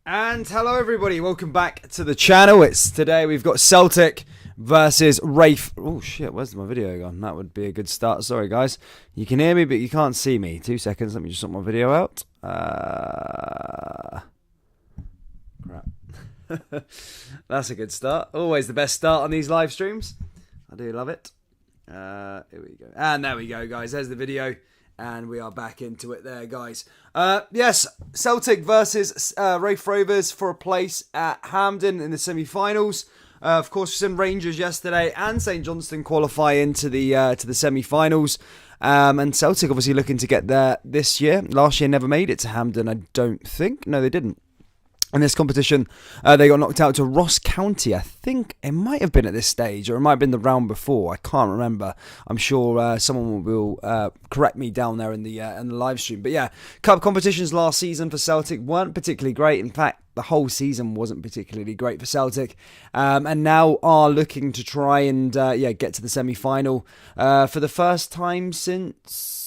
And hello everybody, welcome back to the channel. Today we've got Celtic versus Raith. Oh shit, where's my video gone? That would be a good start. Sorry guys, you can hear me but you can't see me. 2 seconds, let me just sort my video out. Crap. That's a good start. Always the best start on these live streams. I do love it. Here we go. And there we go guys, there's the video. And we are back into it there, guys. Yes, Celtic versus Raith Rovers for a place at Hampden in the semi-finals. Of course, we've seen Rangers yesterday and St Johnstone qualify into the semi-finals. And Celtic obviously looking to get there this year. Last year never made it to Hampden, I don't think. No, they didn't. In this competition, they got knocked out to Ross County. I think it might have been at this stage, or it might have been the round before. I can't remember. I'm sure someone will correct me down there in the live stream. But yeah, cup competitions last season for Celtic weren't particularly great. In fact, the whole season wasn't particularly great for Celtic, and now are looking to try and get to the semi-final for the first time since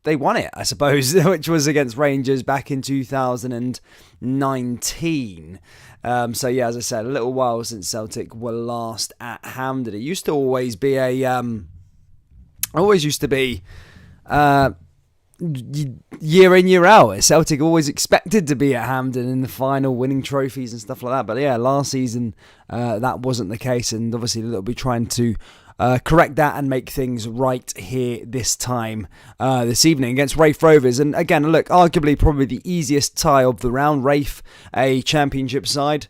they won it, I suppose, which was against Rangers back in 2019. So yeah, as I said, a little while since Celtic were last at Hampden. It used to always be year in, year out. Celtic always expected to be at Hampden in the final, winning trophies and stuff like that. But yeah, last season that wasn't the case, and obviously they'll be trying to correct that and make things right here this time this evening against Raith Rovers. And again, look, arguably probably the easiest tie of the round. Raith, a championship side.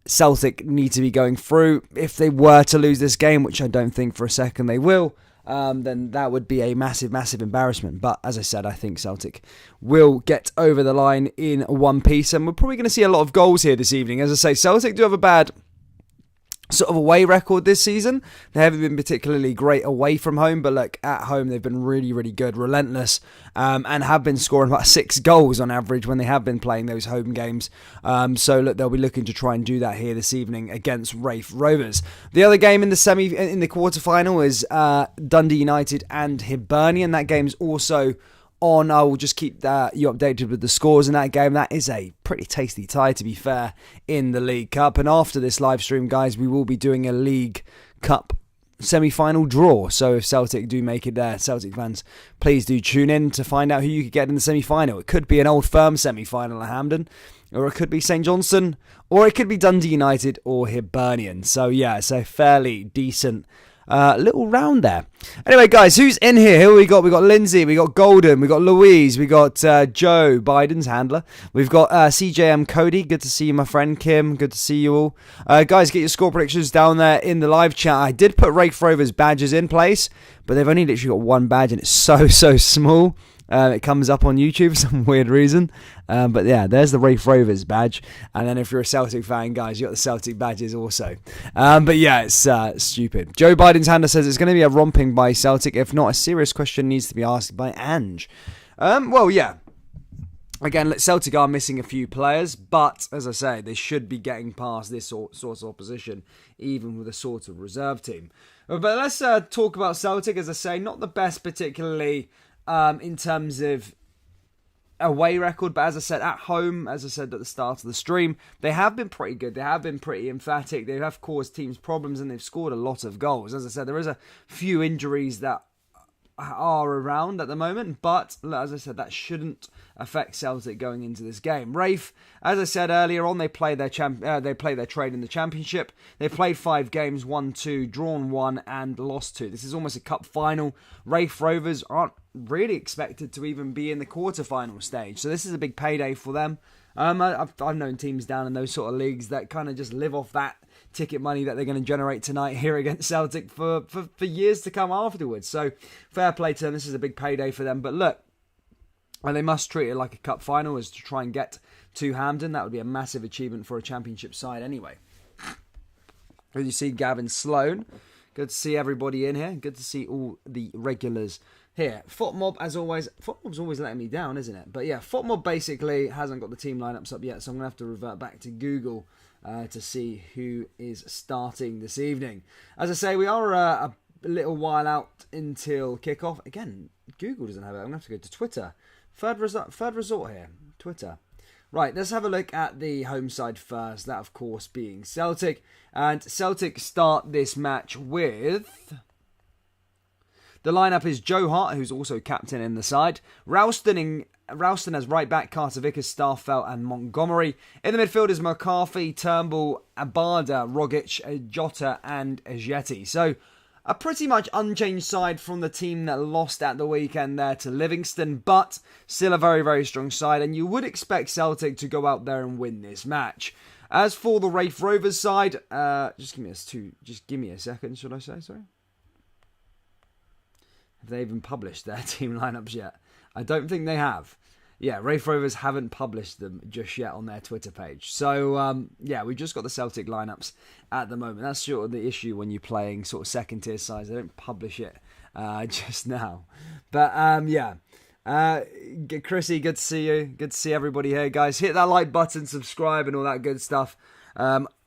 Celtic need to be going through. If they were to lose this game, which I don't think for a second they will, then that would be a massive, massive embarrassment. But as I said, I think Celtic will get over the line in one piece. And we're probably going to see a lot of goals here this evening. As I say, Celtic do have a bad sort of away record this season. They haven't been particularly great away from home, but look, at home they've been really, really good, relentless, and have been scoring about 6 goals on average when they have been playing those home games. So look, they'll be looking to try and do that here this evening against Raith Rovers. The other game in the quarterfinal is Dundee United and Hibernian. That game's also on. I will just keep you updated with the scores in that game. That is a pretty tasty tie, to be fair, in the League Cup. And after this live stream, guys, we will be doing a League Cup semi-final draw. So if Celtic do make it there, Celtic fans, please do tune in to find out who you could get in the semi-final. It could be an Old Firm semi-final at Hampden, or it could be St Johnstone, or it could be Dundee United or Hibernian. So yeah, it's a fairly decent little round there. Anyway, guys, who's in here? Who we got? We got Lindsay, we got Golden, we got Louise, we got Joe, Biden's handler. We've got CJM Cody. Good to see you, my friend. Kim, good to see you all. Guys, get your score predictions down there in the live chat. I did put Raith Rovers badges in place, but they've only literally got one badge, and it's so small. It comes up on YouTube for some weird reason. But yeah, there's the Raith Rovers badge. And then if you're a Celtic fan, guys, you got the Celtic badges also. But yeah, it's stupid. Joe Biden's handler says it's going to be a romping by Celtic. If not, a serious question needs to be asked by Ange. Well, yeah. Again, Celtic are missing a few players, but as I say, they should be getting past this sort of opposition, even with a sort of reserve team. But let's talk about Celtic. As I say, not the best particularly in terms of away record, but as I said, at home, as I said at the start of the stream, they have been pretty good. They have been pretty emphatic. They have caused teams problems, and they've scored a lot of goals. As I said, there is a few injuries that are around at the moment, but as I said, that shouldn't affect Celtic going into this game. Raith, as I said earlier on, they play their trade in the Championship. They played 5 games, won 2, drawn 1, and lost 2. This is almost a cup final. Raith Rovers aren't really expected to even be in the quarterfinal stage, so this is a big payday for them. I've known teams down in those sort of leagues that kind of just live off that ticket money that they're going to generate tonight here against Celtic for years to come afterwards. So fair play to them. This is a big payday for them. But look, and they must treat it like a cup final, as to try and get to Hampden. That would be a massive achievement for a championship side anyway. Good to see Gavin Sloan. Good to see everybody in here. Good to see all the regulars here. FootMob, as always. FootMob's always letting me down, isn't it? But yeah, FootMob basically hasn't got the team lineups up yet, so I'm going to have to revert back to Google to see who is starting this evening. As I say, we are a little while out until kickoff. Again, Google doesn't have it. I'm going to have to go to Twitter. Third resort here. Twitter. Right, let's have a look at the home side first. That, of course, being Celtic. And Celtic start this match with... The lineup is Joe Hart, who's also captain in the side. Ralston as right back, Carter Vickers, Starfelt and Montgomery. In the midfield is McCarthy, Turnbull, Abada, Rogic, Jota and Ajeti. So a pretty much unchanged side from the team that lost at the weekend there to Livingston, but still a very, very strong side, and you would expect Celtic to go out there and win this match. As for the Raith Rovers side, just give me a second, should I say, sorry? Have they even published their team lineups yet? I don't think they have. Yeah, Raith Rovers haven't published them just yet on their Twitter page. So, yeah, we've just got the Celtic lineups at the moment. That's sort of the issue when you're playing sort of second-tier sides. They don't publish it just now. But, yeah. Chrissy, good to see you. Good to see everybody here, guys. Hit that like button, subscribe, and all that good stuff.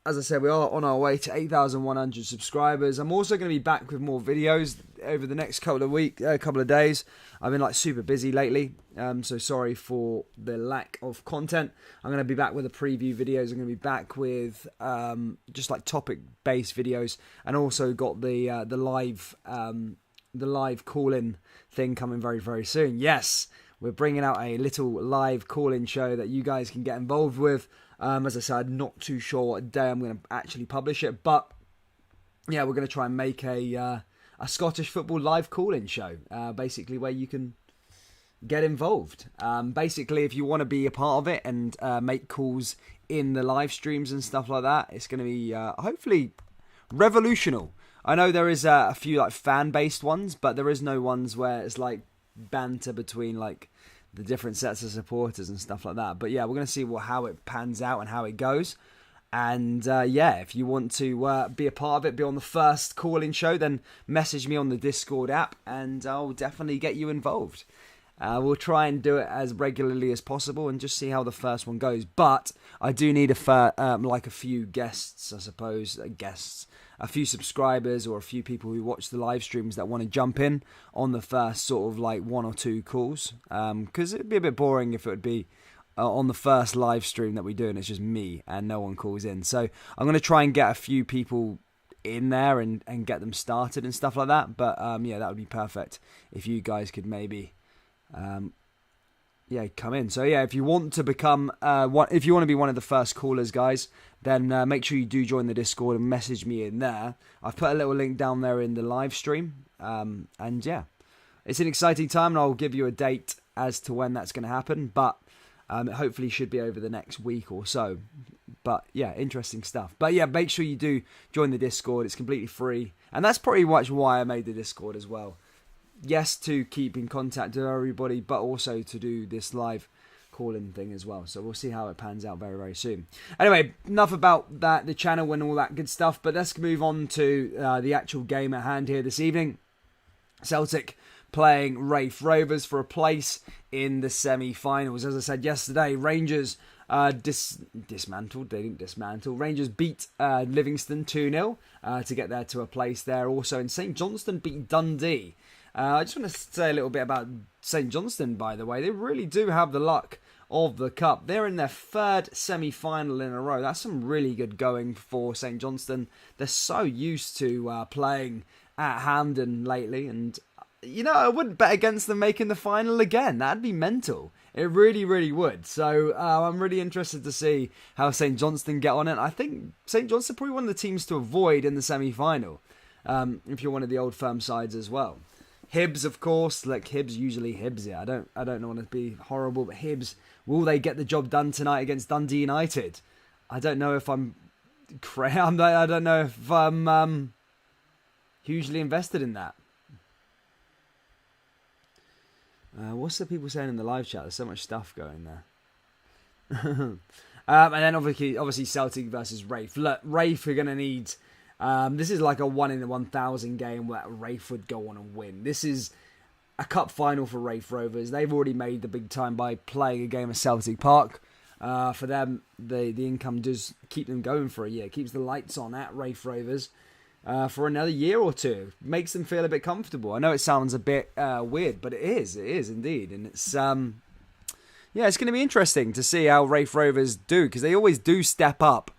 As I said, we are on our way to 8,100 subscribers. I'm also going to be back with more videos over the next couple of days. I've been like super busy lately, so sorry for the lack of content. I'm going to be back with the preview videos. I'm going to be back with just like topic-based videos, and also got the live call-in thing coming very, very soon. Yes, we're bringing out a little live call-in show that you guys can get involved with. As I said, not too sure what day I'm going to actually publish it, but yeah, we're going to try and make a Scottish football live call-in show, basically where you can get involved. Basically, if you want to be a part of it and make calls in the live streams and stuff like that, it's going to be hopefully revolutionary. I know there is a few like fan-based ones, but there is no ones where it's like banter between like the different sets of supporters and stuff like that. But yeah, we're going to see how it pans out and how it goes. And yeah, if you want to be a part of it, be on the first call-in show, then message me on the Discord app and I'll definitely get you involved. We'll try and do it as regularly as possible and just see how the first one goes. But I do need a few guests, I suppose, a few subscribers or a few people who watch the live streams that want to jump in on the first sort of like one or two calls. Because it'd be a bit boring if it would be on the first live stream that we do and it's just me and no one calls in. So I'm going to try and get a few people in there and get them started and stuff like that. But yeah, that would be perfect if you guys could maybe come in. So yeah, if you want to become if you want to be one of the first callers, guys, then make sure you do join the Discord and message me in there. I've put a little link down there in the live stream, and yeah, it's an exciting time, and I'll give you a date as to when that's going to happen, but it hopefully should be over the next week or so. But yeah, interesting stuff. But yeah, make sure you do join the Discord. It's completely free, and that's pretty much why I made the Discord as well. Yes, to keep in contact with everybody, but also to do this live call-in thing as well. So we'll see how it pans out very, very soon. Anyway, enough about that, the channel and all that good stuff. But let's move on to the actual game at hand here this evening. Celtic playing Raith Rovers for a place in the semi-finals. As I said yesterday, Rangers dismantled. They didn't dismantle. Rangers beat Livingston 2-0 to get there to a place there. Also, in St Johnstone beat Dundee. I just want to say a little bit about St Johnstone, by the way. They really do have the luck of the cup. They're in their third semi-final in a row. That's some really good going for St Johnstone. They're so used to playing at Hampden lately. And, you know, I wouldn't bet against them making the final again. That'd be mental. It really, really would. So I'm really interested to see how St Johnstone get on it. I think St Johnstone are probably one of the teams to avoid in the semi-final, if you're one of the old firm sides as well. Hibs, of course, like Hibs usually Hibs it. I don't want to be horrible, but Hibs, will they get the job done tonight against Dundee United? I don't know if I'm I don't know if I'm hugely invested in that. What's the people saying in the live chat? There's so much stuff going there. And then obviously Celtic versus Raith. Look, Raith are going to need... this is like a 1 in 1,000 game where Raith would go on and win. This is a cup final for Raith Rovers. They've already made the big time by playing a game at Celtic Park. For them, the income does keep them going for a year. It keeps the lights on at Raith Rovers for another year or two. Makes them feel a bit comfortable. I know it sounds a bit weird, but it is. It is indeed. And it's Yeah, it's going to be interesting to see how Raith Rovers do, because they always do step up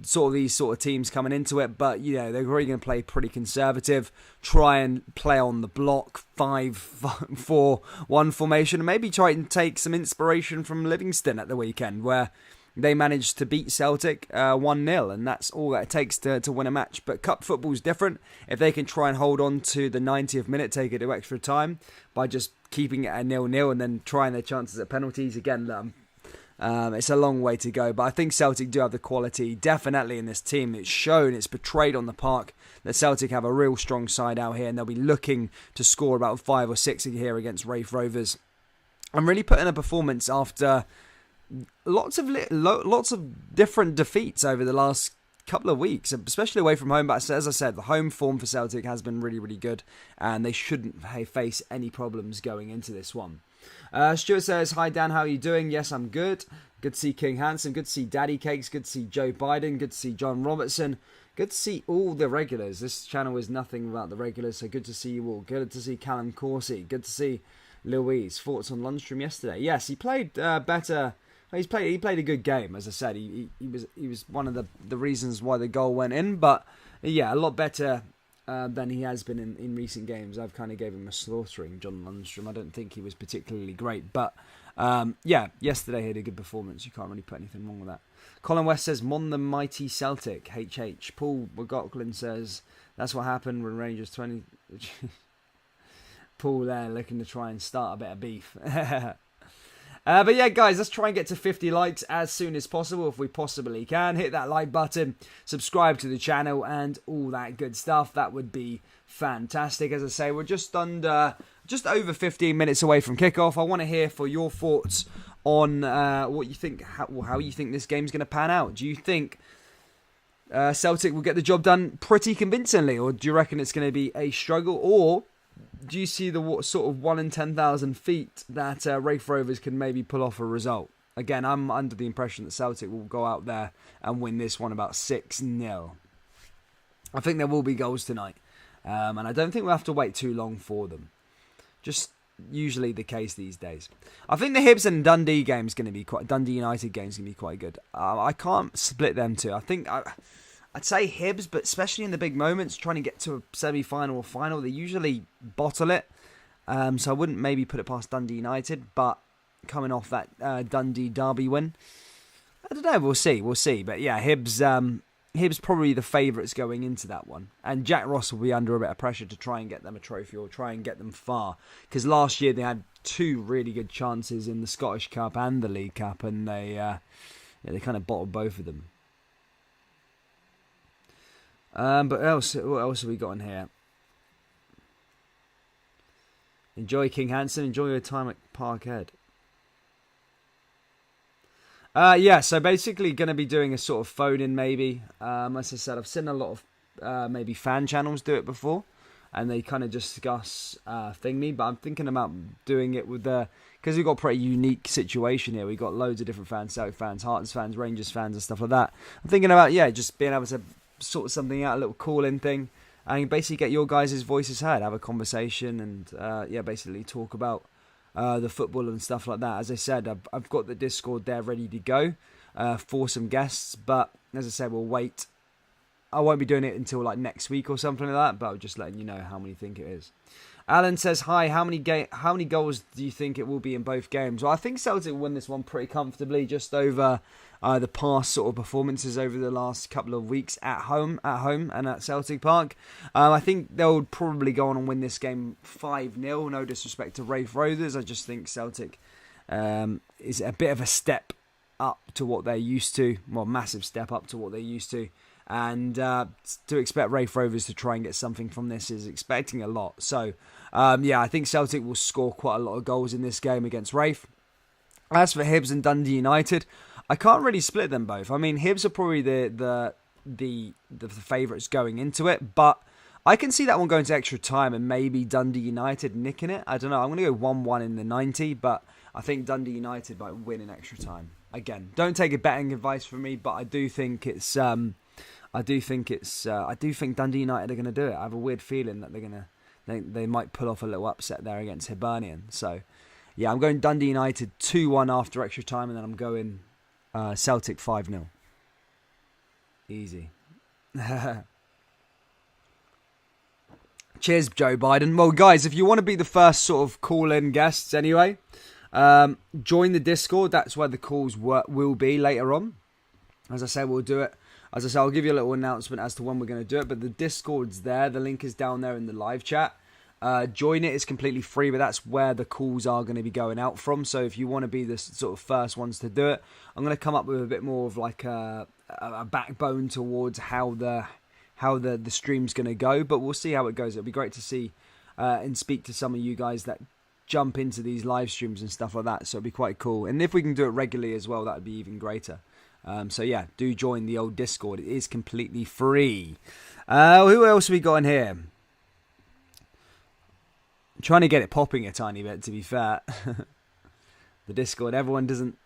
sort of these sort of teams coming into it, but they're really going to play pretty conservative, try and play on the block 5-4-1 formation, and maybe try and take some inspiration from Livingston at the weekend, where they managed to beat Celtic 1-0, and that's all that it takes to win a match. But cup football's different. If they can try and hold on to the 90th minute, take it to extra time by just keeping it at 0-0 and then trying their chances at penalties again, it's a long way to go. But I think Celtic do have the quality, definitely, in this team. It's shown, it's portrayed on the park that Celtic have a real strong side out here, and they'll be looking to score about 5 or 6 here against Raith Rovers. I'm really putting a performance after lots of different defeats over the last couple of weeks, especially away from home. But as I said, the home form for Celtic has been really, really good, and they shouldn't face any problems going into this one. Stuart says, "Hi Dan, how are you doing?" Yes, I'm good. Good to see King Hansen. Good to see Daddy Cakes. Good to see Joe Biden. Good to see John Robertson. Good to see all the regulars. This channel is nothing without the regulars, so good to see you all. Good to see Callum Corsi. Good to see Louise. Thoughts on Lundstrom yesterday? Yes, he played better. He played a good game, as I said. He was one of the reasons why the goal went in, but yeah, a lot better than he has been in recent games. I've kind of gave him a slaughtering, John Lundstrom. I don't think he was particularly great, but yeah, yesterday he had a good performance. You can't really put anything wrong with that. Colin West says, "Mon the mighty Celtic, HH." Paul McLaughlin says, "That's what happened when Rangers 20." Paul there looking to try and start a bit of beef. But yeah, guys, let's try and get to 50 likes as soon as possible, if we possibly can. Hit that like button, subscribe to the channel, and all that good stuff. That would be fantastic. As I say, we're just over 15 minutes away from kickoff. I want to hear for your thoughts on what you think, how you think this game's going to pan out. Do you think Celtic will get the job done pretty convincingly, or do you reckon it's going to be a struggle, or do you see the sort of 1 in 10,000 feet that Raith Rovers can maybe pull off a result? Again, I'm under the impression that Celtic will go out there and win this one about 6-0. I think there will be goals tonight, and I don't think we'll have to wait too long for them. Just usually the case these days. I think the Hibs and Dundee United game's going to be quite good. I can't split them two. I think I'd say Hibs, but especially in the big moments, trying to get to a semi-final or final, they usually bottle it. So I wouldn't maybe put it past Dundee United, but coming off that Dundee derby win, I don't know, we'll see. But yeah, Hibs probably the favourites going into that one. And Jack Ross will be under a bit of pressure to try and get them a trophy or try and get them far. Because last year they had 2 really good chances in the Scottish Cup and the League Cup, and they kind of bottled both of them. But what else have we got in here? Enjoy King Hansen. Enjoy your time at Parkhead. Yeah, so basically going to be doing a sort of phone-in maybe. As I said, I've seen a lot of maybe fan channels do it before, and they kind of discuss thingy, but I'm thinking about doing it with because we've got a pretty unique situation here. We've got loads of different fans, Celtic fans, Hearts fans, Rangers fans and stuff like that. I'm thinking about, just being able to sort something out, a little call-in thing, and basically get your guys' voices heard, have a conversation, and basically talk about the football and stuff like that. As I said, I've got the Discord there ready to go for some guests, but as I said, we'll wait. I won't be doing it until like next week or something like that, but I'm just letting you know how many think it is. Alan says, "Hi, how many goals do you think it will be in both games?" Well, I think Celtic will win this one pretty comfortably, just over the past sort of performances over the last couple of weeks at home and at Celtic Park. I think they'll probably go on and win this game 5-0. No disrespect to Raith Rovers, I just think Celtic is a bit of a step up to what they're used to. Well, massive step up to what they're used to. And to expect Raith Rovers to try and get something from this is expecting a lot. So, I think Celtic will score quite a lot of goals in this game against Raith. As for Hibs and Dundee United, I can't really split them both. I mean, Hibs are probably the favourites going into it, but I can see that one going to extra time and maybe Dundee United nicking it. I don't know. I'm going to go 1-1 in the 90, but I think Dundee United might win in extra time. Again, don't take a betting advice from me, but I do think it's. I do think Dundee United are going to do it. I have a weird feeling that they might pull off a little upset there against Hibernian. So, Yeah, I'm going Dundee United 2-1 after extra time, and then I'm going Celtic 5-0. Easy. Cheers, Joe Biden. Well, guys, if you want to be the first sort of call-in guests anyway, join the Discord. That's where the calls will be later on. As I say, we'll do it. As I say, I'll give you a little announcement as to when we're going to do it. But the Discord's there. The link is down there in the live chat. Join it. It's completely free, but that's where the calls are going to be going out from. So if you want to be the sort of first ones to do it, I'm going to come up with a bit more of like a backbone towards how the stream's going to go. But we'll see how it goes. It'll be great to see and speak to some of you guys that jump into these live streams and stuff like that. So it'll be quite cool. And if we can do it regularly as well, that would be even greater. So yeah, do join the old Discord. It is completely free. Who else have we got in here? I'm trying to get it popping a tiny bit, to be fair. The Discord, everyone doesn't...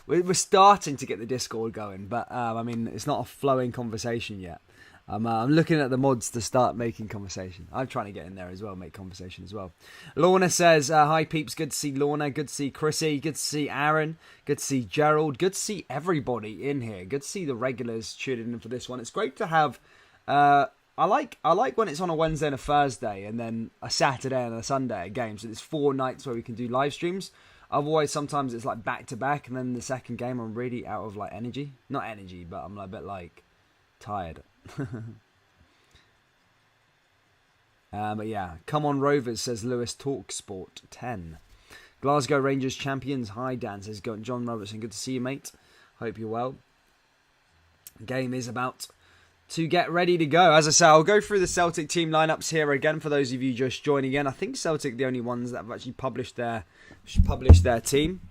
We're starting to get the Discord going, but I mean, it's not a flowing conversation yet. I'm looking at the mods to start making conversation. I'm trying to get in there as well, make conversation as well. Lorna says, hi peeps, good to see Lorna, good to see Chrissy, good to see Aaron, good to see Gerald, good to see everybody in here. Good to see the regulars tuning in for this one. It's great to have... I like when it's on a Wednesday and a Thursday and then a Saturday and a Sunday at games. So there's 4 nights where we can do live streams. Otherwise, sometimes it's like back to back, and then the second game I'm really out of like energy. Not energy, but I'm a bit like tired. But yeah, come on Rovers, says Lewis Talksport 10. Glasgow Rangers champions. Hi Dan, says John Robertson. Good to see you, mate. Hope you're well. Game is about to get ready to go. As I say, I'll go through the Celtic team lineups here again for those of you just joining in. I think Celtic are the only ones that have actually published their team.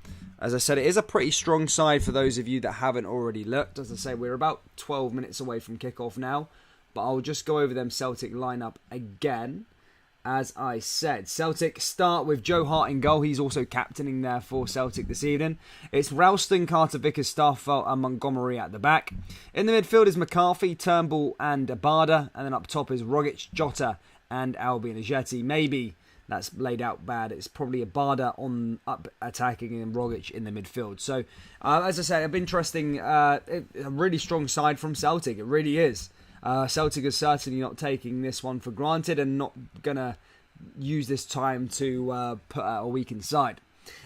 As I said, it is a pretty strong side for those of you that haven't already looked. As I say, we're about 12 minutes away from kickoff now, but I'll just go over them Celtic lineup again. As I said, Celtic start with Joe Hart in goal. He's also captaining there for Celtic this evening. It's Ralston, Carter Vickers, Starfelt and Montgomery at the back. In the midfield is McCarthy, Turnbull and Abada. And then up top is Rogic, Jota and Albion Ajeti. Maybe that's laid out bad. It's probably Abada on up attacking and Rogic in the midfield. So, as I said, an interesting, a really strong side from Celtic. It really is. Celtic is certainly not taking this one for granted and not going to use this time to put out a weakened side.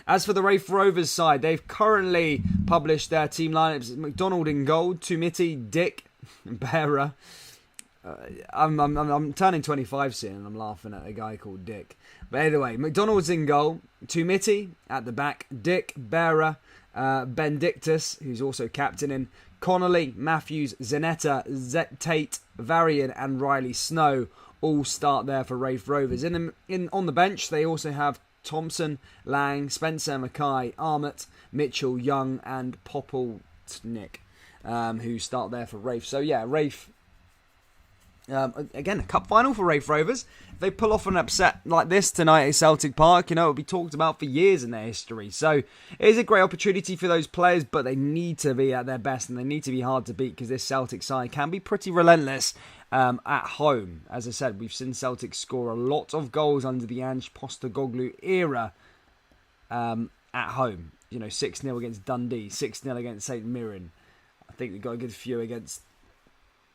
As for the Raith Rovers side, they've currently published their team lineups. McDonald in goal, Tumiti, Dick, Bearer. I'm turning 25 soon and I'm laughing at a guy called Dick. But anyway, McDonald's in goal, Tumiti at the back, Dick, Bearer, Benedictus, who's also captaining, Connolly, Matthews, Zanetta, Tate, Varian and Riley Snow all start there for Raith Rovers. On the bench, they also have Thompson, Lang, Spencer, Mackay, Armott, Mitchell, Young and Popoltnik, who start there for Raith. So yeah, Raith... again, a cup final for Raith Rovers. If they pull off an upset like this tonight at Celtic Park, it'll be talked about for years in their history. So it is a great opportunity for those players, but they need to be at their best and they need to be hard to beat because this Celtic side can be pretty relentless at home. As I said, we've seen Celtic score a lot of goals under the Ange Postecoglou era at home. 6-0 against Dundee, 6-0 against St Mirren. I think they've got a good few against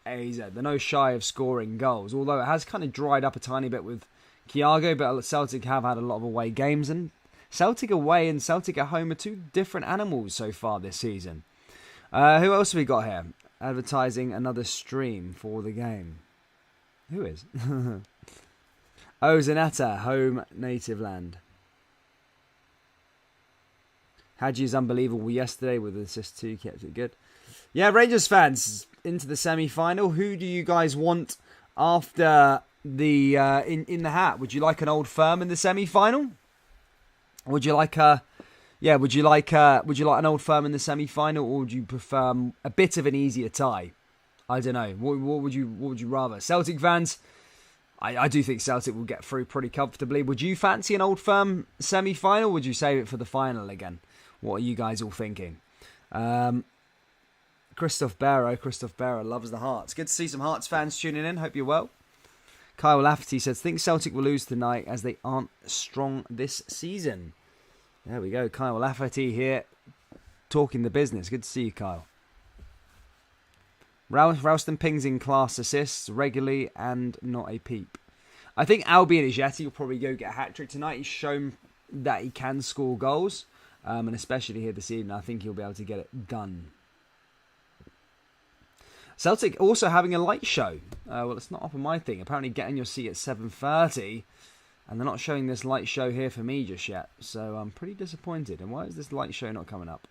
AZ. They're no shy of scoring goals, although it has kind of dried up a tiny bit with Thiago, but Celtic have had a lot of away games, and Celtic away and Celtic at home are two different animals so far this season. Who else have we got here? Advertising another stream for the game. Who is? Oh, Zanetta, home native land. Hadji is unbelievable yesterday with assist 2, kept it good. Yeah, Rangers fans into the semi-final. Who do you guys want after the in the hat? Would you like an Old Firm in the semi-final? Would you like an Old Firm in the semi-final, or would you prefer a bit of an easier tie? I don't know. What would you rather? Celtic fans, I do think Celtic will get through pretty comfortably. Would you fancy an Old Firm semi-final? Or would you save it for the final again? What are you guys all thinking? Christoph Barrow loves the Hearts. Good to see some Hearts fans tuning in. Hope you're well. Kyle Lafferty says, think Celtic will lose tonight as they aren't strong this season. There we go. Kyle Lafferty here, talking the business. Good to see you, Kyle. Ralston pings in class assists regularly and not a peep. I think Albion Ajeti will probably go get a hat-trick tonight. He's shown that he can score goals. And especially here this evening, I think he'll be able to get it done. Celtic also having a light show. Well, it's not up on my thing. Apparently getting your seat at 7:30. And they're not showing this light show here for me just yet. So I'm pretty disappointed. And why is this light show not coming up?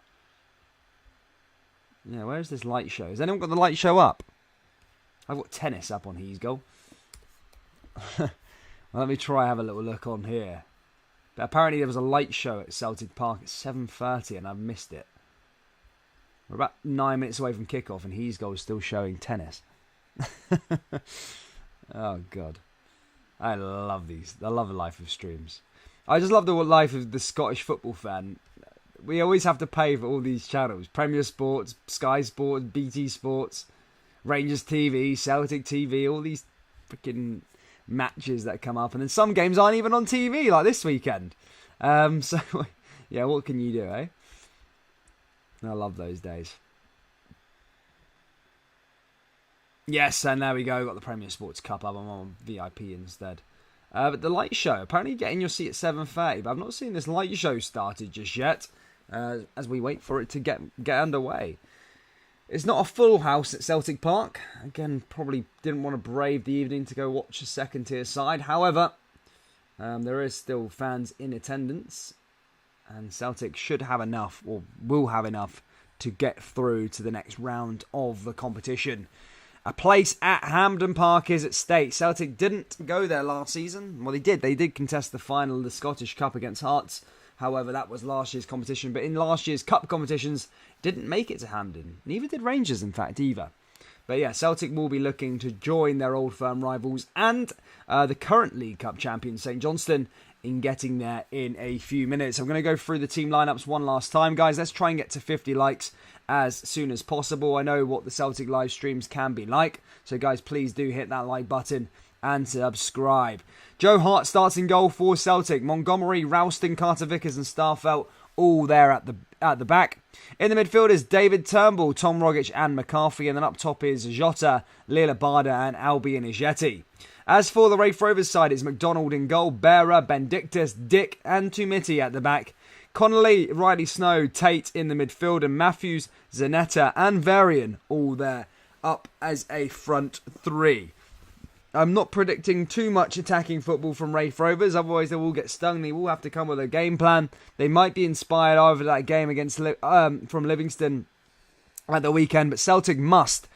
Yeah, where's this light show? Has anyone got the light show up? I've got tennis up on He's Goal. Well, let me try have a little look on here. But apparently there was a light show at Celtic Park at 7:30 and I've missed it. We're about 9 minutes away from kickoff and He's Goal is still showing tennis. Oh, God. I love these. I love the life of streams. I just love the life of the Scottish football fan. We always have to pay for all these channels. Premier Sports, Sky Sports, BT Sports, Rangers TV, Celtic TV, all these freaking matches that come up. And then some games aren't even on TV, like this weekend. So, yeah, what can you do, eh? I love those days. Yes, and there we go. Got the Premier Sports Cup up. I'm on VIP instead. But the light show, apparently getting your seat at 7:30. But I've not seen this light show started just yet. As we wait for it to get underway. It's not a full house at Celtic Park. Again, probably didn't want to brave the evening to go watch a second tier side. However, there is still fans in attendance. And Celtic should have enough, or will have enough, to get through to the next round of the competition. A place at Hampden Park is at stake. Celtic didn't go there last season. Well, they did. They did contest the final of the Scottish Cup against Hearts. However, that was last year's competition. But in last year's cup competitions, didn't make it to Hampden. Neither did Rangers, in fact, either. But yeah, Celtic will be looking to join their old firm rivals and the current League Cup champion, St Johnstone, in getting there in a few minutes. I'm going to go through the team lineups one last time, guys. Let's try and get to 50 likes as soon as possible. I know what the Celtic live streams can be like. So, guys, please do hit that like button and subscribe. Joe Hart starts in goal for Celtic. Montgomery, Ralston, Carter-Vickers and Starfelt all there at the back. In the midfield is David Turnbull, Tom Rogic and McCarthy. And then up top is Jota, Lila Barda and Albion Ajeti. As for the Raith Rovers side, it's McDonald in goal, Bearer, Benedictus, Dick and Tumiti at the back. Connolly, Riley Snow, Tate in the midfield, and Matthews, Zanetta and Varian all there up as a front three. I'm not predicting too much attacking football from Raith Rovers, otherwise they will get stung. They will have to come with a game plan. They might be inspired over that game against from Livingston at the weekend, but Celtic must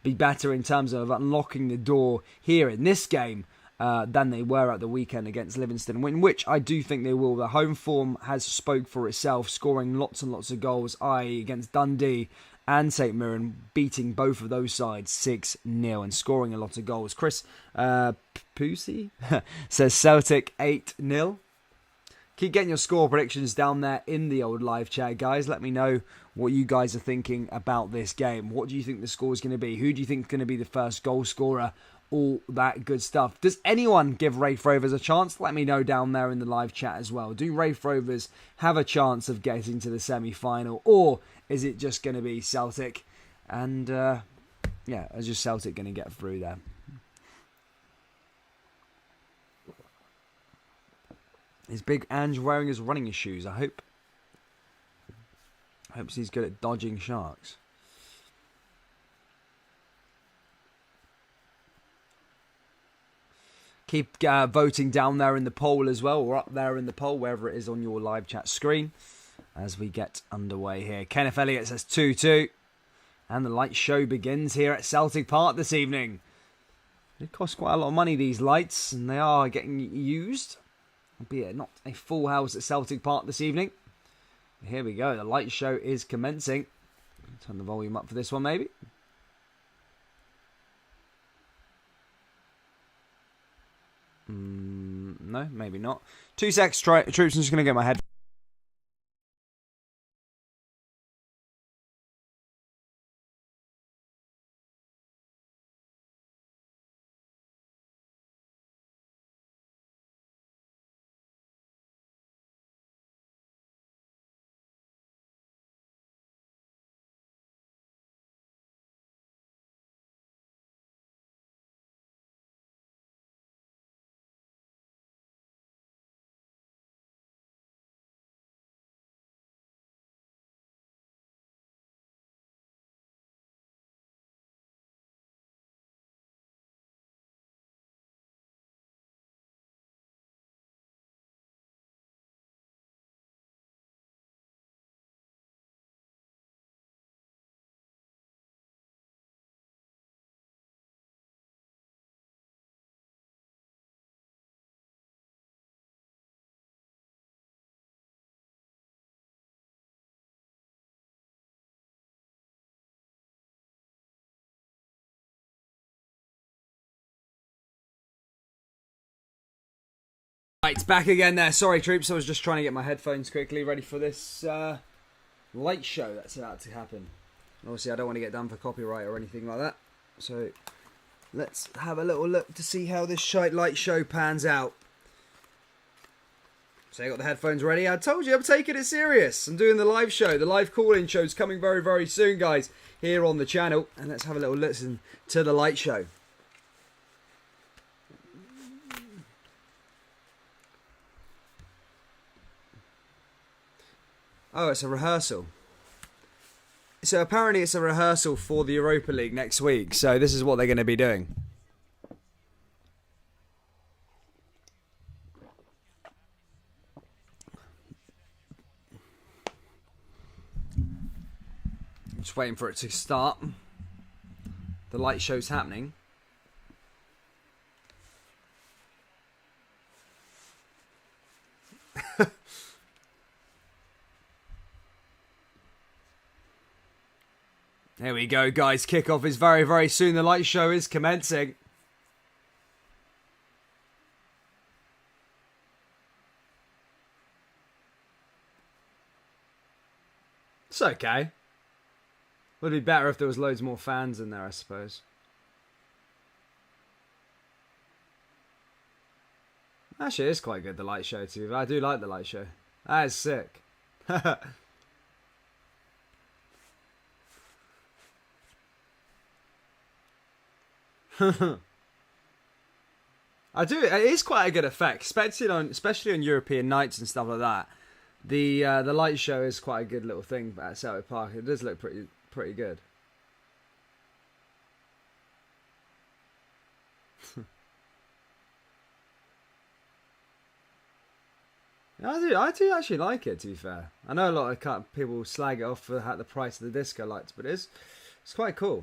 be better in terms of unlocking the door here in this game than they were at the weekend against Livingston, in which I do think they will. The home form has spoke for itself, scoring lots and lots of goals, i.e. against Dundee and St Mirren, beating both of those sides 6-0 and scoring a lot of goals. Chris Pusey says Celtic 8-0. Keep getting your score predictions down there in the old live chat, guys. Let me know what you guys are thinking about this game. What do you think the score is going to be? Who do you think is going to be the first goal scorer? All that good stuff. Does anyone give Raith Rovers a chance? Let me know down there in the live chat as well. Do Raith Rovers have a chance of getting to the semi-final? Or is it just going to be Celtic? And, yeah, is just Celtic going to get through there? Is Big Ange wearing his running shoes? I hope he's good at dodging sharks. Keep voting down there in the poll as well, or up there in the poll, wherever it is on your live chat screen, as we get underway here. Kenneth Elliott says 2-2. And the light show begins here at Celtic Park this evening. They cost quite a lot of money, these lights, and they are getting used. Albeit not a full house at Celtic Park this evening. Here we go, the light show is commencing. Turn the volume up for this one, maybe. No, maybe not. 2 secs, troops. I'm just going to get my head. Right, back again there. Sorry, troops. I was just trying to get my headphones quickly ready for this light show that's about to happen. Obviously, I don't want to get done for copyright or anything like that. So, let's have a little look to see how this light show pans out. So, I got the headphones ready. I told you I'm taking it serious. I'm doing the live show. The live call-in show is coming very, very soon, guys, here on the channel. And let's have a little listen to the light show. Oh, it's a rehearsal. So apparently it's a rehearsal for the Europa League next week. So this is what they're going to be doing. Just waiting for it to start. The light show's happening. Here we go, guys. Kickoff is very, very soon. The light show is commencing. It's okay. Would be better if there was loads more fans in there, I suppose. Actually, it's quite good, the light show, too. I do like the light show. That is sick. I do. It is quite a good effect, especially on European nights and stuff like that. The light show is quite a good little thing at Celtic Park. It does look pretty good. I do actually like it, to be fair. I know a lot of people slag it off for the price of the disco lights, but it's quite cool.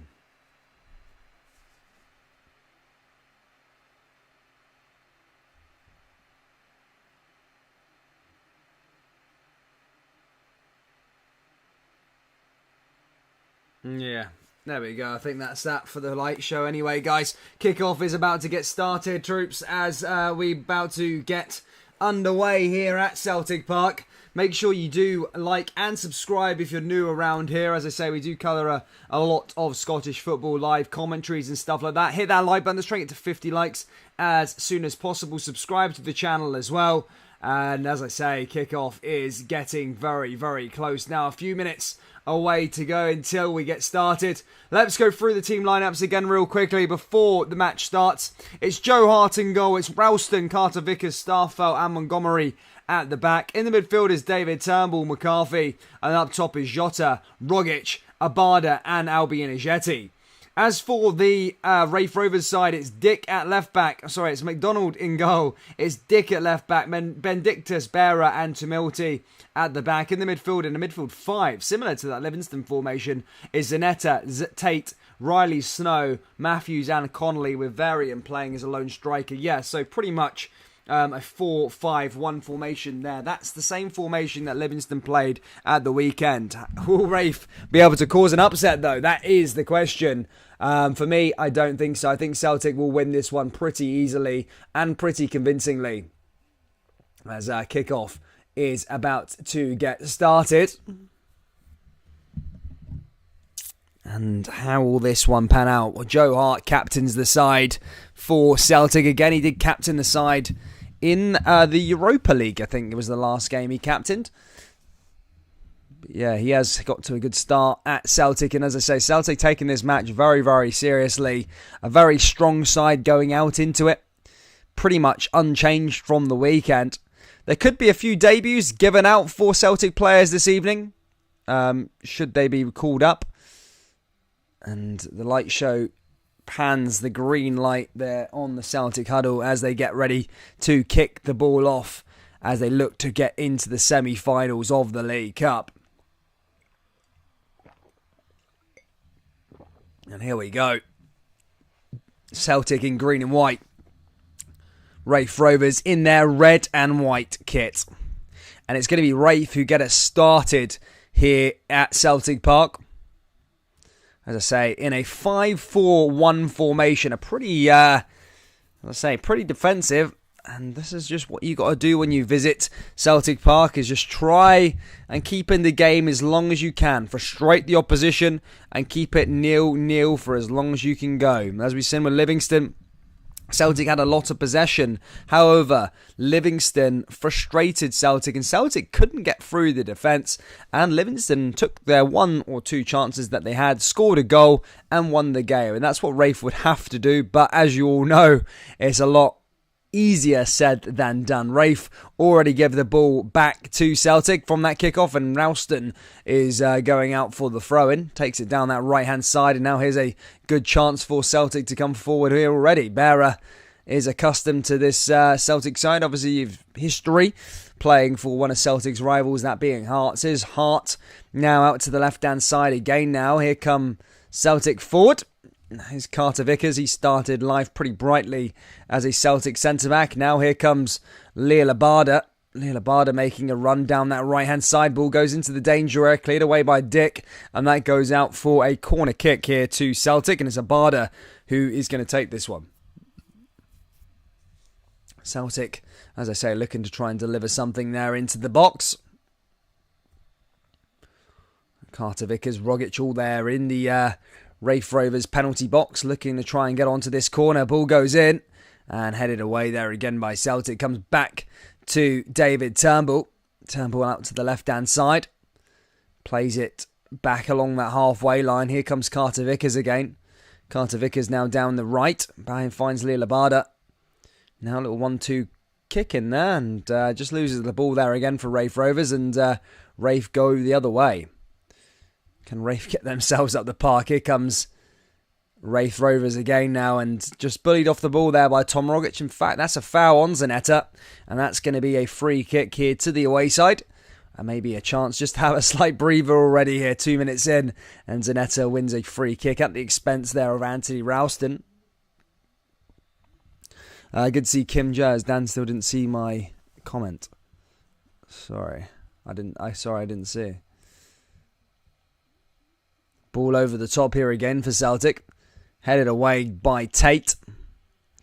Yeah, there we go. I think that's that for the light show anyway, guys. Kickoff is about to get started, troops, as we about to get underway here at Celtic Park. Make sure you do like and subscribe if you're new around here. As I say, we do colour a lot of Scottish football live commentaries and stuff like that. Hit that like button. Let's try and get to 50 likes as soon as possible. Subscribe to the channel as well. And as I say, kickoff is getting very, very close now. A few minutes away to go until we get started. Let's go through the team lineups again real quickly before the match starts. It's Joe Hart in goal. It's Ralston, Carter Vickers, Starfelt and Montgomery at the back. In the midfield is David Turnbull, McCarthy. And up top is Jota, Rogic, Abada and Albion Ajeti. As for the Raith Rovers side, it's Dick at left back. Sorry, it's McDonald in goal. It's Dick at left back. Benedictus, Bearer and Tumilty at the back. In the midfield 5, similar to that Livingston formation, is Zanetta, Tate, Riley, Snow, Matthews and Connolly, with Varian playing as a lone striker. Yeah, so pretty much a 4-5-1 formation there. That's the same formation that Livingston played at the weekend. Will Raith be able to cause an upset, though? That is the question. For me, I don't think so. I think Celtic will win this one pretty easily and pretty convincingly, as kickoff is about to get started. And how will this one pan out? Well, Joe Hart captains the side for Celtic. Again, he did captain the side in the Europa League. I think it was the last game he captained. But yeah, he has got to a good start at Celtic. And as I say, Celtic taking this match very, very seriously. A very strong side going out into it. Pretty much unchanged from the weekend. There could be a few debuts given out for Celtic players this evening. Should they be called up. And the light show pans the green light there on the Celtic huddle as they get ready to kick the ball off as they look to get into the semi-finals of the League Cup. And here we go. Celtic in green and white. Raith Rovers in their red and white kit. And it's going to be Raith who get us started here at Celtic Park. As I say, in a 5-4-1 formation, a pretty, pretty defensive. And this is just what you got to do when you visit Celtic Park, is just try and keep in the game as long as you can. Frustrate the opposition and keep it 0-0 for as long as you can go. As we've seen with Livingston, Celtic had a lot of possession. However, Livingston frustrated Celtic, and Celtic couldn't get through the defence. And Livingston took their 1 or 2 chances that they had, scored a goal, and won the game. And that's what Raith would have to do. But as you all know, it's a lot easier said than done. Raith already gave the ball back to Celtic from that kickoff, and Ralston is going out for the throw-in. Takes it down that right-hand side, and now here's a good chance for Celtic to come forward here already. Bearer is accustomed to this Celtic side. Obviously, you've history playing for one of Celtic's rivals, that being Hearts. Here's Hart now out to the left-hand side again now. Here come Celtic forward. Here's Carter Vickers. He started life pretty brightly as a Celtic centre-back. Now here comes Leah Labada. Leah Labada making a run down that right-hand side. Ball goes into the danger area, cleared away by Dick. And that goes out for a corner kick here to Celtic. And it's Abada who is going to take this one. Celtic, as I say, looking to try and deliver something there into the box. Carter Vickers, Rogic all there in the Raith Rovers penalty box, looking to try and get onto this corner. Ball goes in and headed away there again by Celtic. Comes back to David Turnbull. Turnbull out to the left-hand side. Plays it back along that halfway line. Here comes Carter Vickers again. Carter Vickers now down the right. Behind finds Leah Labada. Now a little 1-2 kick in there, and just loses the ball there again for Raith Rovers, and Raith go the other way. Can Raith get themselves up the park? Here comes Raith Rovers again now, and just bullied off the ball there by Tom Rogic. In fact, that's a foul on Zanetta, and that's going to be a free kick here to the away side. And maybe a chance just to have a slight breather already here, 2 minutes in, and Zanetta wins a free kick at the expense there of Anthony Ralston. Good to see Kim Jazz. Dan still didn't see my comment. Sorry, I didn't see. Ball over the top here again for Celtic. Headed away by Tate.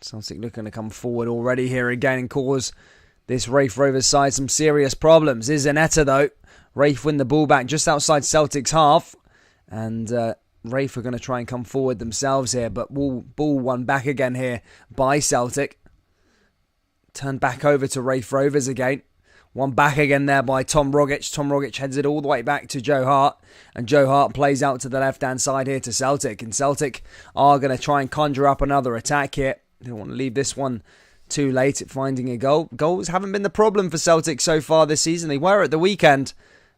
Celtic looking to come forward already here again and cause this Raith Rovers side some serious problems. Is Zanetta though. Raith win the ball back just outside Celtic's half. And Raith are going to try and come forward themselves here. But ball won back again here by Celtic. Turned back over to Raith Rovers again. One back again there by Tom Rogic. Tom Rogic heads it all the way back to Joe Hart. And Joe Hart plays out to the left-hand side here to Celtic. And Celtic are going to try and conjure up another attack here. They don't want to leave this one too late at finding a goal. Goals haven't been the problem for Celtic so far this season. They were at the weekend.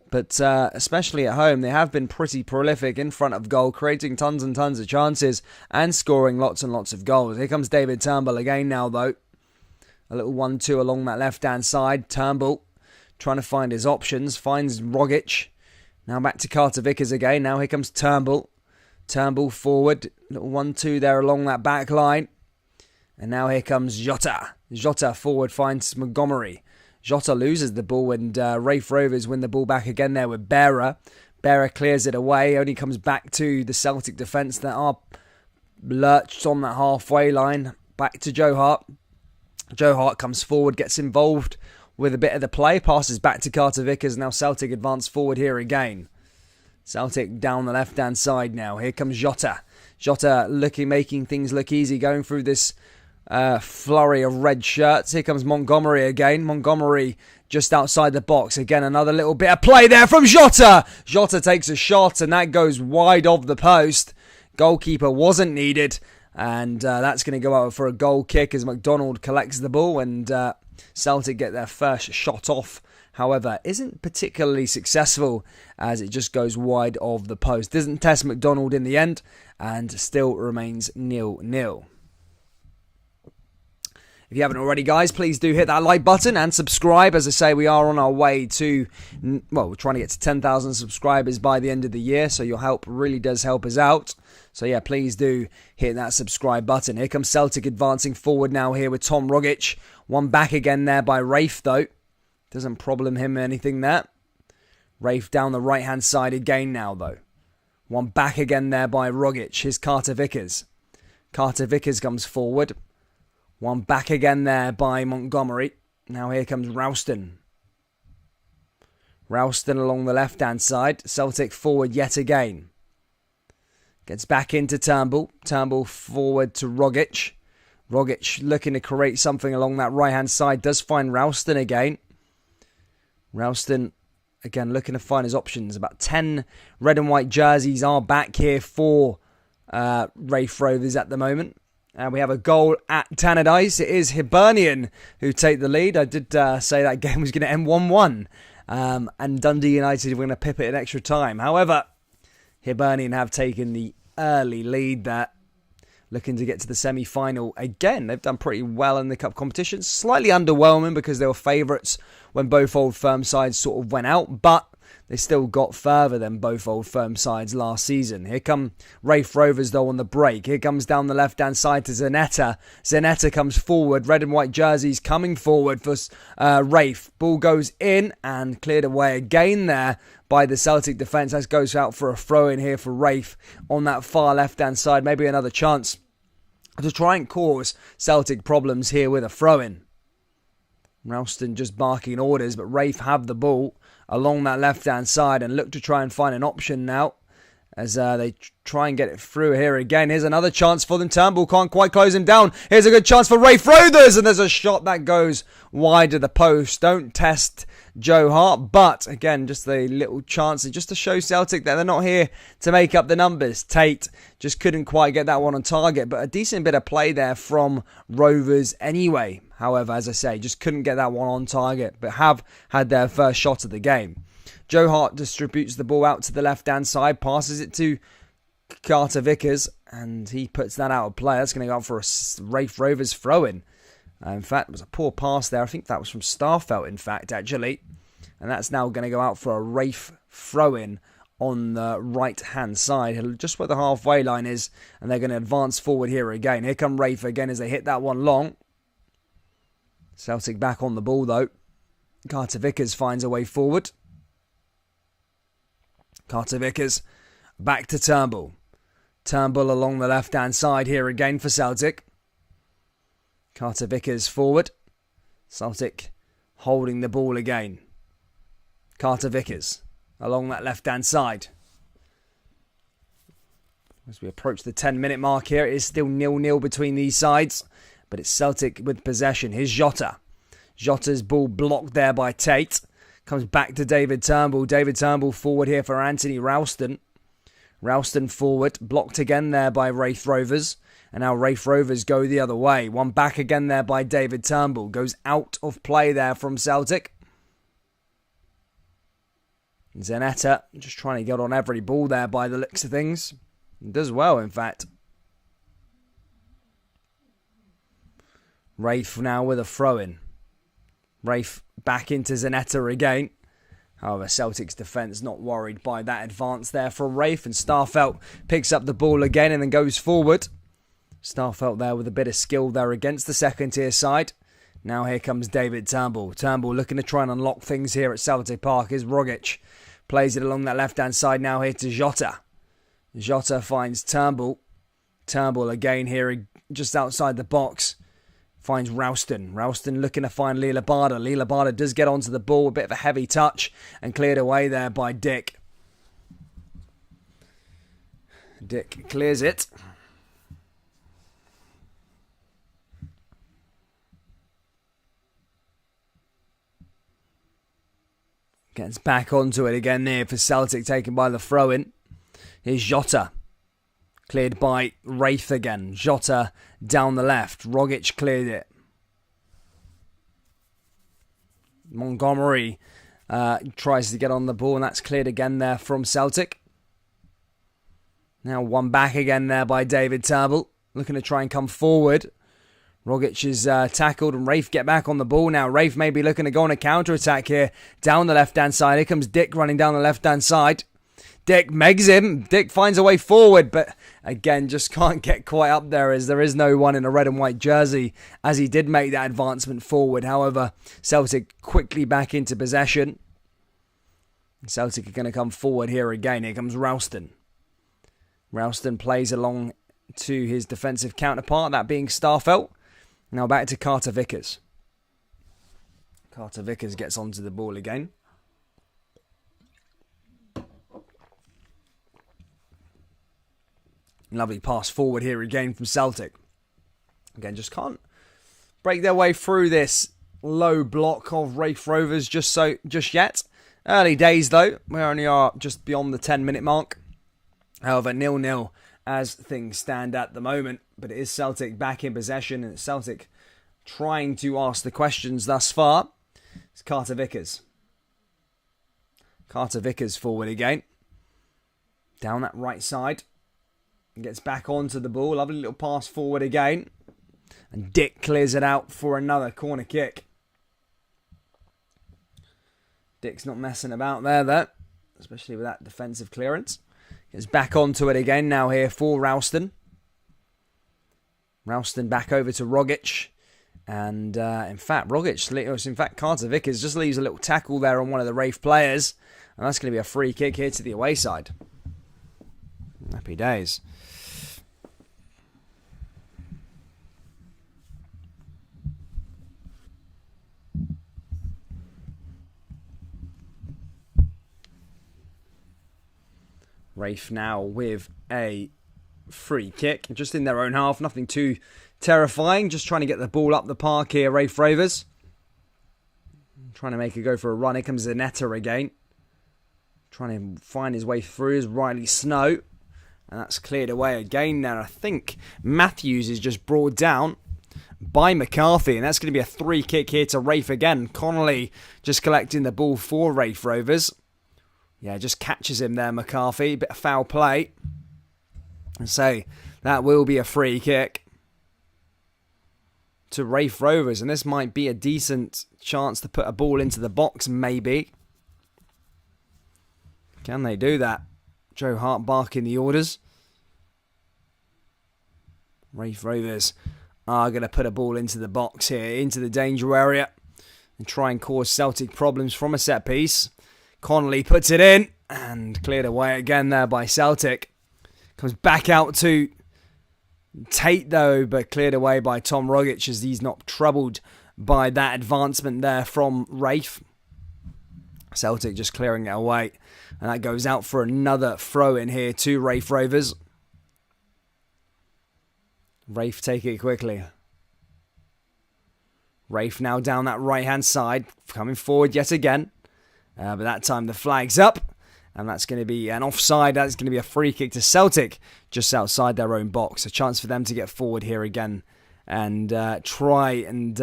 But especially at home, they have been pretty prolific in front of goal, creating tons and tons of chances and scoring lots and lots of goals. Here comes David Turnbull again now, though. A little 1-2 along that left-hand side. Turnbull trying to find his options. Finds Rogic. Now back to Carter Vickers again. Now here comes Turnbull. Turnbull forward. Little 1-2 there along that back line. And now here comes Jota. Jota forward finds Montgomery. Jota loses the ball, and Raith Rovers win the ball back again there with Bearer. Bearer clears it away. Only comes back to the Celtic defence that are lurched on that halfway line. Back to Joe Hart. Joe Hart comes forward, gets involved with a bit of the play, passes back to Carter Vickers. Now Celtic advance forward here again. Celtic down the left-hand side now. Here comes Jota. Jota making things look easy, going through this flurry of red shirts. Here comes Montgomery again. Montgomery just outside the box. Again, another little bit of play there from Jota. Jota takes a shot, and that goes wide of the post. Goalkeeper wasn't needed. And that's going to go out for a goal kick as McDonald collects the ball, and Celtic get their first shot off. However, isn't particularly successful as it just goes wide of the post. Doesn't test McDonald in the end and still remains 0-0. If you haven't already, guys, please do hit that like button and subscribe. As I say, we are on our way to, we're trying to get to 10,000 subscribers by the end of the year, so your help really does help us out. So yeah, please do hit that subscribe button. Here comes Celtic advancing forward now here with Tom Rogic. One back again there by Raith, though. Doesn't problem him anything there. Raith down the right-hand side again now, though. One back again there by Rogic. Here's Carter Vickers. Carter Vickers comes forward. One back again there by Montgomery. Now here comes Ralston. Ralston along the left-hand side. Celtic forward yet again. Gets back into Turnbull. Turnbull forward to Rogic. Rogic looking to create something along that right-hand side. Does find Ralston again. Ralston, again, looking to find his options. About 10 red and white jerseys are back here for Raith Rovers at the moment. And we have a goal at Tannadice. It is Hibernian who take the lead. I did say that game was going to end 1-1. And Dundee United were going to pip it in extra time. However, Hibernian have taken the early lead there. Looking to get to the semi-final again. They've done pretty well in the cup competition. Slightly underwhelming because they were favourites when both Old Firm sides sort of went out. But they still got further than both Old Firm sides last season. Here come Raith Rovers though on the break. Here comes down the left-hand side to Zanetta. Zanetta comes forward. Red and white jerseys coming forward for Raith. Ball goes in and cleared away again there by the Celtic defence. That goes out for a throw-in here for Raith on that far left-hand side. Maybe another chance to try and cause Celtic problems here with a throw-in. Ralston just barking orders, but Raith have the ball along that left-hand side and look to try and find an option now as they try and get it through here again. Here's another chance for them. Turnbull can't quite close him down. Here's a good chance for Raith Rovers, and there's a shot that goes wide of the post. Don't test Joe Hart, but again, just a little chance just to show Celtic that they're not here to make up the numbers. Tate just couldn't quite get that one on target, but a decent bit of play there from Rovers anyway. However, as I say, just couldn't get that one on target, but have had their first shot of the game. Joe Hart distributes the ball out to the left-hand side, passes it to Carter Vickers, and he puts that out of play. That's going to go out for a Raith Rovers throw-in. In fact, it was a poor pass there. I think that was from Starfelt, in fact, actually. And that's now going to go out for a Raith throw-in on the right-hand side, just where the halfway line is, and they're going to advance forward here again. Here come Raith again as they hit that one long. Celtic back on the ball, though. Carter Vickers finds a way forward. Carter Vickers back to Turnbull. Turnbull along the left-hand side here again for Celtic. Carter Vickers forward. Celtic holding the ball again. Carter Vickers along that left-hand side. As we approach the 10-minute mark here, it is still 0-0 between these sides. But it's Celtic with possession. Here's Jota. Jota's ball blocked there by Tate. Comes back to David Turnbull. David Turnbull forward here for Anthony Ralston. Ralston forward. Blocked again there by Raith Rovers. And now Raith Rovers go the other way. One back again there by David Turnbull. Goes out of play there from Celtic. Zanetta just trying to get on every ball there by the looks of things. Does well, in fact. Raith now with a throw-in. Raith back into Zanetta again. However, Celtic's defence not worried by that advance there from Raith. And Starfelt picks up the ball again and then goes forward. Starfelt there with a bit of skill there against the second-tier side. Now here comes David Turnbull. Turnbull looking to try and unlock things here at Celtic Park. Is Rogic. Plays it along that left-hand side now here to Jota. Jota finds Turnbull. Turnbull again here just outside the box. Finds Ralston. Ralston looking to find Lee Labada. Lee Labada does get onto the ball. A bit of a heavy touch and cleared away there by Dick. Dick clears it. Gets back onto it again there for Celtic, taken by the throw-in. Here's Jota. Cleared by Raith again. Jota down the left. Rogic cleared it. Montgomery tries to get on the ball, and that's cleared again there from Celtic. Now one back again there by David Turnbull. Looking to try and come forward. Rogic is tackled and Raith get back on the ball now. Raith may be looking to go on a counter-attack here down the left-hand side. Here comes Dick running down the left-hand side. Dick megs him. Dick finds a way forward, but again, just can't get quite up there as there is no one in a red and white jersey as he did make that advancement forward. However, Celtic quickly back into possession. Celtic are going to come forward here again. Here comes Ralston. Ralston plays along to his defensive counterpart, that being Starfelt. Now back to Carter Vickers. Carter Vickers gets onto the ball again. Lovely pass forward here again from Celtic. Again, just can't break their way through this low block of Raith Rovers just yet. Early days though. We only are just beyond the 10-minute mark. However, 0-0 as things stand at the moment. But it is Celtic back in possession, and it's Celtic trying to ask the questions thus far. It's Carter Vickers. Carter Vickers forward again. Down that right side. Gets back onto the ball. Lovely little pass forward again. And Dick clears it out for another corner kick. Dick's not messing about there, though. Especially with that defensive clearance. Gets back onto it again now here for Ralston. Ralston back over to Rogic. And in fact, Carter Vickers just leaves a little tackle there on one of the Raith players. And that's going to be a free kick here to the away side. Happy days. Raith now with a free kick, just in their own half, nothing too terrifying, just trying to get the ball up the park here, Raith Rovers. Trying to make a go for a run, here comes Zanetta again. Trying to find his way through is Riley Snow, and that's cleared away again now. I think Matthews is just brought down by McCarthy, and that's going to be a free kick here to Raith again. Connolly just collecting the ball for Raith Rovers. Yeah, just catches him there, McCarthy. Bit of foul play. And so that will be a free kick to Raith Rovers. And this might be a decent chance to put a ball into the box, maybe. Can they do that? Joe Hart barking the orders. Raith Rovers are going to put a ball into the box here, into the danger area, and try and cause Celtic problems from a set piece. Connolly puts it in and cleared away again there by Celtic. Comes back out to Tate though, but cleared away by Tom Rogic as he's not troubled by that advancement there from Raith. Celtic just clearing it away, and that goes out for another throw in here to Raith Rovers. Raith take it quickly. Raith now down that right hand side, coming forward yet again. But that time the flag's up, and that's going to be an offside. That's going to be a free kick to Celtic just outside their own box. A chance for them to get forward here again and try and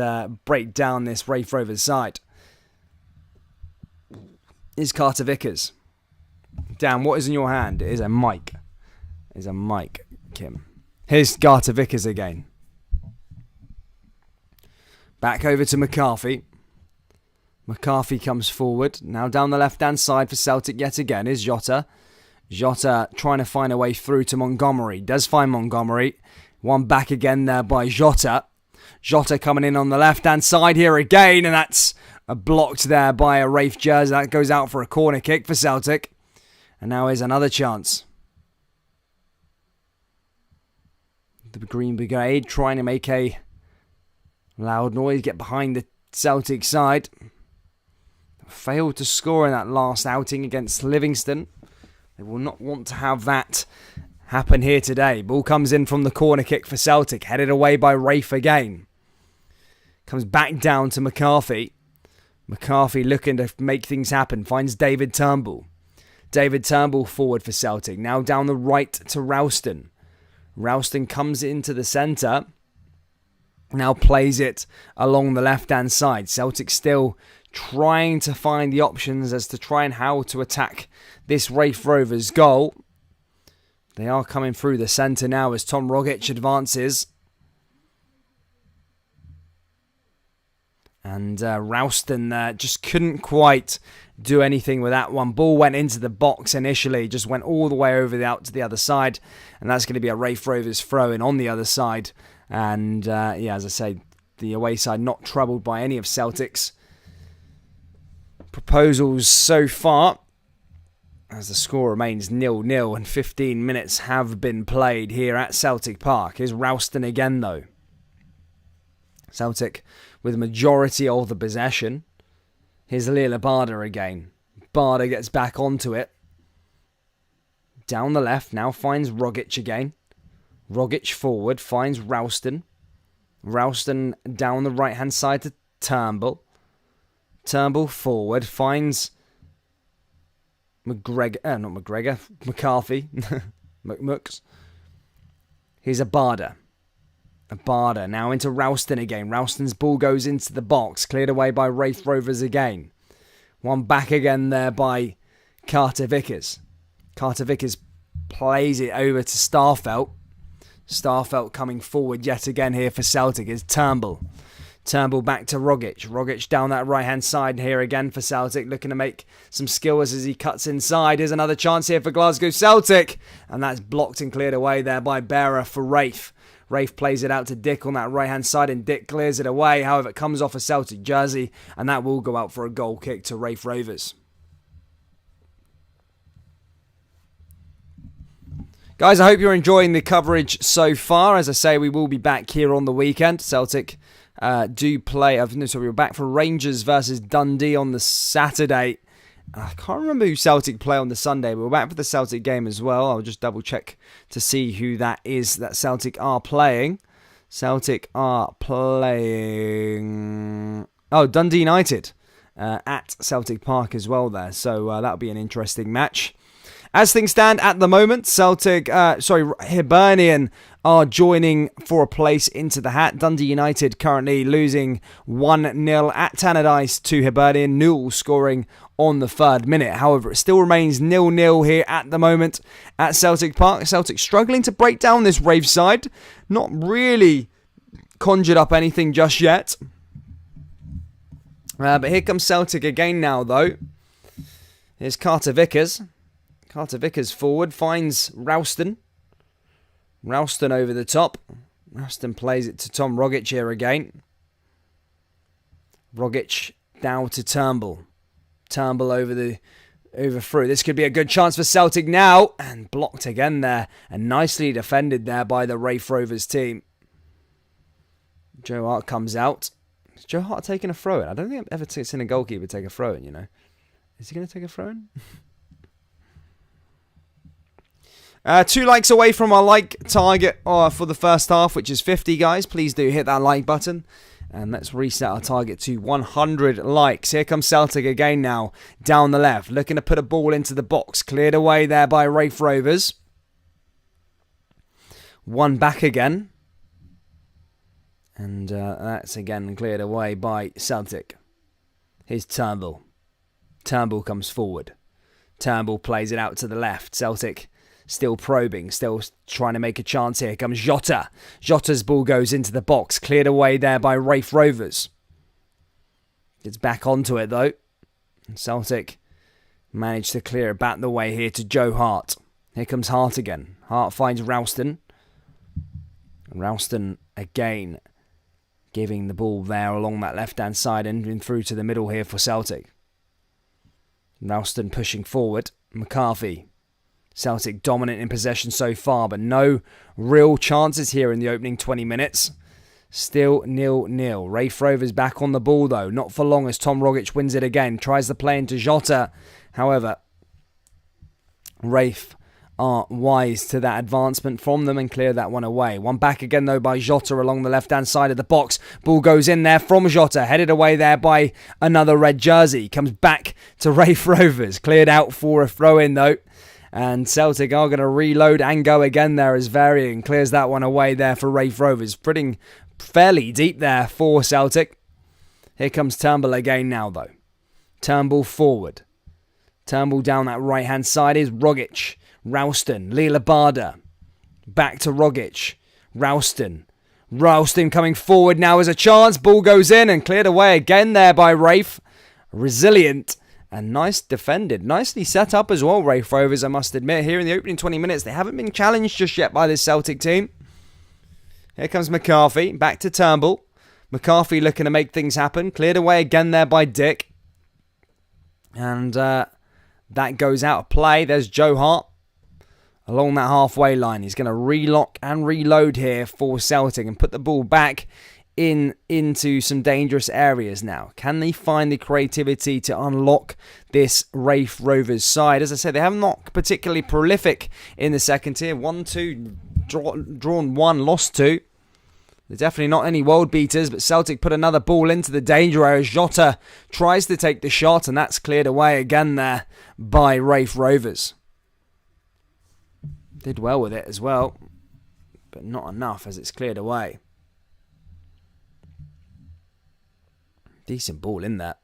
break down this Raith Rovers side. Is Carter Vickers. Dan, what is in your hand? It is a mic. It is a mic, Kim. Here's Carter Vickers again. Back over to McCarthy. McCarthy comes forward. Now down the left-hand side for Celtic yet again is Jota. Jota trying to find a way through to Montgomery. Does find Montgomery. One back again there by Jota. Jota coming in on the left-hand side here again, and that's blocked there by a Raith jersey. That goes out for a corner kick for Celtic. And now here's another chance. The Green Brigade trying to make a loud noise, get behind the Celtic side. Failed to score in that last outing against Livingston. They will not want to have that happen here today. Ball comes in from the corner kick for Celtic. Headed away by Raith again. Comes back down to McCarthy. McCarthy looking to make things happen. Finds David Turnbull. David Turnbull forward for Celtic. Now down the right to Ralston. Ralston comes into the centre. Now plays it along the left-hand side. Celtic still trying to find the options as to try and how to attack this Raith Rovers goal. They are coming through the centre now as Tom Rogic advances. And Ralston just couldn't quite do anything with that one. Ball went into the box initially, just went all the way over out to the other side. And that's going to be a Raith Rovers throw-in on the other side. And as I say, the away side not troubled by any of Celtic's proposals so far, as the score remains 0-0 and 15 minutes have been played here at Celtic Park. Here's Ralston again though. Celtic with a majority of the possession. Here's Lila Barda again. Barda gets back onto it. Down the left, now finds Rogic again. Rogic forward, finds Ralston. Ralston down the right-hand side to Turnbull. Turnbull forward, finds McCarthy. McMooks. Here's Abada. Abada now into Ralston again. Ralston's ball goes into the box. Cleared away by Raith Rovers again. One back again there by Carter Vickers. Carter Vickers plays it over to Starfelt. Starfelt coming forward yet again here for Celtic is Turnbull. Turnbull back to Rogic. Rogic down that right-hand side here again for Celtic, looking to make some skills as he cuts inside. Here's another chance here for Glasgow Celtic. And that's blocked and cleared away there by Bearer for Raith. Raith plays it out to Dick on that right-hand side, and Dick clears it away. However, it comes off a Celtic jersey, and that will go out for a goal kick to Raith Rovers. Guys, I hope you're enjoying the coverage so far. As I say, we will be back here on the weekend. Celtic do play. We're back for Rangers versus Dundee on the Saturday. I can't remember who Celtic play on the Sunday, but we're back for the Celtic game as well. I'll just double check to see who that is that Celtic are playing. Celtic are playing... Dundee United at Celtic Park as well there. So that'll be an interesting match. As things stand at the moment, Hibernian are joining for a place into the hat. Dundee United currently losing 1-0 at Tannadice to Hibernian. Newell scoring on the 3rd minute. However, it still remains 0-0 here at the moment at Celtic Park. Celtic struggling to break down this Raith side. Not really conjured up anything just yet. But here comes Celtic again now, though. Here's Carter Vickers. Carter Vickers forward, finds Ralston. Ralston over the top. Ralston plays it to Tom Rogic here again. Rogic down to Turnbull. Turnbull over through. This could be a good chance for Celtic now. And blocked again there. And nicely defended there by the Raith Rovers team. Joe Hart comes out. Is Joe Hart taking a throw-in? I don't think I've ever seen a goalkeeper take a throw-in, you know. Is he going to take a throw-in? 2 likes away from our like target for the first half, which is 50, guys. Please do hit that like button. And let's reset our target to 100 likes. Here comes Celtic again now, down the left. Looking to put a ball into the box. Cleared away there by Raith Rovers. One back again. And that's again cleared away by Celtic. Here's Turnbull. Turnbull comes forward. Turnbull plays it out to the left. Celtic still probing, still trying to make a chance here. Comes Jota. Jota's ball goes into the box. Cleared away there by Raith Rovers. Gets back onto it though. And Celtic managed to clear it back the way here to Joe Hart. Here comes Hart again. Hart finds Ralston. Ralston again giving the ball there along that left-hand side and through to the middle here for Celtic. Ralston pushing forward. McCarthy. Celtic dominant in possession so far, but no real chances here in the opening 20 minutes. Still 0-0. Raith Rovers back on the ball though. Not for long as Tom Rogic wins it again. Tries the play into Jota. However, Raith are wise to that advancement from them and clear that one away. One back again though by Jota along the left-hand side of the box. Ball goes in there from Jota. Headed away there by another red jersey. Comes back to Raith Rovers. Cleared out for a throw-in though. And Celtic are going to reload and go again there as Varian clears that one away there for Raith Rovers. Putting fairly deep there for Celtic. Here comes Turnbull again now though. Turnbull forward. Turnbull down that right hand side is Rogic. Ralston. Lila Barda. Back to Rogic. Ralston. Ralston coming forward now as a chance. Ball goes in and cleared away again there by Raith. Resilient. And nice defended. Nicely set up as well, Raith Rovers, I must admit. Here in the opening 20 minutes, they haven't been challenged just yet by this Celtic team. Here comes McCarthy. Back to Turnbull. McCarthy looking to make things happen. Cleared away again there by Dick. And that goes out of play. There's Joe Hart along that halfway line. He's going to relock and reload here for Celtic and put the ball back into some dangerous areas now? Can they find the creativity to unlock this Raith Rovers side? As I said, they have not particularly prolific in the second tier. 1-2, drawn 1, lost 2. They're definitely not any world beaters, but Celtic put another ball into the danger area. Jota tries to take the shot, and that's cleared away again there by Raith Rovers. Did well with it as well, but not enough as it's cleared away. Decent ball in that.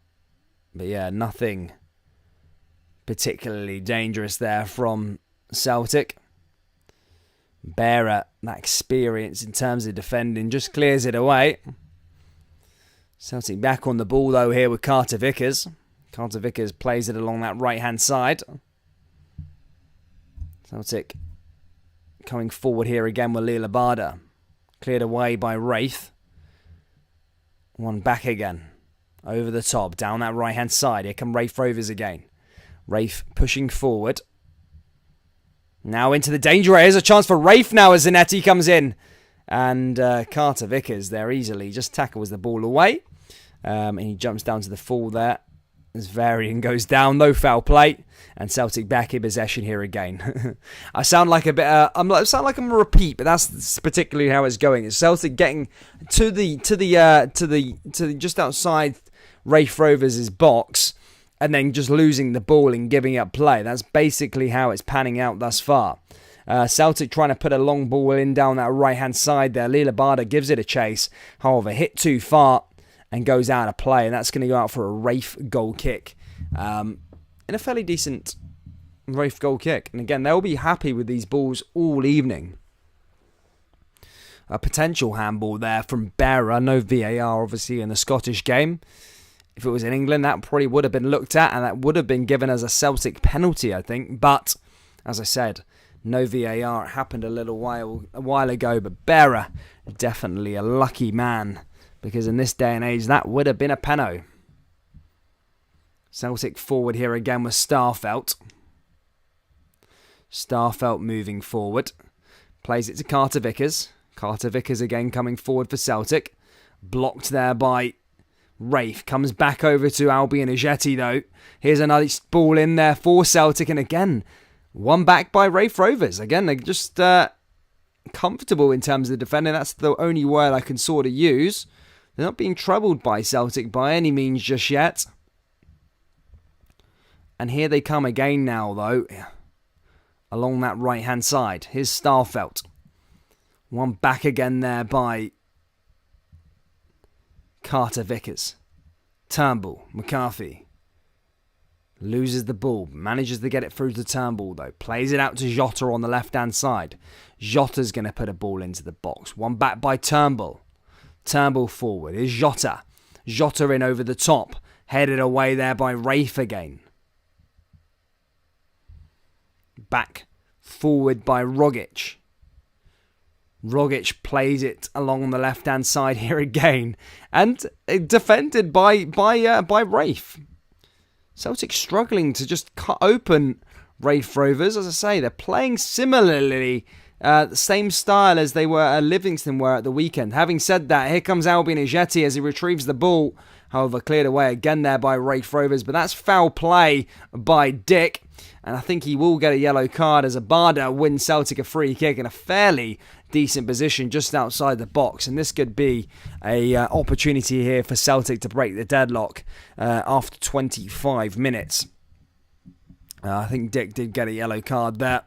But yeah, nothing particularly dangerous there from Celtic. Bearer, that experience in terms of defending, just clears it away. Celtic back on the ball though here with Carter Vickers. Carter Vickers plays it along that right-hand side. Celtic coming forward here again with Lee Labada. Cleared away by Raith. One back again. Over the top, down that right-hand side. Here come Raith Rovers again. Raith pushing forward. Now into the danger area. Here's a chance for Raith now as Zanetti comes in. And Carter Vickers there easily just tackles the ball away. And he jumps down to the full there. As Varian goes down, no foul play. And Celtic back in possession here again. I sound like a bit. I sound like I'm a repeat, but that's particularly how it's going. It's Celtic getting to the just outside Raith Rovers' box, and then just losing the ball and giving up play. That's basically how it's panning out thus far. Celtic trying to put a long ball in down that right-hand side there. Lee Labada gives it a chase. However, hit too far and goes out of play. And that's going to go out for a Raith goal kick. In a fairly decent Raith goal kick. And again, they'll be happy with these balls all evening. A potential handball there from Bearer. No VAR, obviously, in the Scottish game. If it was in England, that probably would have been looked at, and that would have been given as a Celtic penalty, I think. But, as I said, no VAR. It happened a while ago, but Bearer, definitely a lucky man, because in this day and age, that would have been a penno. Celtic forward here again with Starfelt. Starfelt moving forward. Plays it to Carter Vickers. Carter Vickers again coming forward for Celtic. Blocked there by Raith. Comes back over to Albion Ajeti though. Here's another ball in there for Celtic. And again, one back by Raith Rovers. Again, they're just comfortable in terms of defending. That's the only word I can sort of use. They're not being troubled by Celtic by any means just yet. And here they come again now though. Along that right-hand side. Here's Starfelt. One back again there by Carter Vickers. Turnbull. McCarthy. Loses the ball. Manages to get it through to Turnbull though. Plays it out to Jota on the left-hand side. Jota's going to put a ball into the box. One back by Turnbull. Turnbull forward. Here's Jota. Jota in over the top. Headed away there by Raith again. Back forward by Rogic. Rogic plays it along the left-hand side here again. And defended by Raith. Celtic struggling to just cut open Raith Rovers. As I say, they're playing similarly, the same style as they were Livingston were at the weekend. Having said that, here comes Albion Ajeti as he retrieves the ball. However, cleared away again there by Raith Rovers. But that's foul play by Dick. And I think he will get a yellow card as Abada wins Celtic a free kick in a fairly decent position just outside the box. And this could be a opportunity here for Celtic to break the deadlock after 25 minutes. I think Dick did get a yellow card there.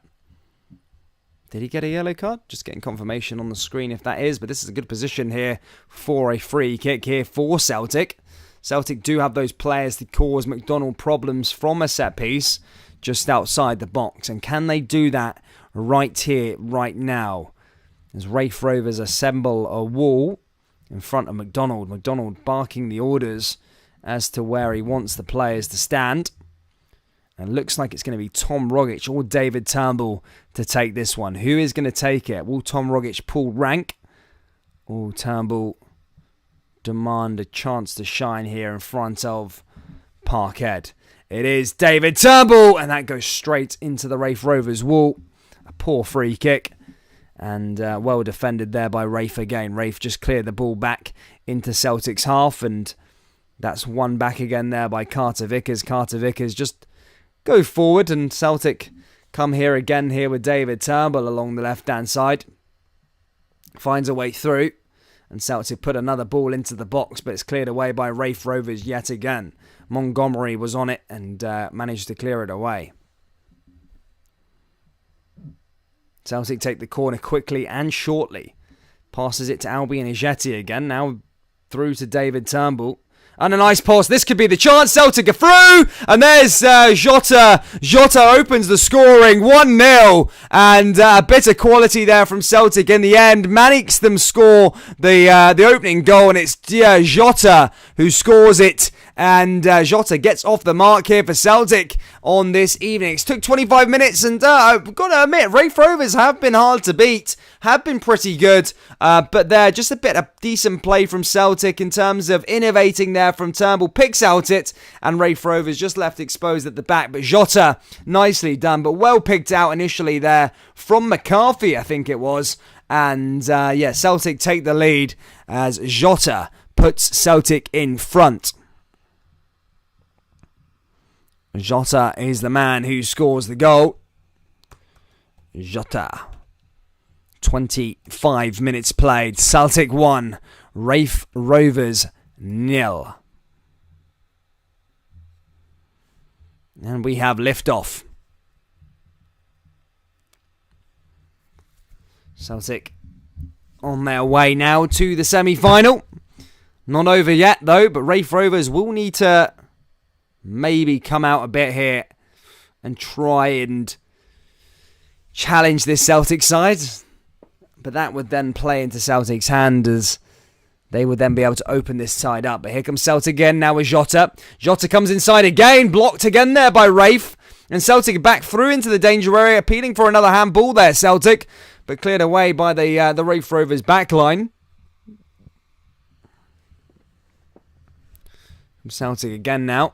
Did he get a yellow card? Just getting confirmation on the screen if that is. But this is a good position here for a free kick here for Celtic. Celtic do have those players to cause McDonald problems from a set piece just outside the box. And can they do that right here, right now? As Raith Rovers assemble a wall in front of McDonald. McDonald barking the orders as to where he wants the players to stand. And looks like it's going to be Tom Rogic or David Turnbull to take this one. Who is going to take it? Will Tom Rogic pull rank? Or will Turnbull demand a chance to shine here in front of Parkhead? It is David Turnbull, and that goes straight into the Raith Rovers wall. A poor free kick. And well defended there by Raith again. Raith just cleared the ball back into Celtic's half, and that's won back again there by Carter Vickers. Carter Vickers just go forward, and Celtic come here again here with David Turnbull along the left-hand side. Finds a way through, and Celtic put another ball into the box, but it's cleared away by Raith Rovers yet again. Montgomery was on it and managed to clear it away. Celtic take the corner quickly and shortly. Passes it to Albion Ejeti again. Now through to David Turnbull. And a nice pass. This could be the chance. Celtic are through. And there's Jota. Jota opens the scoring. 1-0. And a bit of quality there from Celtic in the end. Mannix them score the opening goal. And it's Jota who scores it. And Jota gets off the mark here for Celtic on this evening. It took 25 minutes, and I've got to admit, Raith Rovers have been hard to beat, have been pretty good, but they're just a bit of decent play from Celtic in terms of innovating there from Turnbull. Picks out it, and Raith Rovers just left exposed at the back, but Jota, nicely done, but well picked out initially there from McCarthy, I think it was. And Celtic take the lead as Jota puts Celtic in front. Jota is the man who scores the goal. Jota. 25 minutes played. Celtic 1. Raith Rovers 0. And we have liftoff. Celtic on their way now to the semi-final. Not over yet though, but Raith Rovers will need to maybe come out a bit here and try and challenge this Celtic side. But that would then play into Celtic's hand as they would then be able to open this side up. But here comes Celtic again now with Jota. Jota comes inside again, blocked again there by Raith. And Celtic back through into the danger area, appealing for another handball there, Celtic. But cleared away by the Raith Rovers backline. Celtic again now.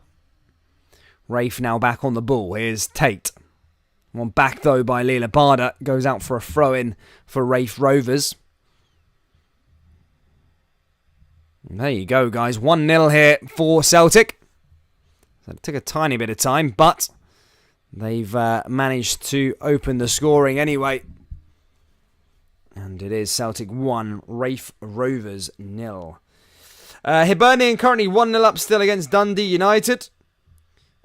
Raith now back on the ball. Here's Tate. One back though by Leela Barda. Goes out for a throw-in for Raith Rovers. And there you go, guys. 1-0 here for Celtic. So it took a tiny bit of time, but they've managed to open the scoring anyway. And it is Celtic 1, Raith Rovers 0. Hibernian currently 1-0 up still against Dundee United.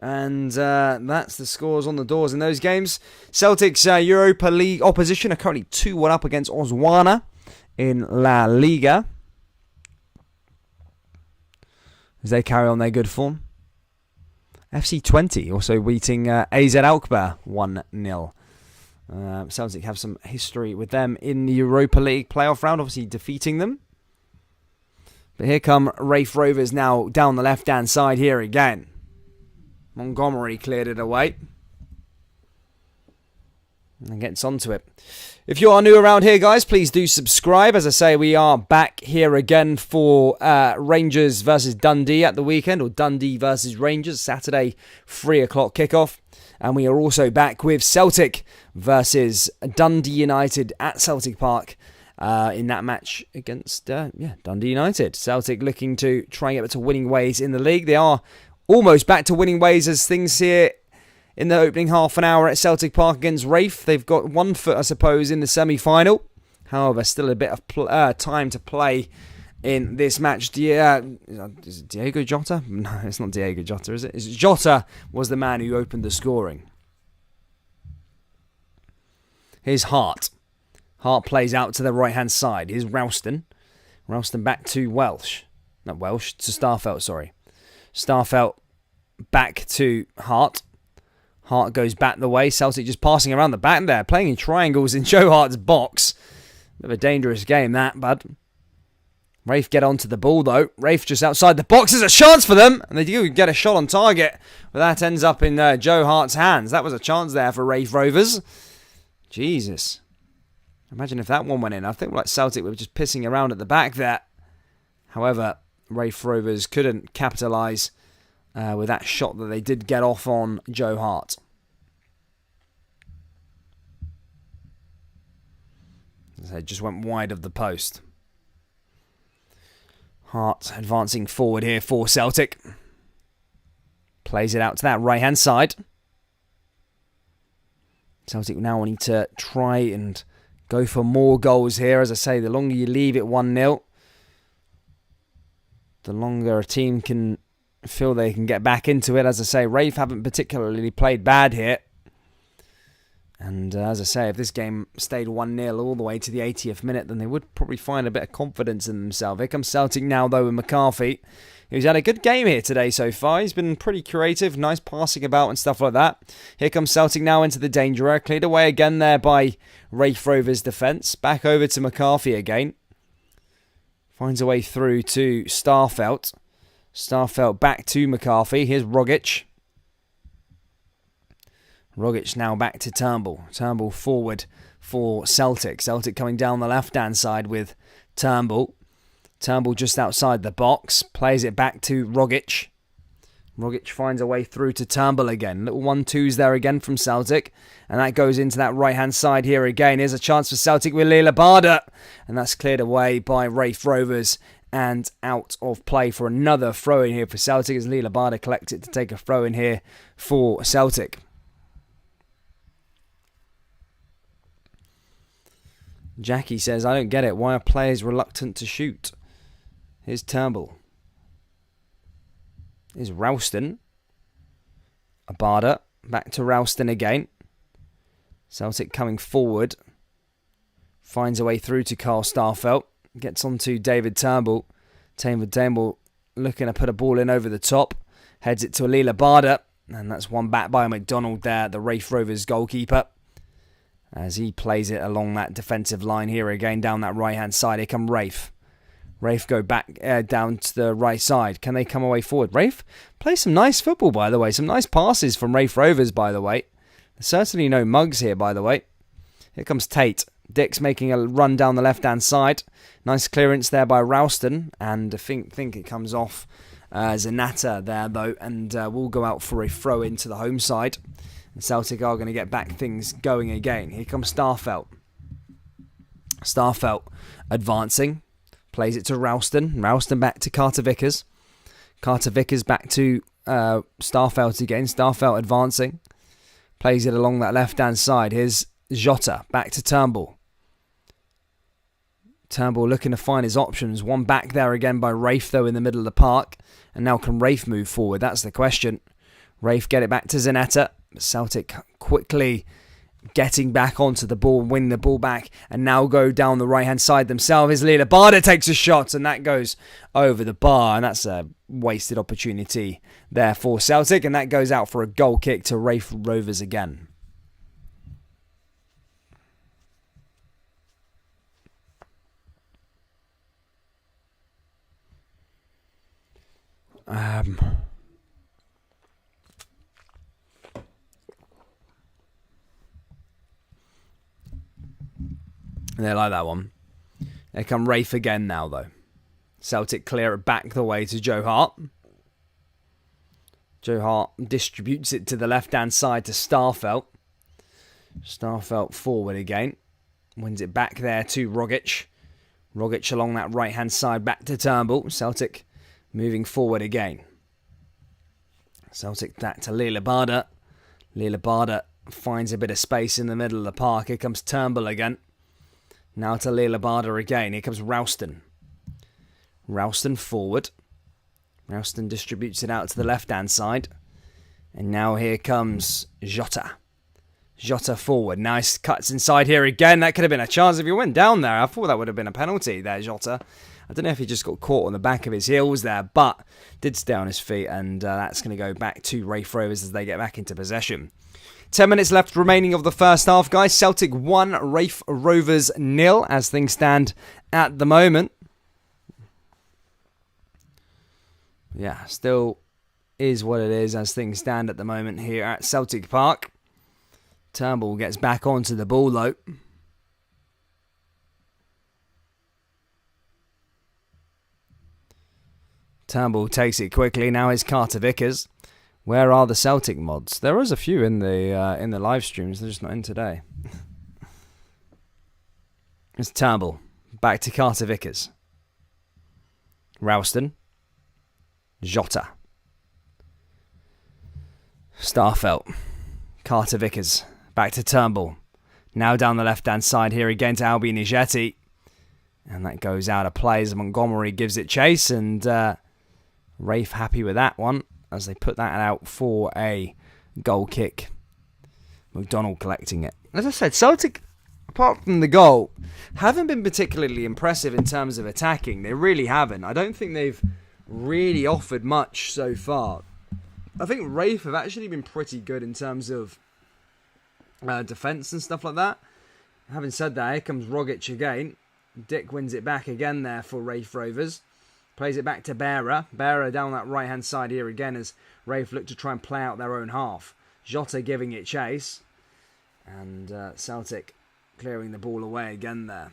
And that's the scores on the doors in those games. Celtic's Europa League opposition are currently 2-1 up against Oswana in La Liga, as they carry on their good form. FC 20 also beating AZ Alkmaar 1-0. Celtic have some history with them in the Europa League playoff round, obviously defeating them. But here come Raith Rovers now down the left-hand side here again. Montgomery cleared it away and gets onto it. If you are new around here, guys, please do subscribe. As I say, we are back here again for Rangers versus Dundee at the weekend, or Dundee versus Rangers, Saturday, 3 o'clock kickoff. And we are also back with Celtic versus Dundee United at Celtic Park in that match against Dundee United. Celtic looking to try and get to winning ways in the league. They are almost back to winning ways as things here in the opening half an hour at Celtic Park against Raith. They've got 1 foot, I suppose, in the semi-final. However, still a bit of time to play in this match. Is it Diego Jota? No, it's not Diego Jota, is it? Jota was the man who opened the scoring. Here's Hart. Hart plays out to the right-hand side. Here's Ralston. Ralston back to Welsh. Not Welsh, to Starfelt, sorry. Starfelt back to Hart. Hart goes back the way. Celtic just passing around the back there, playing in triangles in Joe Hart's box. Bit of a dangerous game, that, bud. Raith get onto the ball, though. Raith just outside the box. There's a chance for them. And they do get a shot on target. But that ends up in Joe Hart's hands. That was a chance there for Raith Rovers. Jesus. Imagine if that one went in. I think like Celtic were just pissing around at the back there. However, Raith Rovers couldn't capitalise with that shot that they did get off on Joe Hart. So it just went wide of the post. Hart advancing forward here for Celtic. Plays it out to that right-hand side. Celtic now wanting to try and go for more goals here. As I say, the longer you leave it 1-0, the longer a team can feel they can get back into it. As I say, Raith haven't particularly played bad here. And as I say, if this game stayed 1-0 all the way to the 80th minute, then they would probably find a bit of confidence in themselves. Here comes Celtic now, though, with McCarthy, who's had a good game here today so far. He's been pretty creative, nice passing about and stuff like that. Here comes Celtic now into the danger area. Cleared away again there by Raith Rovers' defence. Back over to McCarthy again. Finds a way through to Starfelt. Starfelt back to McCarthy. Here's Rogic. Rogic now back to Turnbull. Turnbull forward for Celtic. Celtic coming down the left-hand side with Turnbull. Turnbull just outside the box. Plays it back to Rogic. Rogic finds a way through to Turnbull again. Little 1-2s there again from Celtic. And that goes into that right-hand side here again. Here's a chance for Celtic with Lila Barda. And that's cleared away by Raith Rovers. And out of play for another throw-in here for Celtic as Lila Barda collects it to take a throw-in here for Celtic. Jackie says, I don't get it. Why are players reluctant to shoot? Here's Turnbull. Here's Ralston. Abada. Back to Ralston again. Celtic coming forward. Finds a way through to Carl Starfelt. Gets onto David Turnbull. David Turnbull looking to put a ball in over the top. Heads it to Alila Barda. And that's one back by McDonald there, the Raith Rovers goalkeeper. As he plays it along that defensive line here again down that right-hand side. Here come Raith. Raith go back down to the right side. Can they come away forward? Raith play some nice football, by the way. Some nice passes from Raith Rovers, by the way. There's certainly no mugs here, by the way. Here comes Tate. Dick's making a run down the left-hand side. Nice clearance there by Ralston. And I think it comes off Zanata there, though. And we'll go out for a throw into the home side. Celtic are going to get back things going again. Here comes Starfelt. Starfelt advancing. Plays it to Ralston. Ralston back to Carter Vickers. Carter Vickers back to Starfelt again. Starfelt advancing. Plays it along that left-hand side. Here's Jota back to Turnbull. Turnbull looking to find his options. One back there again by Raith, though, in the middle of the park. And now can Raith move forward? That's the question. Raith get it back to Zanetta. Celtic quickly getting back onto the ball, winning the ball back, and now go down the right-hand side themselves. Lila Barda takes a shot, and that goes over the bar, and that's a wasted opportunity there for Celtic, and that goes out for a goal kick to Raith Rovers again. And they like that one. They come Raith again now, though. Celtic clear it back the way to Joe Hart. Joe Hart distributes it to the left-hand side to Starfelt. Starfelt forward again. Wins it back there to Rogic. Rogic along that right-hand side back to Turnbull. Celtic moving forward again. Celtic back to Lila Barda. Lila Barda finds a bit of space in the middle of the park. Here comes Turnbull again. Now to Lila Barda again. Here comes Ralston. Ralston forward. Ralston distributes it out to the left-hand side. And now here comes Jota. Jota forward. Nice cuts inside here again. That could have been a chance if he went down there. I thought that would have been a penalty there, Jota. I don't know if he just got caught on the back of his heels there, but did stay on his feet. And that's going to go back to Raith Rovers as they get back into possession. 10 minutes left remaining of the first half, guys. Celtic 1, Raith Rovers 0 as things stand at the moment. Yeah, still is what it is as things stand at the moment here at Celtic Park. Turnbull gets back onto the ball, though. Turnbull takes it quickly. Now is Carter Vickers. Where are the Celtic mods? There is a few in the live streams. They're just not in today. It's Turnbull. Back to Carter Vickers. Ralston. Jota. Starfelt. Carter Vickers. Back to Turnbull. Now down the left-hand side here again to Albi Nigetti. And that goes out of play as Montgomery gives it chase. And Raith happy with that one as they put that out for a goal kick. McDonald collecting it. As I said, Celtic, apart from the goal, haven't been particularly impressive in terms of attacking. They really haven't. I don't think they've really offered much so far. I think Raith have actually been pretty good in terms of defence and stuff like that. Having said that, here comes Rogic again. Dick wins it back again there for Raith Rovers. Plays it back to Bearer. Bearer down that right-hand side here again as Raith look to try and play out their own half. Jota giving it chase. And Celtic clearing the ball away again there.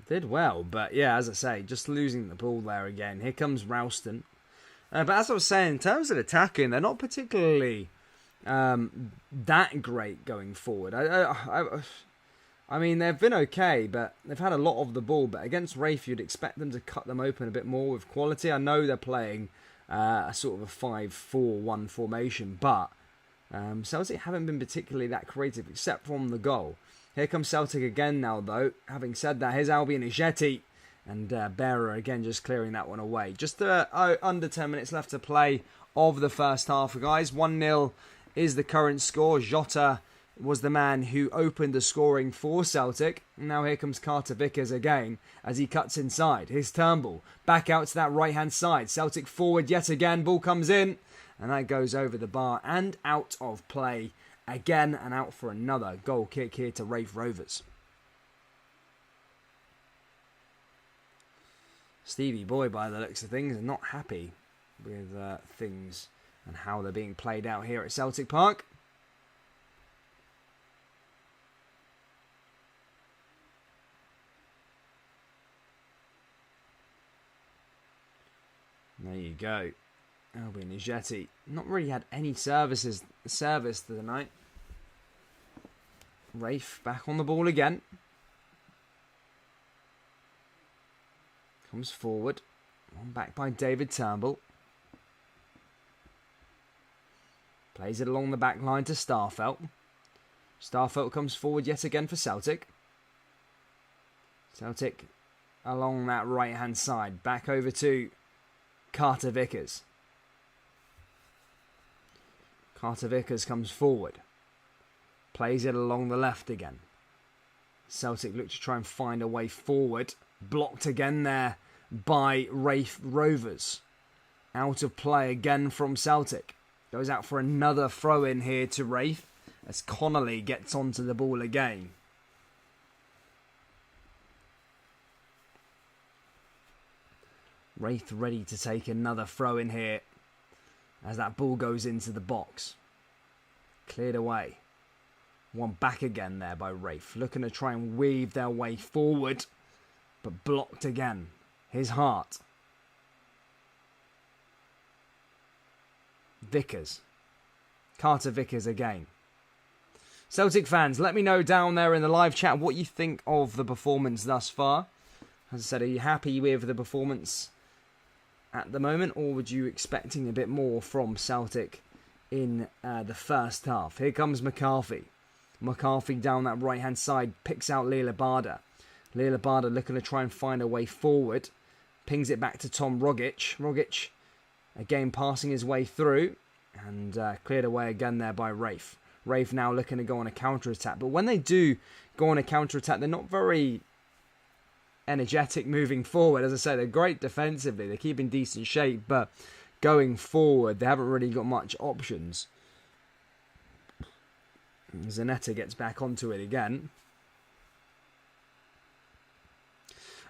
Did well, but yeah, as I say, just losing the ball there again. Here comes Ralston. But as I was saying, in terms of attacking, they're not particularly that great going forward. I mean, they've been okay, but they've had a lot of the ball. But against Raith, you'd expect them to cut them open a bit more with quality. I know they're playing a sort of a 5-4-1 formation, but Celtic haven't been particularly that creative, except from the goal. Here comes Celtic again now, though. Having said that, here's Albi Nigetti. And Bearer again just clearing that one away. Just under 10 minutes left to play of the first half, guys. 1-0 is the current score. Jota was the man who opened the scoring for Celtic. Now here comes Carter Vickers again as he cuts inside. Here's Turnbull. Back out to that right-hand side. Celtic forward yet again. Ball comes in. And that goes over the bar and out of play again. And out for another goal kick here to Raith Rovers. Stevie Boy, by the looks of things, is not happy with things and how they're being played out here at Celtic Park. There you go. Albi Nigetti. Not really had any service tonight. Raith back on the ball again. Comes forward. On back by David Turnbull. Plays it along the back line to Starfelt. Starfelt comes forward yet again for Celtic. Celtic along that right-hand side. Back over to Carter Vickers. Carter Vickers comes forward. Plays it along the left again. Celtic look to try and find a way forward. Blocked again there by Raith Rovers. Out of play again from Celtic. Goes out for another throw-in here to Raith as Connolly gets onto the ball again. Raith ready to take another throw-in here as that ball goes into the box. Cleared away. One back again there by Raith. Looking to try and weave their way forward, but blocked again. His Hart. Vickers. Carter Vickers again. Celtic fans, let me know down there in the live chat what you think of the performance thus far. As I said, are you happy with the performance at the moment, or would you expecting a bit more from Celtic in the first half? Here comes McCarthy. McCarthy down that right-hand side picks out Leila Barda. Leila Barda looking to try and find a way forward. Pings it back to Tom Rogic. Rogic again passing his way through and cleared away again there by Raith. Raith now looking to go on a counter-attack. But when they do go on a counter-attack, they're not very energetic moving forward. As I say, they're great defensively. They keep in decent shape, but going forward, they haven't really got much options. Zanetta gets back onto it again.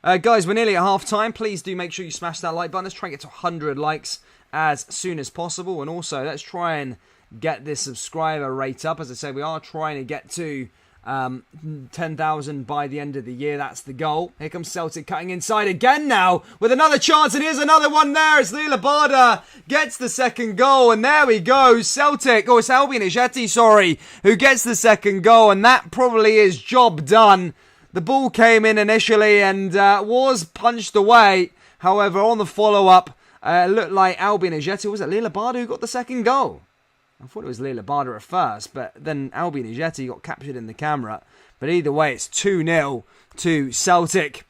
Guys, we're nearly at half-time. Please do make sure you smash that like button. Let's try and get to 100 likes as soon as possible. And also, let's try and get this subscriber rate up. As I say, we are trying to get to 10,000 by the end of the year. That's the goal. Here comes Celtic cutting inside again now with another chance, and here's another one there as Lila Barda gets the second goal, and there we go. Celtic, it's Albion Ejeti, who gets the second goal, and that probably is job done. The ball came in initially and was punched away. However, on the follow-up, it looked like Albion Ejeti, was it Lila Barda who got the second goal? I thought it was Lila Barda at first, but then Albion Ejeti got captured in the camera. But either way, it's 2-0 to Celtic.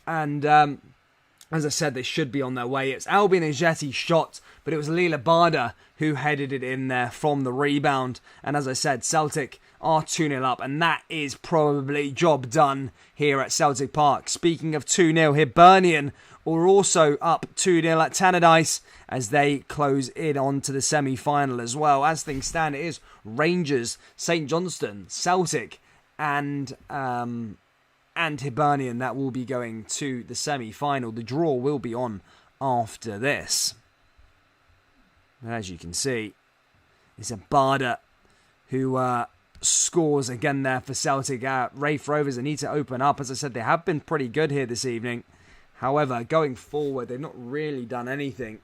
And as I said, they should be on their way. It's Albion Ejeti's shot, but it was Lila Barda who headed it in there from the rebound. And as I said, Celtic are 2-0 up, and that is probably job done here at Celtic Park. Speaking of 2-0, Hibernian are also up 2-0 at Tannadice as they close in on to the semi-final as well. As things stand, it is Rangers, St Johnstone, Celtic and Hibernian that will be going to the semi-final. The draw will be on after this. As you can see, it's a Barda who scores again there for Celtic. Raith Rovers, they need to open up. As I said, they have been pretty good here this evening. However, going forward, they've not really done anything,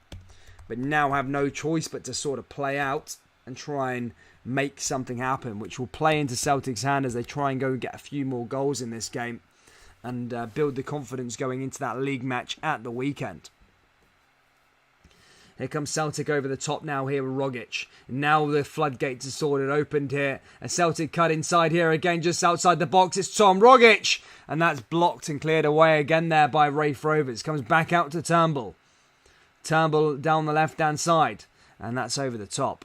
but now have no choice but to sort of play out and try and make something happen, which will play into Celtic's hand as they try and go and get a few more goals in this game and build the confidence going into that league match at the weekend. Here comes Celtic over the top now here with Rogic. Now the floodgates are sorted opened here. A Celtic cut inside here again just outside the box. It's Tom Rogic. And that's blocked and cleared away again there by Raith Rovers. Comes back out to Turnbull. Turnbull down the left-hand side. And that's over the top.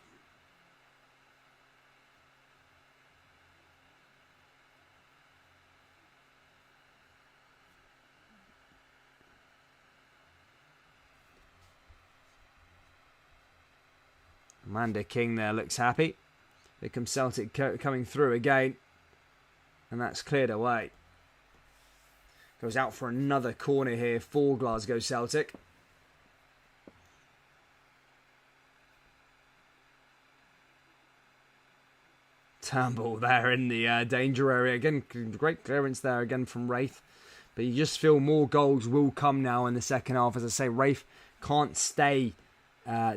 Amanda King there looks happy. Here comes Celtic coming through again. And that's cleared away. Goes out for another corner here for Glasgow Celtic. Turnbull there in the danger area. Again, great clearance there again from Raith. But you just feel more goals will come now in the second half. As I say, Raith can't stay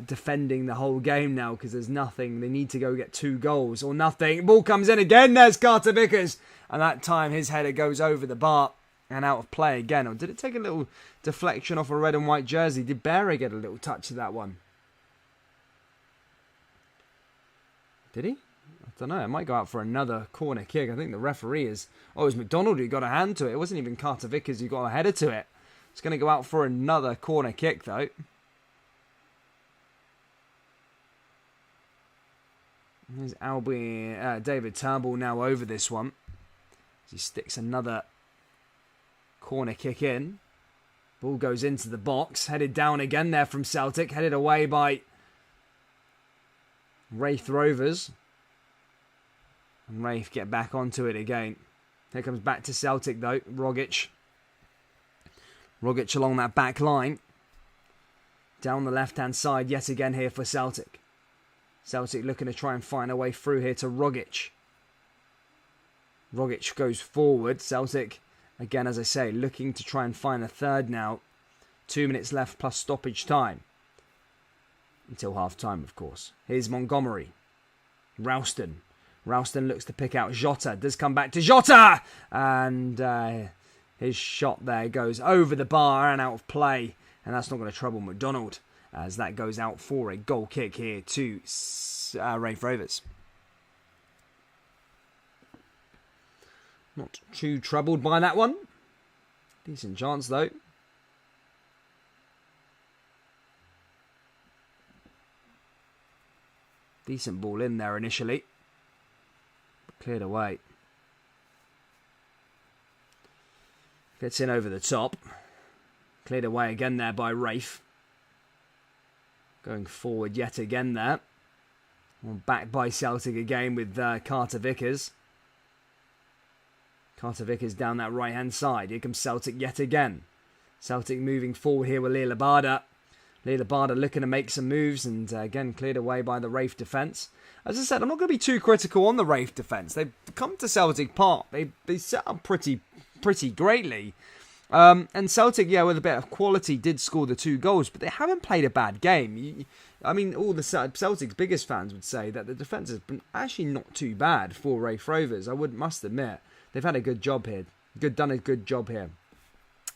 defending the whole game now because there's nothing. They need to go get 2 goals or nothing. Ball comes in again. There's Carter Vickers. And that time his header goes over the bar and out of play again. Or did it take a little deflection off a red and white jersey? Did Berra get a little touch of that one? Did he? I don't know. It might go out for another corner kick. I think the referee is... Oh, it was McDonald who got a hand to it. It wasn't even Carter Vickers who got a header to it. It's going to go out for another corner kick though. There's David Turnbull now over this one. He sticks another corner kick in. Ball goes into the box. Headed down again there from Celtic. Headed away by Raith Rovers. And Raith get back onto it again. Here comes back to Celtic though. Rogic. Rogic along that back line. Down the left-hand side yet again here for Celtic. Celtic looking to try and find a way through here to Rogic. Rogic goes forward. Celtic, again, as I say, looking to try and find a third now. 2 minutes left plus stoppage time. Until half-time, of course. Here's Montgomery. Ralston. Ralston looks to pick out Jota. Does come back to Jota! And his shot there goes over the bar and out of play. And that's not going to trouble McDonald, as that goes out for a goal kick here to Raith Rovers. Not too troubled by that one. Decent chance though. Decent ball in there initially. But cleared away. Gets in over the top. Cleared away again there by Raith. Going forward yet again there. Back by Celtic again with Carter Vickers. Carter Vickers down that right hand side. Here comes Celtic yet again. Celtic moving forward here with Lila Barda. Leila Barda looking to make some moves, and again cleared away by the Raith defence. As I said, I'm not going to be too critical on the Raith defence. They've come to Celtic Park. They set up pretty greatly. And Celtic, with a bit of quality, did score the 2 goals, but they haven't played a bad game. All the Celtic's biggest fans would say that the defence has been actually not too bad for Raith Rovers. must admit, they've had a good job here. Done a good job here.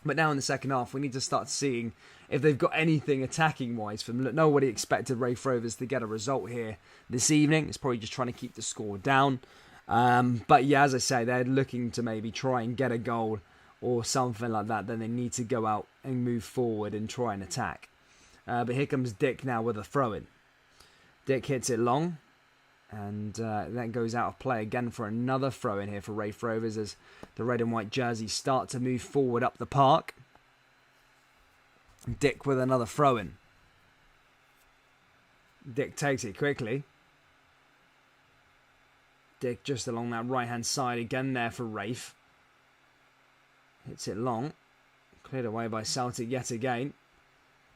But now in the second half, we need to start seeing if they've got anything attacking-wise from them. Nobody expected Raith Rovers to get a result here this evening. It's probably just trying to keep the score down. But as I say, they're looking to maybe try and get a goal or something like that. Then they need to go out and move forward and try and attack. But here comes Dick now with a throw-in. Dick hits it long. And that goes out of play again for another throw-in here for Raith Rovers as the red and white jerseys start to move forward up the park. Dick with another throw-in. Dick takes it quickly. Dick just along that right-hand side again there for Raith. Hits it long. Cleared away by Celtic yet again.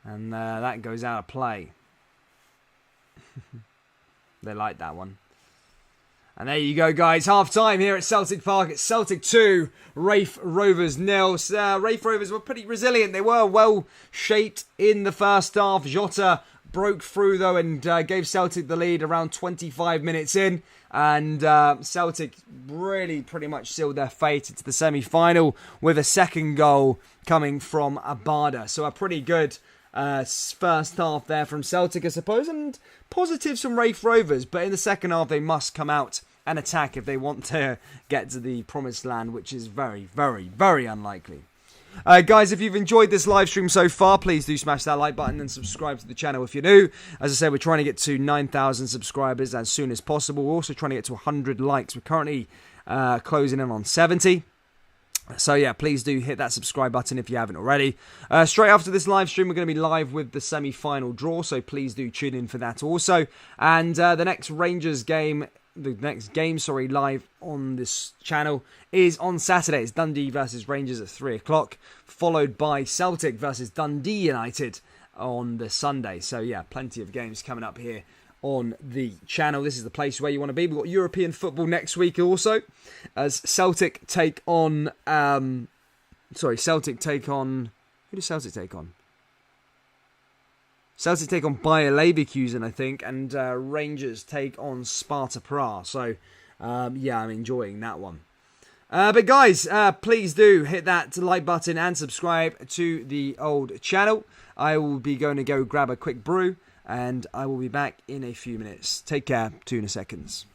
And that goes out of play. They like that one. And there you go, guys. Half time here at Celtic Park. It's Celtic 2, Raith Rovers 0. Raith Rovers were pretty resilient. They were well shaped in the first half. Jota broke through, though, and gave Celtic the lead around 25 minutes in. And Celtic really pretty much sealed their fate into the semi-final with a second goal coming from Abada. So a pretty good first half there from Celtic, I suppose, and positives from Raith Rovers, but in the second half they must come out and attack if they want to get to the promised land, which is very, very, very unlikely. Guys, if you've enjoyed this live stream so far, please do smash that like button and subscribe to the channel if you're new. As I said, we're trying to get to 9,000 subscribers as soon as possible. We're also trying to get to 100 likes. We're currently closing in on 70. So please do hit that subscribe button if you haven't already. Straight after this live stream, we're going to be live with the semi-final draw, so please do tune in for that also. And the next game live on this channel is on Saturday. It's Dundee versus Rangers at 3 o'clock, followed by Celtic versus Dundee United on the Sunday. So plenty of games coming up here on the channel. This is the place where you want to be. We've got European football next week also, as Celtic take on who does Celtic take on? Celtic take on Bayer Leverkusen, I think, and Rangers take on Sparta Prague. So I'm enjoying that one. But guys, please do hit that like button and subscribe to the old channel. I will be going to go grab a quick brew, and I will be back in a few minutes. Take care. 2 seconds.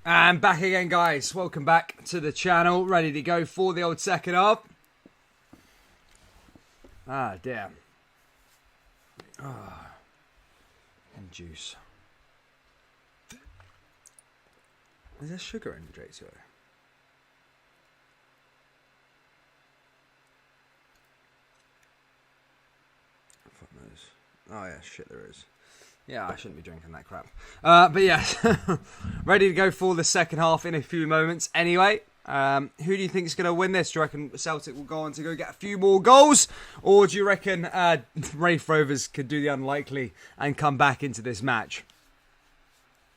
And back again, guys. Welcome back to the channel. Ready to go for the old second half. Ah, damn. Ah, and juice. Is there sugar in the Drake Tour? Fuck knows. Oh yeah, shit there is. Yeah, I shouldn't be drinking that crap. But yeah, ready to go for the second half in a few moments anyway. Who do you think is going to win this? Do you reckon Celtic will go on to go get a few more goals? Or do you reckon Raith Rovers could do the unlikely and come back into this match?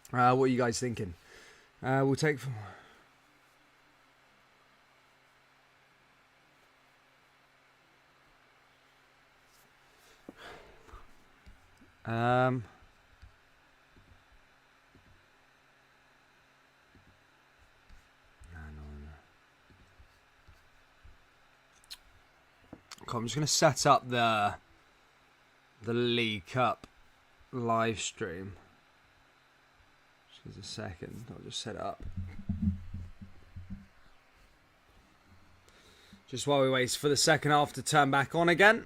What are you guys thinking? We'll take... I'm just going to set up the League Cup live stream. Just a second. I'll just set it up. Just while we wait for the second half to turn back on again.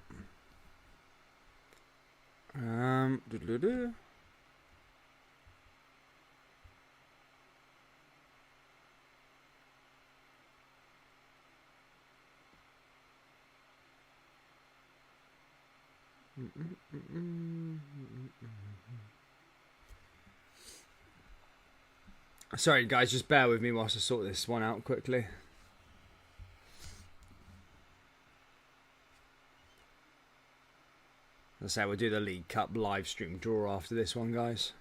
Doo-doo-doo. Sorry guys, just bear with me whilst I sort this one out quickly. As I say, we'll do the League Cup live stream draw after this one, guys.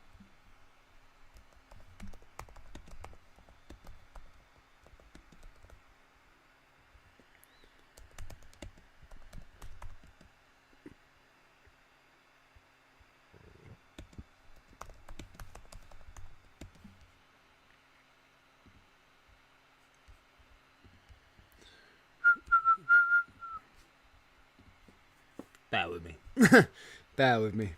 Bear with me. Bear with me.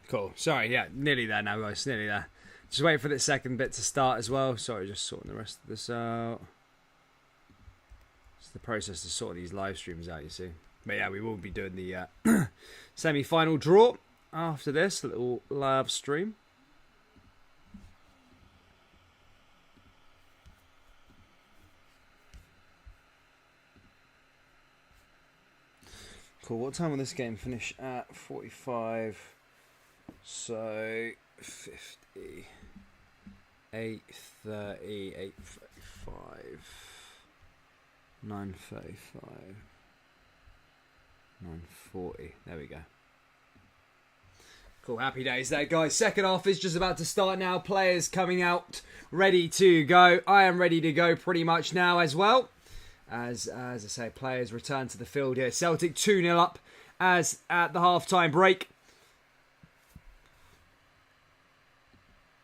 Cool. Sorry, yeah, nearly there now, guys. Nearly there. Just wait for the second bit to start as well. Sorry, just sorting the rest of this out. It's the process of sorting these live streams out, you see. But yeah, we will be doing the semi-final draw after this little live stream. Cool. What time will this game finish at? 45. So 50, 8:30, 8:35, 9:35, 9:40. There we go. Cool, happy days there, guys. Second half is just about to start now. Players coming out, ready to go. I am ready to go pretty much now as well. As I say, players return to the field here. Celtic 2-0 up as at the half-time break.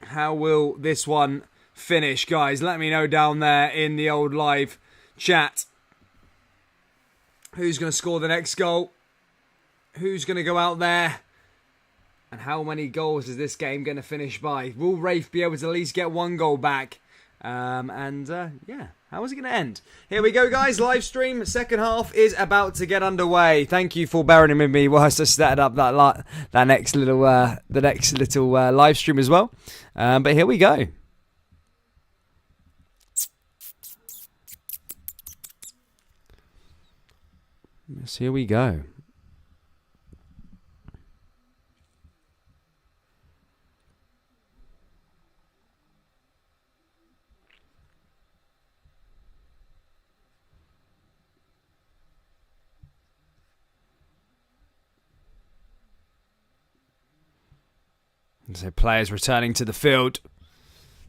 How will this one finish, guys? Let me know down there in the old live chat. Who's going to score the next goal? Who's going to go out there? And how many goals is this game going to finish by? Will Raith be able to at least get one goal back? Yeah, how is it going to end? Here we go, guys. Live stream. Second half is about to get underway. Thank you for bearing with me whilst I set up that next little live stream as well. But here we go. Yes, here we go. So players returning to the field.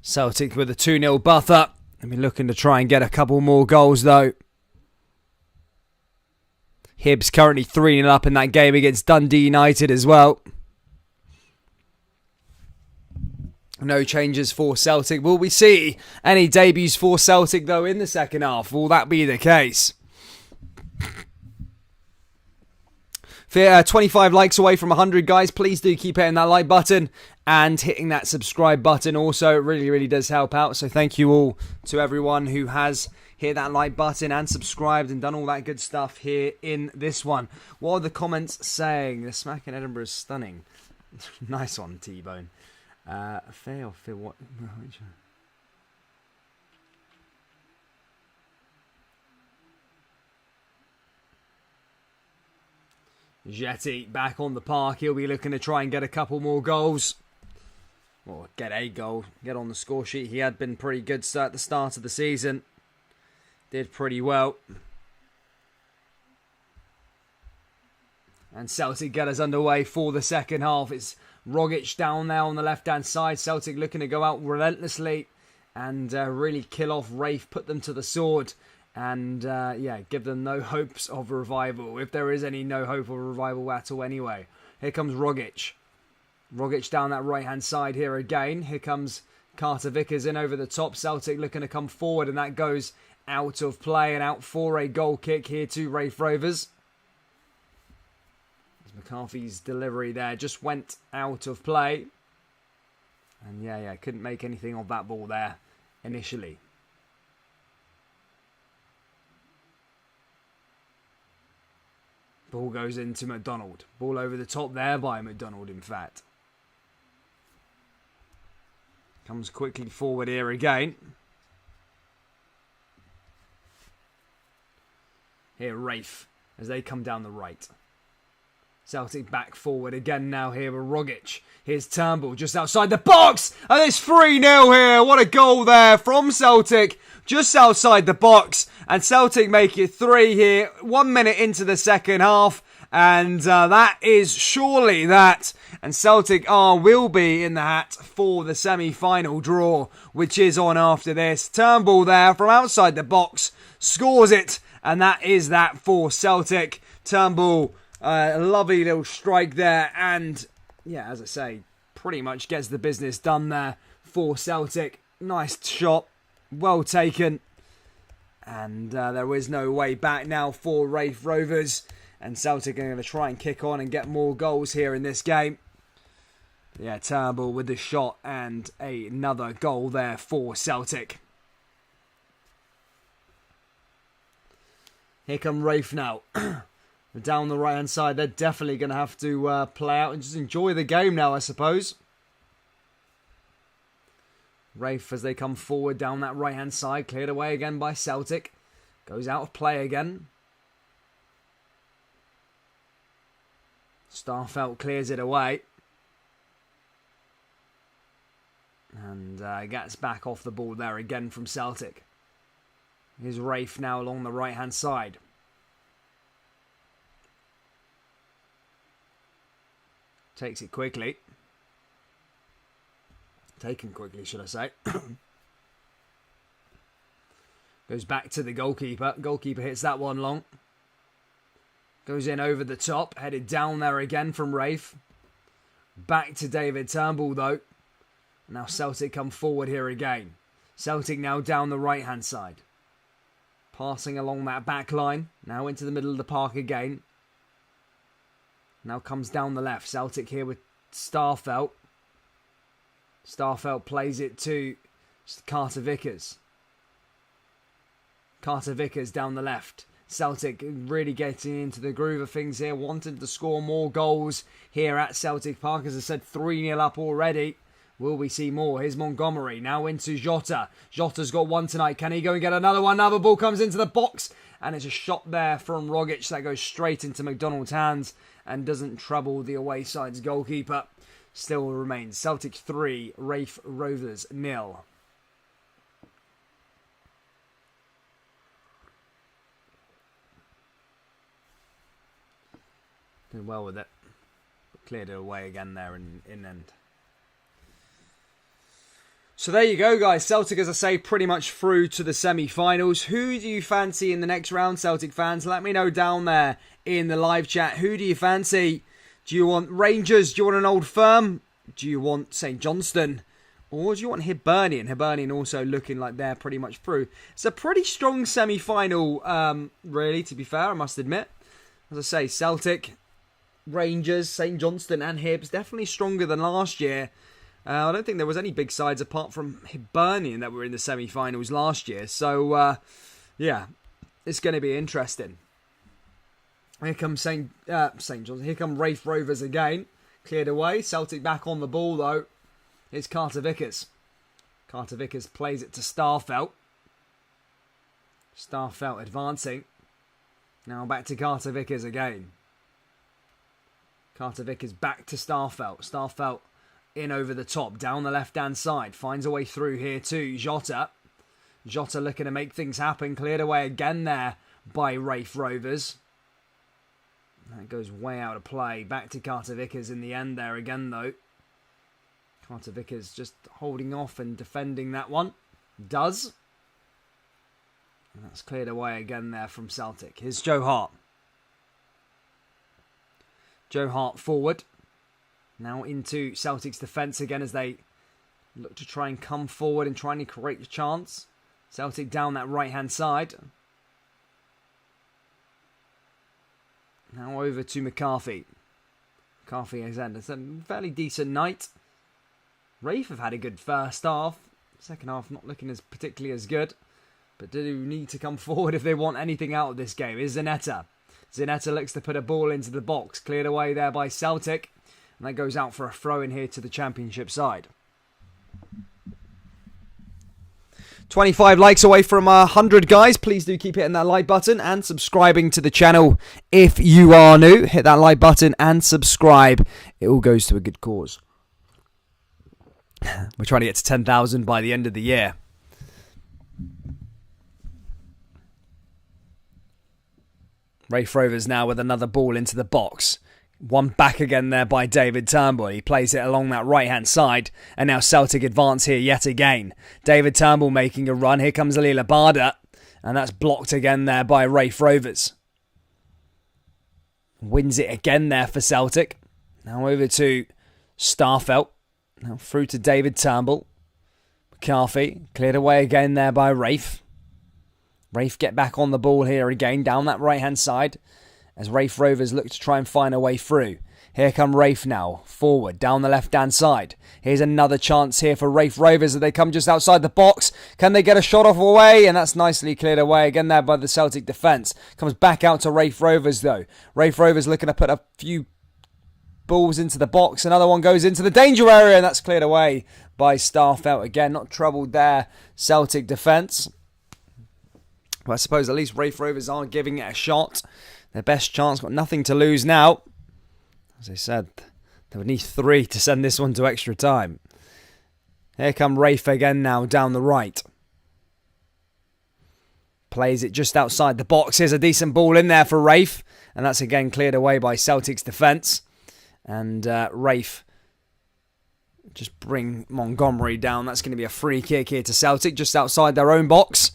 Celtic with a 2-0 buffer. They'll be looking to try and get a couple more goals though. Hibs currently 3-0 up in that game against Dundee United as well. No changes for Celtic. Will we see any debuts for Celtic though in the second half? Will that be the case? 25 likes away from 100, guys. Please do keep hitting that like button and hitting that subscribe button also. It really, really does help out. So thank you all to everyone who has hit that like button and subscribed and done all that good stuff here in this one. What are the comments saying? The smack in Edinburgh is stunning. Nice one, T-Bone. Fair or fair what? Jetty back on the park. He'll be looking to try and get a couple more goals. Or get a goal. Get on the score sheet. He had been pretty good at the start of the season. Did pretty well. And Celtic get us underway for the second half. It's Rogic down there on the left-hand side. Celtic looking to go out relentlessly and really kill off Raith, put them to the sword. And, give them no hopes of revival, if there is any no hope of revival at all anyway. Here comes Rogic. Rogic down that right-hand side here again. Here comes Carter Vickers in over the top. Celtic looking to come forward, and that goes out of play and out for a goal kick here to Raith Rovers. McCarthy's delivery there just went out of play. And, couldn't make anything of that ball there initially. Ball goes into McDonald. Ball over the top there by McDonald, in fact. Comes quickly forward here again. Here, Raith, as they come down the right. Celtic back forward again now here with Rogic. Here's Turnbull just outside the box. And it's 3-0 here. What a goal there from Celtic. Just outside the box. And Celtic make it 3 here. 1 minute into the second half. And that is surely that. And Celtic will be in the hat for the semi-final draw, which is on after this. Turnbull there from outside the box. Scores it. And that is that for Celtic. Turnbull, a lovely little strike there. And, as I say, pretty much gets the business done there for Celtic. Nice shot. Well taken. And there is no way back now for Raith Rovers. And Celtic are going to try and kick on and get more goals here in this game. Turnbull with the shot and another goal there for Celtic. Here come Raith now. Down the right-hand side, they're definitely going to have to play out and just enjoy the game now, I suppose. Raith, as they come forward down that right-hand side, cleared away again by Celtic. Goes out of play again. Starfelt clears it away. And gets back off the ball there again from Celtic. Here's Raith now along the right-hand side. Takes it quickly. Taken quickly, should I say. Goes back to the goalkeeper. Goalkeeper hits that one long. Goes in over the top. Headed down there again from Raith. Back to David Turnbull though. Now Celtic come forward here again. Celtic now down the right-hand side. Passing along that back line. Now into the middle of the park again. Now comes down the left. Celtic here with Starfelt. Starfelt plays it to Carter Vickers. Carter Vickers down the left. Celtic really getting into the groove of things here. Wanting to score more goals here at Celtic Park. As I said, 3-0 up already. Will we see more? Here's Montgomery. Now into Jota. Jota's got one tonight. Can he go and get another one? Another ball comes into the box. And it's a shot there from Rogic that goes straight into McDonald's hands and doesn't trouble the away side's goalkeeper. Still remains Celtic 3, Raith Rovers 0. Did well with it. Cleared it away again there in end. So there you go, guys. Celtic, as I say, pretty much through to the semi-finals. Who do you fancy in the next round, Celtic fans? Let me know down there in the live chat. Who do you fancy? Do you want Rangers? Do you want an Old Firm? Do you want St Johnstone? Or do you want Hibernian? Hibernian also looking like they're pretty much through. It's a pretty strong semi-final, really, to be fair, I must admit. As I say, Celtic, Rangers, St Johnstone and Hibs, definitely stronger than last year. I don't think there was any big sides apart from Hibernian that were in the semi-finals last year. So, yeah, it's going to be interesting. Here comes St Johnstone. Here come Raith Rovers again. Cleared away. Celtic back on the ball, though. Here's Carter Vickers. Carter Vickers plays it to Starfelt. Starfelt advancing. Now back to Carter Vickers again. Carter Vickers back to Starfelt. Starfelt in over the top, down the left-hand side. Finds a way through here to Jota. Jota looking to make things happen. Cleared away again there by Raith Rovers. That goes way out of play. Back to Carter Vickers in the end there again, though. Carter Vickers just holding off and defending that one. Does. And that's cleared away again there from Celtic. Here's Joe Hart. Joe Hart forward. Now into Celtic's defence again as they look to try and come forward and trying to create a chance. Celtic down that right-hand side. Now over to McCarthy. McCarthy has had a fairly decent night. Raith have had a good first half. Second half not looking as particularly as good. But do need to come forward if they want anything out of this game. Is Zanetta. Zanetta looks to put a ball into the box. Cleared away there by Celtic. And that goes out for a throw in here to the Championship side. 25 likes away from 100, guys. Please do keep hitting that like button and subscribing to the channel if you are new. Hit that like button and subscribe. It all goes to a good cause. We're trying to get to 10,000 by the end of the year. Raith Rovers now with another ball into the box. One back again there by David Turnbull. He plays it along that right-hand side. And now Celtic advance here yet again. David Turnbull making a run. Here comes Ali Labada. And that's blocked again there by Raith Rovers. Wins it again there for Celtic. Now over to Starfelt. Now through to David Turnbull. McCarthy cleared away again there by Raith. Raith get back on the ball here again down that right-hand side. As Raith Rovers look to try and find a way through. Here come Raith now, forward, down the left-hand side. Here's another chance here for Raith Rovers as they come just outside the box. Can they get a shot off away? And that's nicely cleared away again there by the Celtic defence. Comes back out to Raith Rovers though. Raith Rovers looking to put a few balls into the box. Another one goes into the danger area and that's cleared away by Starfelt again. Not troubled there, Celtic defence. But I suppose at least Raith Rovers are giving it a shot. Their best chance, got nothing to lose now. As I said, they would need 3 to send this one to extra time. Here come Raith again now, down the right. Plays it just outside the box. Here's a decent ball in there for Raith. And that's again cleared away by Celtic's defence. And Raith just bring Montgomery down. That's going to be a free kick here to Celtic, just outside their own box.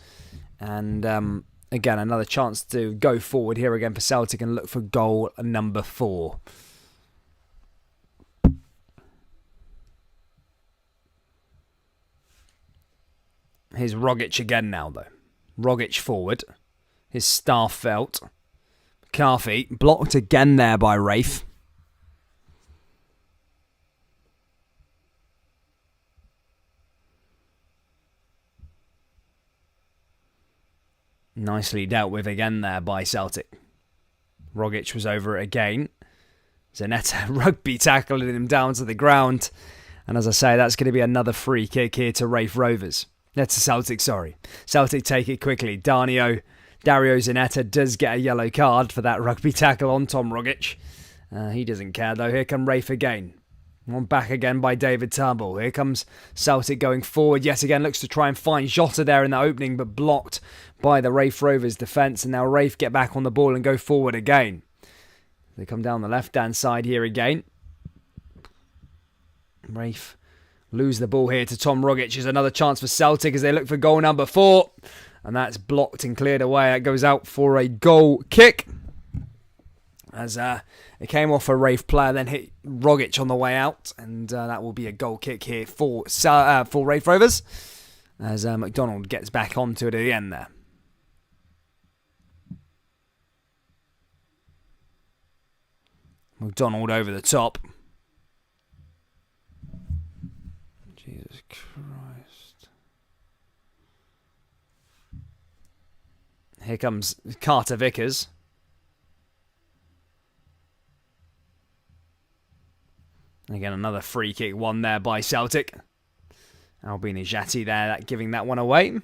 And again, another chance to go forward here again for Celtic and look for goal number 4. Here's Rogic again now, though. Rogic forward. Here's Starfelt. McCarthy blocked again there by Raith. Nicely dealt with again there by Celtic. Rogic was over it again. Zanetta rugby tackling him down to the ground. And as I say, that's going to be another free kick here to Raith Rovers. That's to Celtic, sorry. Celtic take it quickly. Darnio Dario Zanetta does get a yellow card for that rugby tackle on Tom Rogic. He doesn't care though. Here come Raith again. One back again by David Turnbull. Here comes Celtic going forward yet again. Looks to try and find Jota there in the opening, but blocked by the Raith Rovers defence. And now Raith get back on the ball and go forward again. They come down the left-hand side here again. Raith lose the ball here to Tom Rogic. Is another chance for Celtic as they look for goal number 4. And that's blocked and cleared away. That goes out for a goal kick. As it came off a Raith player, then hit Rogic on the way out. And that will be a goal kick here for Raith Rovers. As McDonald gets back onto it at the end there. McDonald over the top. Jesus Christ. Here comes Carter Vickers. Again, another free kick won there by Celtic. Albini Jati there, giving that one away.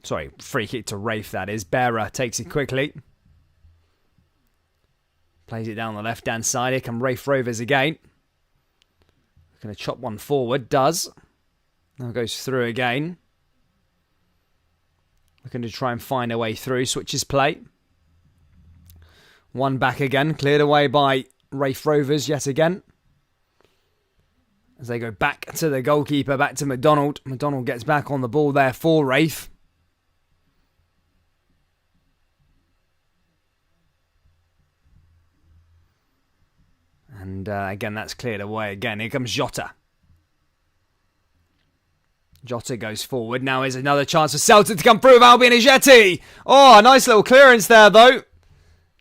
Sorry, free kick to Raith, that is. Bearer takes it quickly. Plays it down the left-hand side. Here come Raith Rovers again. Going to chop one forward. Does. Now goes through again. Looking to try and find a way through. Switches play. One back again. Cleared away by Raith Rovers yet again. As they go back to the goalkeeper. Back to McDonald. McDonald gets back on the ball there for Raith. And again, that's cleared away again. Here comes Jota. Jota goes forward. Now is another chance for Celtic to come through with Albini Jeti. Oh, a nice little clearance there, though.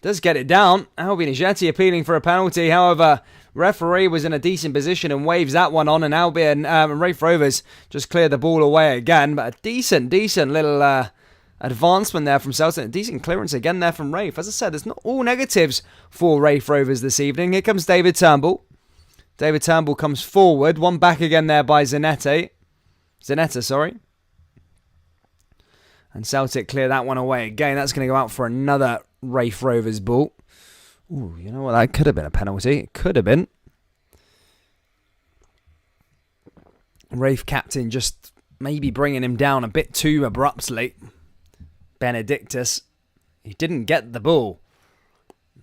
Does get it down. Albini Jeti appealing for a penalty. However, referee was in a decent position and waves that one on. And Albion and Raith Rovers just cleared the ball away again. But a decent little advancement there from Celtic. A decent clearance again there from Raith. As I said, it's not all negatives for Raith Rovers this evening. Here comes David Turnbull. David Turnbull comes forward. One back again there by Zanetta, sorry. And Celtic clear that one away again. That's going to go out for another Raith Rovers ball. Ooh, you know what? That could have been a penalty. It could have been. Raith captain just maybe bringing him down a bit too abruptly. Benedictus, he didn't get the ball.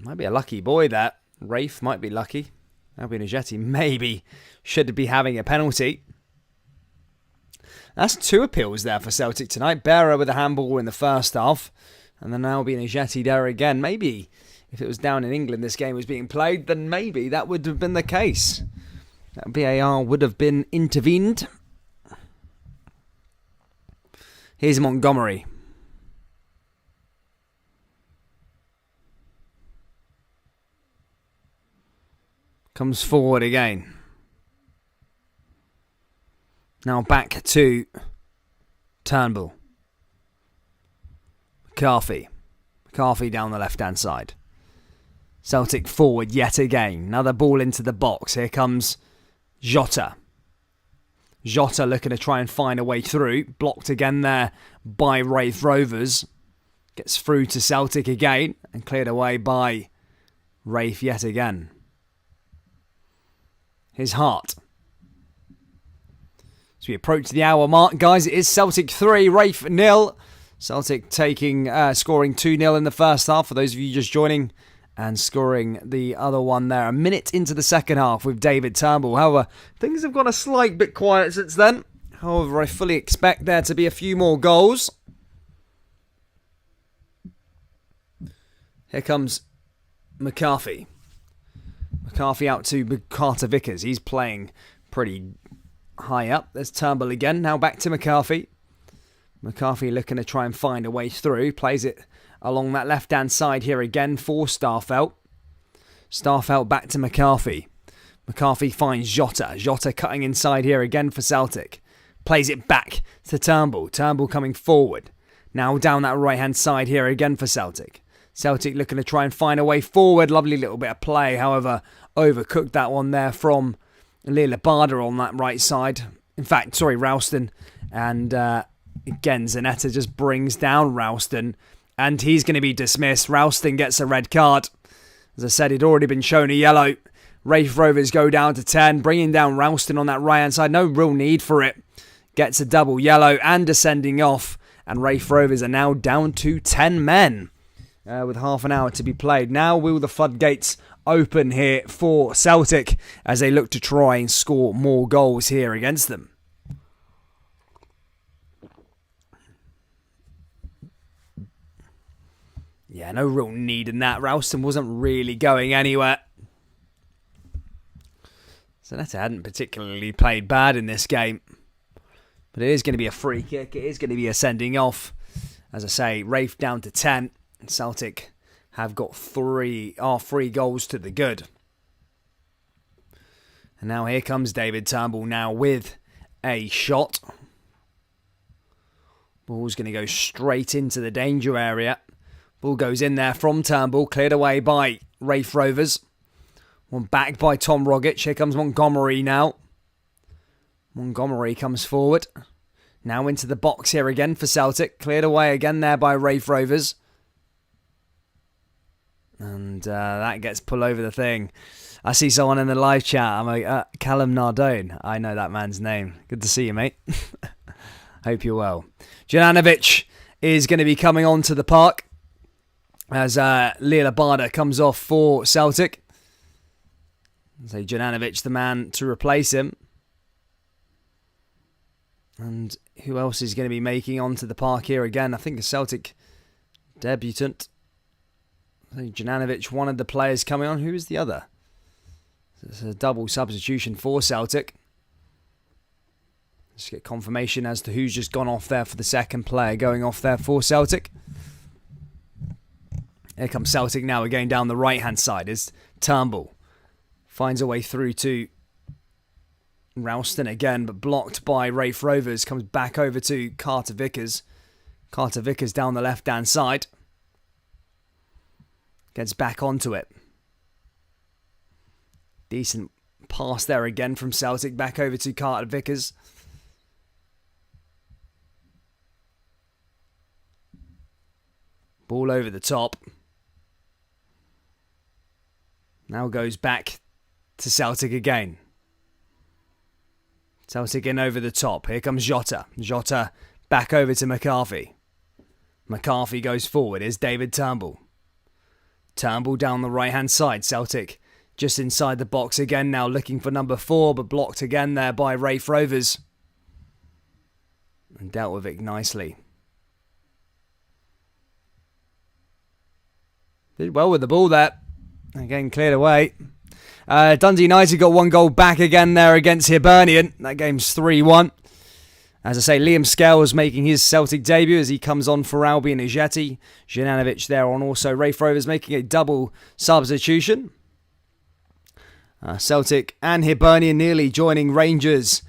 Might be a lucky boy there. Raith might be lucky. Albini Jeti maybe should be having a penalty. That's 2 appeals there for Celtic tonight. Bearer with a handball in the first half. And then Albini Jeti there again. Maybe if it was down in England this game was being played, then maybe that would have been the case. That VAR would have been intervened. Here's Montgomery. Comes forward again. Now back to Turnbull. McCarthy. McCarthy down the left-hand side. Celtic forward yet again. Another ball into the box. Here comes Jota. Jota looking to try and find a way through. Blocked again there by Raith Rovers. Gets through to Celtic again and cleared away by Raith yet again. His Hart. As we approach the hour mark, guys, it is Celtic 3, Raith 0. Celtic scoring 2-0 in the first half, for those of you just joining, and scoring the other one there a minute into the second half with David Turnbull. However, things have gone a slight bit quiet since then. However, I fully expect there to be a few more goals. Here comes McCarthy. McCarthy out to Carter Vickers. He's playing pretty high up. There's Turnbull again. Now back to McCarthy. McCarthy looking to try and find a way through. Plays it along that left-hand side here again for Starfelt. Starfelt back to McCarthy. McCarthy finds Jota. Jota cutting inside here again for Celtic. Plays it back to Turnbull. Turnbull coming forward. Now down that right-hand side here again for Celtic. Celtic looking to try and find a way forward. Lovely little bit of play. However, overcooked that one there from Lila Barder on that right side. In fact, sorry, Ralston. And Again, Zanetta just brings down Ralston, and he's going to be dismissed. Ralston gets a red card. As I said, he'd already been shown a yellow. Raith Rovers go down to 10, bringing down Ralston on that right-hand side. No real need for it. Gets a double yellow and a sending off, and Raith Rovers are now down to 10 men with half an hour to be played. Now will the floodgates open here for Celtic as they look to try and score more goals here against them. Yeah, no real need in that. Ralston wasn't really going anywhere. Zanetta hadn't particularly played bad in this game. But it is going to be a free kick. It is going to be a sending off. As I say, Raith down to 10. And Celtic have got three goals to the good. And now here comes David Turnbull now with a shot. Ball's going to go straight into the danger area. Ball goes in there from Turnbull. Cleared away by Raith Rovers. One back by Tom Rogic. Here comes Montgomery now. Montgomery comes forward. Now into the box here again for Celtic. Cleared away again there by Raith Rovers. And that gets pulled over the thing. I see someone in the live chat. I'm like, Callum Nardone. I know that man's name. Good to see you, mate. Hope you're well. Juranovic is going to be coming onto the park as Leela Barda comes off for Celtic. So Juranovic, the man to replace him. And who else is going to be making onto the park here again? I think a Celtic debutant. I think Juranovic, one of the players coming on. Who is the other? It's a double substitution for Celtic. Let's get confirmation as to who's just gone off there for the second player going off there for Celtic. Here comes Celtic now again down the right-hand side as Turnbull finds a way through to Ralston again, but blocked by Raith Rovers. Comes back over to Carter Vickers. Carter Vickers down the left-hand side. Gets back onto it. Decent pass there again from Celtic. Back over to Carter Vickers. Ball over the top. Now goes back to Celtic again. Celtic in over the top. Here comes Jota. Jota back over to McCarthy. McCarthy goes forward. Here's David Turnbull. Turnbull down the right-hand side. Celtic just inside the box again now, looking for number 4, but blocked again there by Raith Rovers. And dealt with it nicely. Did well with the ball there. Again, cleared away. Dundee United got 1 goal back again there against Hibernian. That game's 3-1. As I say, Liam Scales making his Celtic debut as he comes on for Albion Ajeti. Juranovic there on also. Raith Rovers making a double substitution. Celtic and Hibernian nearly joining Rangers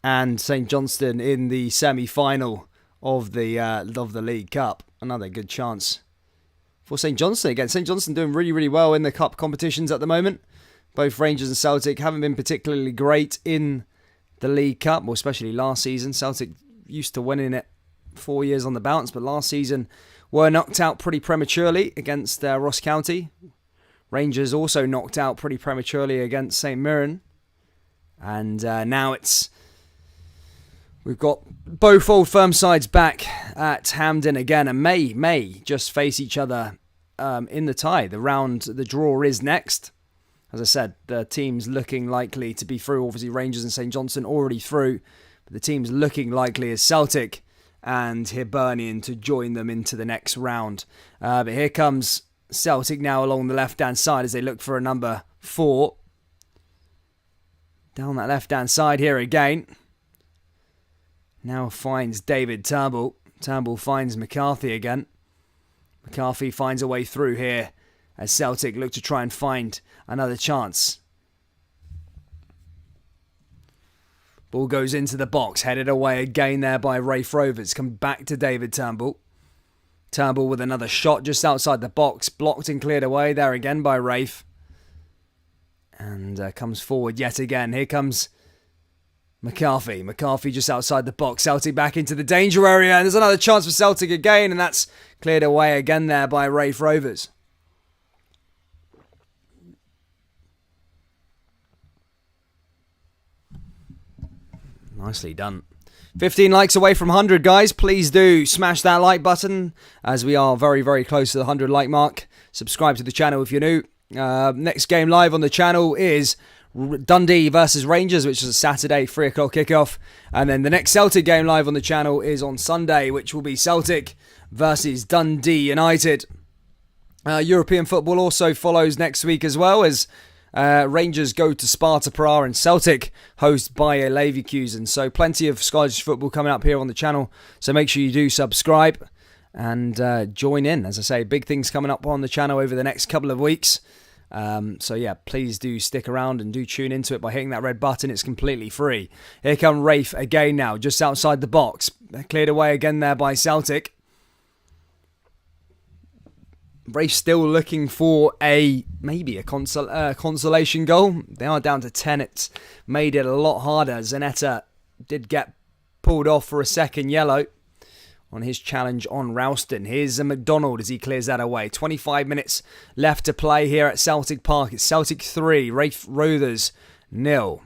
and St Johnstone in the semi-final of the League Cup. Another good chance for St Johnstone again. St Johnstone doing really, really well in the cup competitions at the moment. Both Rangers and Celtic haven't been particularly great in the League Cup, well, especially last season. Celtic used to winning it 4 years on the bounce, but last season were knocked out pretty prematurely against Ross County. Rangers also knocked out pretty prematurely against St Mirren. And now we've got both old firm sides back at Hampden again, and may just face each other in the tie. The draw is next. As I said, the team's looking likely to be through. Obviously, Rangers and St Johnstone already through. But the team's looking likely as Celtic and Hibernian to join them into the next round. But here comes Celtic now along the left-hand side as they look for a number 4. Down that left-hand side here again. Now finds David Turnbull. Turnbull finds McCarthy again. McCarthy finds a way through here as Celtic look to try and find another chance. Ball goes into the box, headed away again there by Raith Rovers. Come back to David Turnbull. Turnbull with another shot just outside the box. Blocked and cleared away there again by Raith. And comes forward yet again. Here comes McCarthy just outside the box. Celtic back into the danger area, and there's another chance for Celtic again, and that's cleared away again there by Raith Rovers. Nicely done. 15 likes away from 100, guys. Please do smash that like button, as we are very, very close to the 100 like mark. Subscribe to the channel if you're new. Next game live on the channel is Dundee versus Rangers, which is a Saturday 3 o'clock kickoff. And then the next Celtic game live on the channel is on Sunday, which will be Celtic versus Dundee United. European football also follows next week as well, as Rangers go to Sparta Prague and Celtic host Bayer Leverkusen. So plenty of Scottish football coming up here on the channel. So make sure you do subscribe and join in. As I say, big things coming up on the channel over the next couple of weeks. So yeah, please do stick around and do tune into it by hitting that red button. It's completely free. Here come Raith again now, just outside the box. Cleared away again there by Celtic. Raith still looking for maybe a consolation goal. They are down to 10. It's made it a lot harder. Zanetta did get pulled off for a second yellow on his challenge on Ralston. Here's a McDonald as he clears that away. 25 minutes left to play here at Celtic Park. It's Celtic 3, Raith Rovers 0.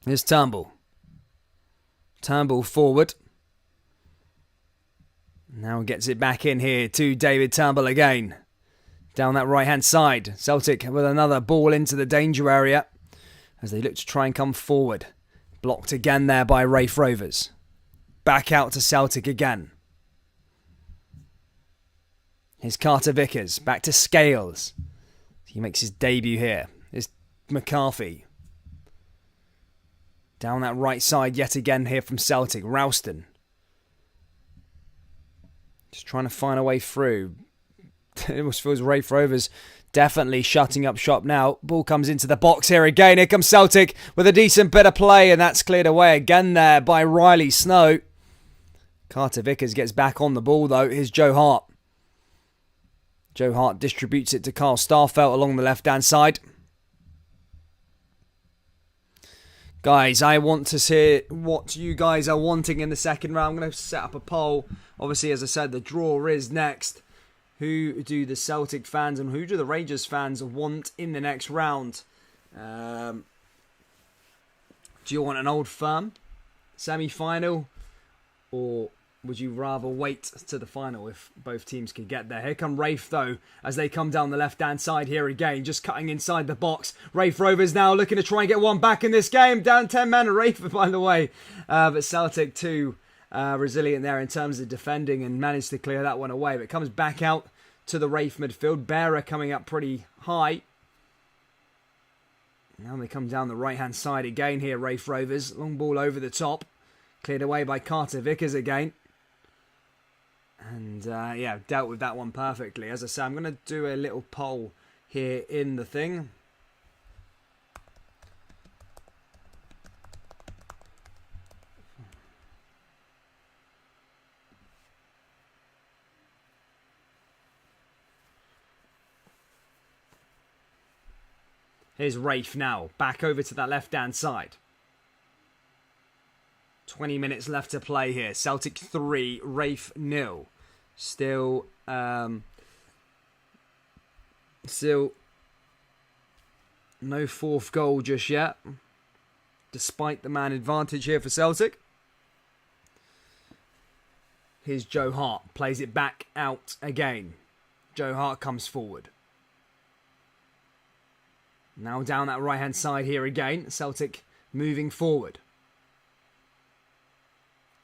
Here's Turnbull. Turnbull forward. Now gets it back in here to David Turnbull again. Down that right-hand side. Celtic with another ball into the danger area as they look to try and come forward. Blocked again there by Raith Rovers. Back out to Celtic again. Here's Carter Vickers. Back to Scales. He makes his debut here. Here's McCarthy. Down that right side yet again here from Celtic. Ralston. Just trying to find a way through. It almost feels Raith Rovers definitely shutting up shop now. Ball comes into the box here again. Here comes Celtic with a decent bit of play, and that's cleared away again there by Riley Snow. Carter Vickers gets back on the ball though. Here's Joe Hart. Joe Hart distributes it to Carl Starfelt along the left-hand side. Guys, I want to see what you guys are wanting in the second round. I'm going to set up a poll. Obviously, as I said, the draw is next. Who do the Celtic fans and who do the Rangers fans want in the next round? Do you want an Old Firm semi-final? Or would you rather wait to the final if both teams can get there? Here come Raith, though, as they come down the left-hand side here again, just cutting inside the box. Raith Rovers now looking to try and get one back in this game. Down 10 men, Raith, by the way. But Celtic, too, resilient there in terms of defending and managed to clear that one away. But it comes back out to the Raith midfield. Bearer coming up pretty high. Now they come down the right-hand side again here, Raith Rovers. Long ball over the top. Cleared away by Carter Vickers again. And, yeah, dealt with that one perfectly. As I say, I'm going to do a little poll here in the thing. Here's Raith now. Back over to that left-hand side. 20 minutes left to play here. Celtic 3, Raith 0. Still no fourth goal just yet, despite the man advantage here for Celtic. Here's Joe Hart. Plays it back out again. Joe Hart comes forward. Now down that right-hand side here again. Celtic moving forward.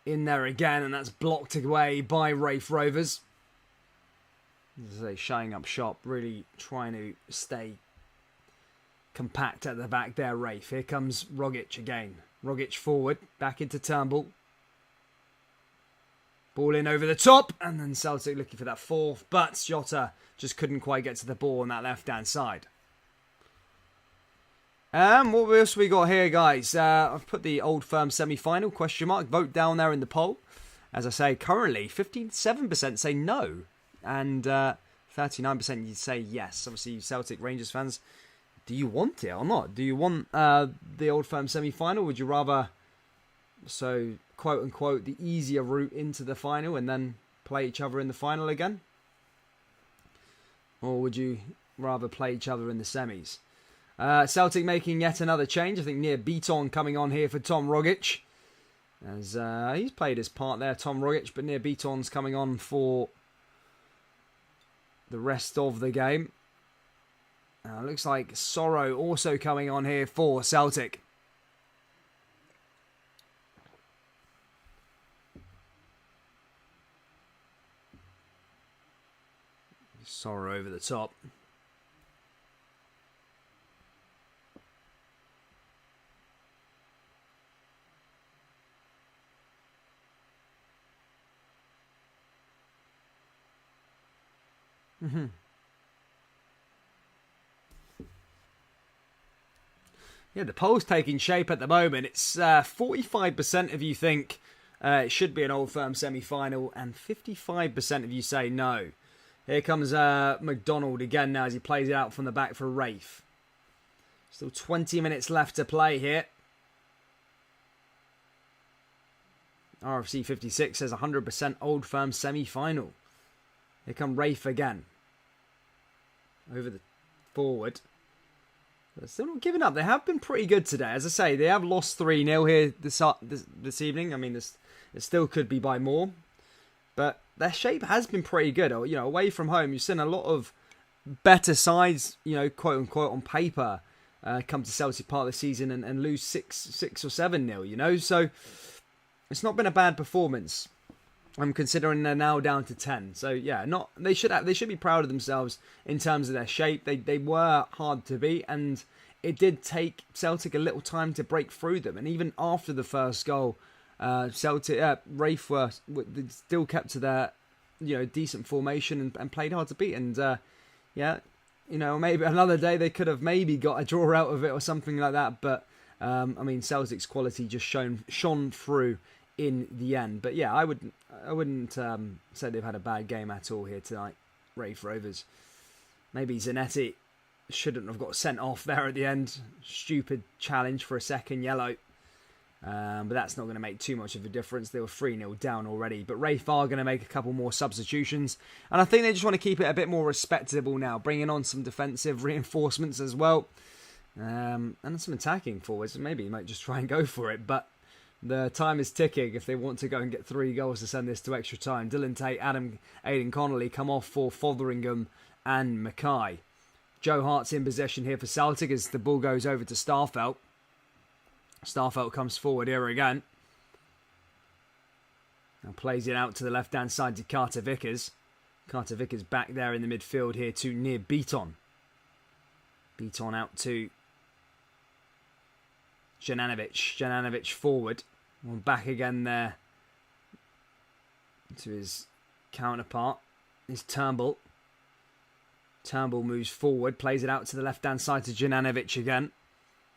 In there again, and that's blocked away by Raith Rovers. As I say, shutting up shop, really trying to stay compact at the back there, Raith. Here comes Rogic again. Rogic forward, back into Turnbull. Ball in over the top, and then Celtic looking for that fourth, but Jota just couldn't quite get to the ball on that left-hand side. What else we got here, guys? I've put the Old Firm semi-final, question mark. Vote down there in the poll. As I say, currently, 57% say no. And 39% you say yes. Obviously, Celtic Rangers fans, do you want it or not? Do you want the Old Firm semi-final? Would you rather, so quote unquote, the easier route into the final and then play each other in the final again? Or would you rather play each other in the semis? Celtic making yet another change. I think Near Beaton coming on here for Tom Rogic. As he's played his part there, Tom Rogic, but Near Beaton's coming on for the rest of the game. Looks like Sorrow also coming on here for Celtic. Sorrow over the top. Yeah, the poll's taking shape at the moment. It's 45% of you think it should be an Old Firm semi-final, and 55% of you say no. Here comes McDonald again now as he plays it out from the back for Raith. Still 20 minutes left to play here. RFC 56 says 100% Old Firm semi-final. Here come Raith again. Over the forward. They're still not giving up. They have been pretty good today. As I say, they have lost 3-0 here this evening. I mean, it still could be by more. But their shape has been pretty good. You know, away from home, you've seen a lot of better sides, you know, quote unquote, on paper, come to Celtic part of the season and lose 6 or 7-0, you know. So it's not been a bad performance. I'm considering they're now down to 10. So yeah, they should be proud of themselves in terms of their shape. They were hard to beat, and it did take Celtic a little time to break through them. And even after the first goal, Raith were still kept to their, you know, decent formation and played hard to beat. And yeah, you know, maybe another day they could have maybe got a draw out of it or something like that. But I mean, Celtic's quality just shone through in the end. But yeah, I wouldn't say they've had a bad game at all here tonight, Raith Rovers. Maybe Zanetti shouldn't have got sent off there at the end. Stupid challenge for a second yellow. But that's not going to make too much of a difference. They were 3-0 down already. But Raith are going to make a couple more substitutions. And I think they just want to keep it a bit more respectable now, bringing on some defensive reinforcements as well. And some attacking forwards. Maybe you might just try and go for it. But the time is ticking if they want to go and get 3 goals to send this to extra time. Dylan Tate, Aidan Connolly come off for Fotheringham and Mackay. Joe Hart's in possession here for Celtic as the ball goes over to Starfelt. Starfelt comes forward here again. And plays it out to the left-hand side to Carter Vickers. Carter Vickers back there in the midfield here to near Beaton. Beaton out to Jananovic. Jananovic forward. And back again there to his counterpart. Is Turnbull. Turnbull moves forward. Plays it out to the left-hand side to Jananovic again.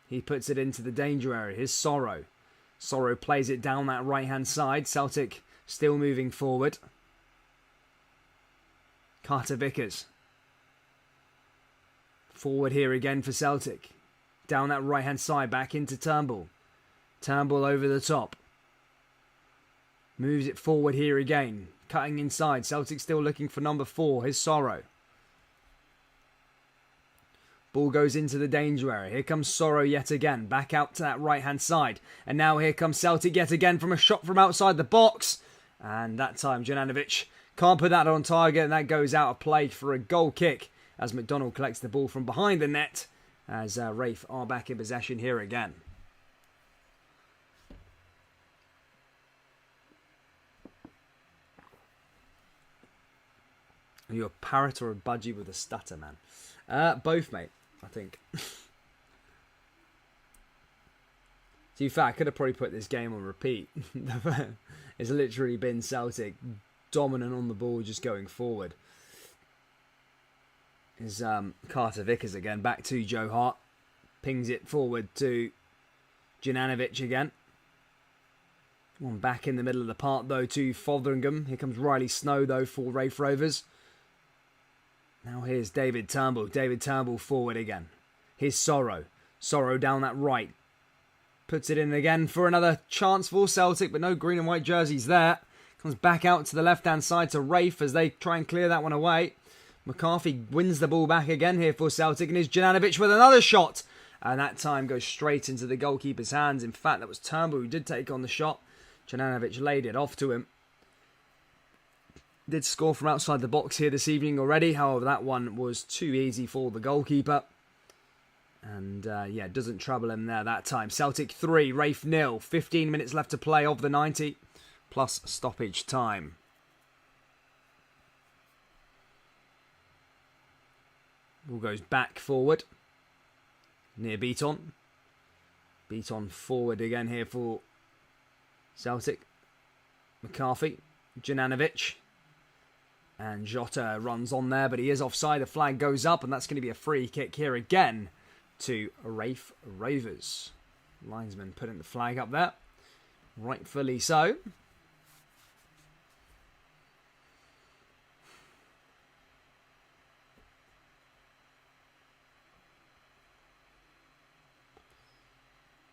He puts it into the danger area. Here's Sorrow. Sorrow plays it down that right-hand side. Celtic still moving forward. Carter Vickers. Forward here again for Celtic. Down that right-hand side, back into Turnbull. Turnbull over the top. Moves it forward here again. Cutting inside. Celtic still looking for number 4. Here's Sorrow. Ball goes into the danger area. Here comes Sorrow yet again. Back out to that right-hand side. And now here comes Celtic yet again from a shot from outside the box. And that time Jananovic can't put that on target. And that goes out of play for a goal kick as McDonald collects the ball from behind the net. As Raith are back in possession here again. Are you a parrot or a budgie with a stutter, man? Both, mate, I think. To be fair, I could have probably put this game on repeat. It's literally been Celtic dominant on the ball, just going forward. Is Carter Vickers again, back to Joe Hart. Pings it forward to Jananovic again. One back in the middle of the park though to Fotheringham. Here comes Riley Snow though for Raith Rovers. Now here's David Turnbull. David Turnbull forward again. Here's Sorrow. Sorrow down that right. Puts it in again for another chance for Celtic, but no green and white jerseys there. Comes back out to the left-hand side to Raith as they try and clear that one away. McCarthy wins the ball back again here for Celtic, and here's Juranovic with another shot. And that time goes straight into the goalkeeper's hands. In fact, that was Turnbull who did take on the shot. Juranovic laid it off to him. Did score from outside the box here this evening already. However, that one was too easy for the goalkeeper. And, doesn't trouble him there that time. Celtic 3, Raith 0. 15 minutes left to play of the 90, plus stoppage time. Ball goes back forward. Near Beaton. Beaton forward again here for Celtic. McCarthy. Juranovic. And Jota runs on there, but he is offside. The flag goes up, and that's going to be a free kick here again to Raith Rovers. Linesman putting the flag up there. Rightfully so.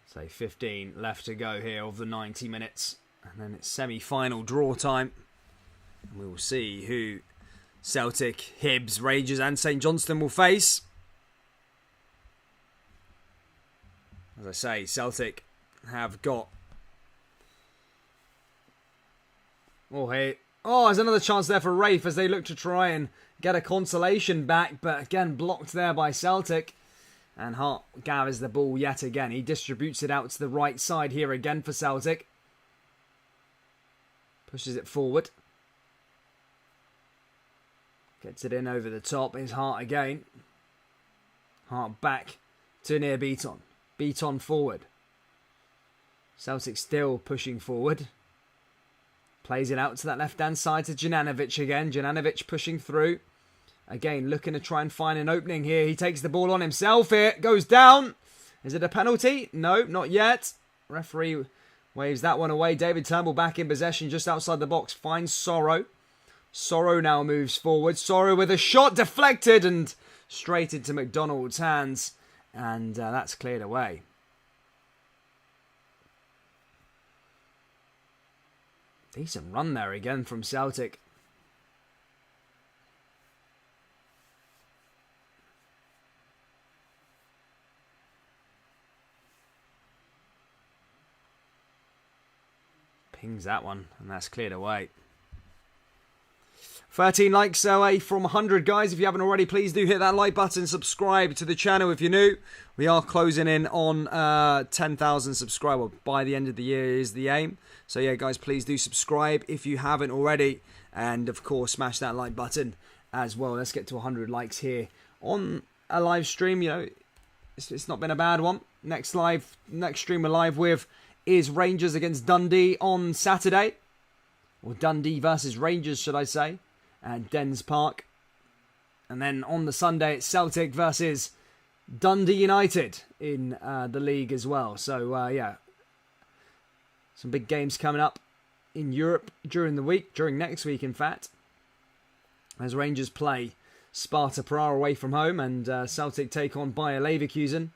So 15 left to go here of the 90 minutes. And then it's semi-final draw time. And we will see who Celtic, Hibs, Rangers and St Johnstone will face. As I say, Celtic have got... there's another chance there for Raith as they look to try and get a consolation back. But again, blocked there by Celtic. And Hart gathers the ball yet again. He distributes it out to the right side here again for Celtic. Pushes it forward. Gets it in over the top. Here's Hart again. Hart back to near Beaton. Beaton forward. Celtic still pushing forward. Plays it out to that left-hand side to Juranovic again. Juranovic pushing through. Again, looking to try and find an opening here. He takes the ball on himself here. Goes down. Is it a penalty? No, not yet. Referee waves that one away. David Turnbull back in possession just outside the box. Finds Sorrow. Sorrow now moves forward. Sorrow with a shot deflected and straight into McDonald's hands. And that's cleared away. Decent run there again from Celtic. Pings that one, and that's cleared away. 13 likes away from 100, guys. If you haven't already, please do hit that like button. Subscribe to the channel if you're new. We are closing in on 10,000 subscribers. By the end of the year is the aim. So yeah, guys, please do subscribe if you haven't already. And of course, smash that like button as well. Let's get to 100 likes here on a live stream. You know, it's not been a bad one. Next stream we're live with is Rangers against Dundee on Saturday. Or Dundee versus Rangers, should I say. At Dens Park. And then on the Sunday, it's Celtic versus Dundee United in the league as well. So, yeah. Some big games coming up in Europe during the week. During next week, in fact. As Rangers play Sparta Prague away from home. And Celtic take on Bayer Leverkusen.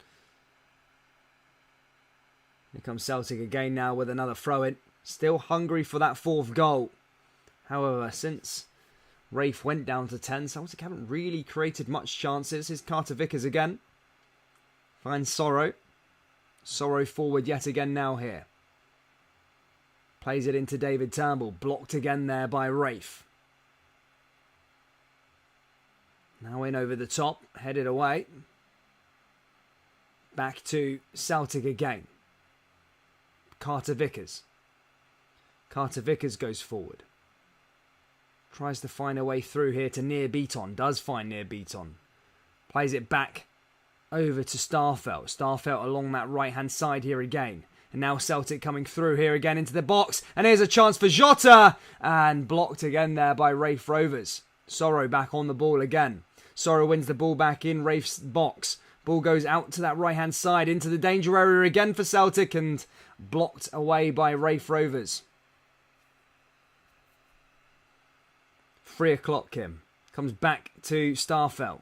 Here comes Celtic again now with another throw-in. Still hungry for that fourth goal. However, since Raith went down to 10, Celtic haven't really created much chances. Here's Carter Vickers again. Finds Sorrow. Sorrow forward yet again now here. Plays it into David Turnbull. Blocked again there by Raith. Now in over the top. Headed away. Back to Celtic again. Carter Vickers. Carter Vickers goes forward. Tries to find a way through here to near Beaton. Does find near Beaton. Plays it back over to Starfelt. Starfelt along that right-hand side here again. And now Celtic coming through here again into the box. And here's a chance for Jota. And blocked again there by Raith Rovers. Sorrow back on the ball again. Sorrow wins the ball back in Raith's box. Ball goes out to that right-hand side into the danger area again for Celtic. And blocked away by Raith Rovers. 3 o'clock, Kim. Comes back to Starfelt.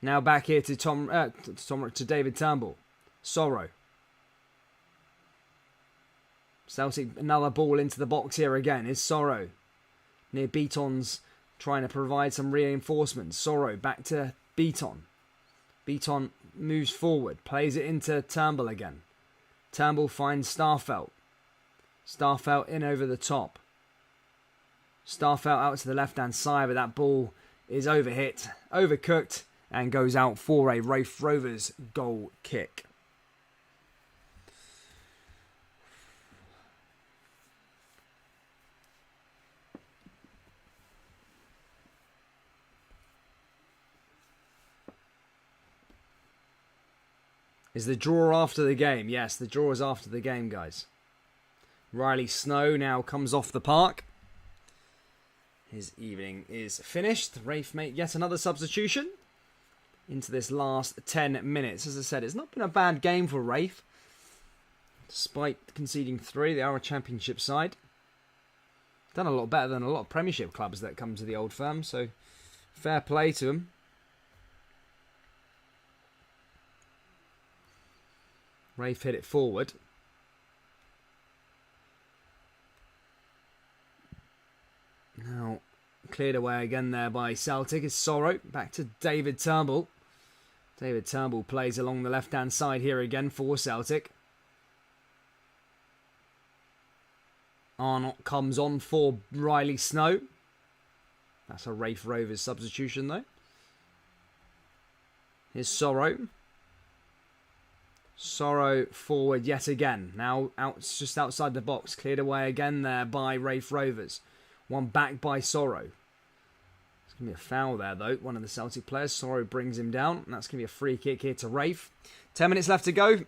Now back here to David Turnbull. Sorrow. Celtic, another ball into the box here again. Is Sorrow. Near Beaton's trying to provide some reinforcements. Sorrow back to Beaton. Beaton moves forward. Plays it into Turnbull again. Turnbull finds Starfelt. Starfelt in over the top. Starfelt out to the left-hand side, but that ball is overhit, overcooked, and goes out for a Raith Rovers goal kick. Is the draw after the game? Yes, the draw is after the game, guys. Riley Snow now comes off the park. His evening is finished. Raith make yet another substitution into this last 10 minutes. As I said, it's not been a bad game for Raith. Despite conceding 3, they are a championship side. Done a lot better than a lot of Premiership clubs that come to the Old Firm, so fair play to them. Raith hit it forward. Now, cleared away again there by Celtic. It's Sorrow. Back to David Turnbull. David Turnbull plays along the left-hand side here again for Celtic. Arnott comes on for Riley Snow. That's a Raith Rovers substitution, though. Here's Sorrow. Sorrow forward yet again. Now out just outside the box. Cleared away again there by Raith Rovers. One back by Sorrow. It's going to be a foul there, though. One of the Celtic players. Sorrow brings him down. And that's going to be a free kick here to Raith. 10 minutes left to go.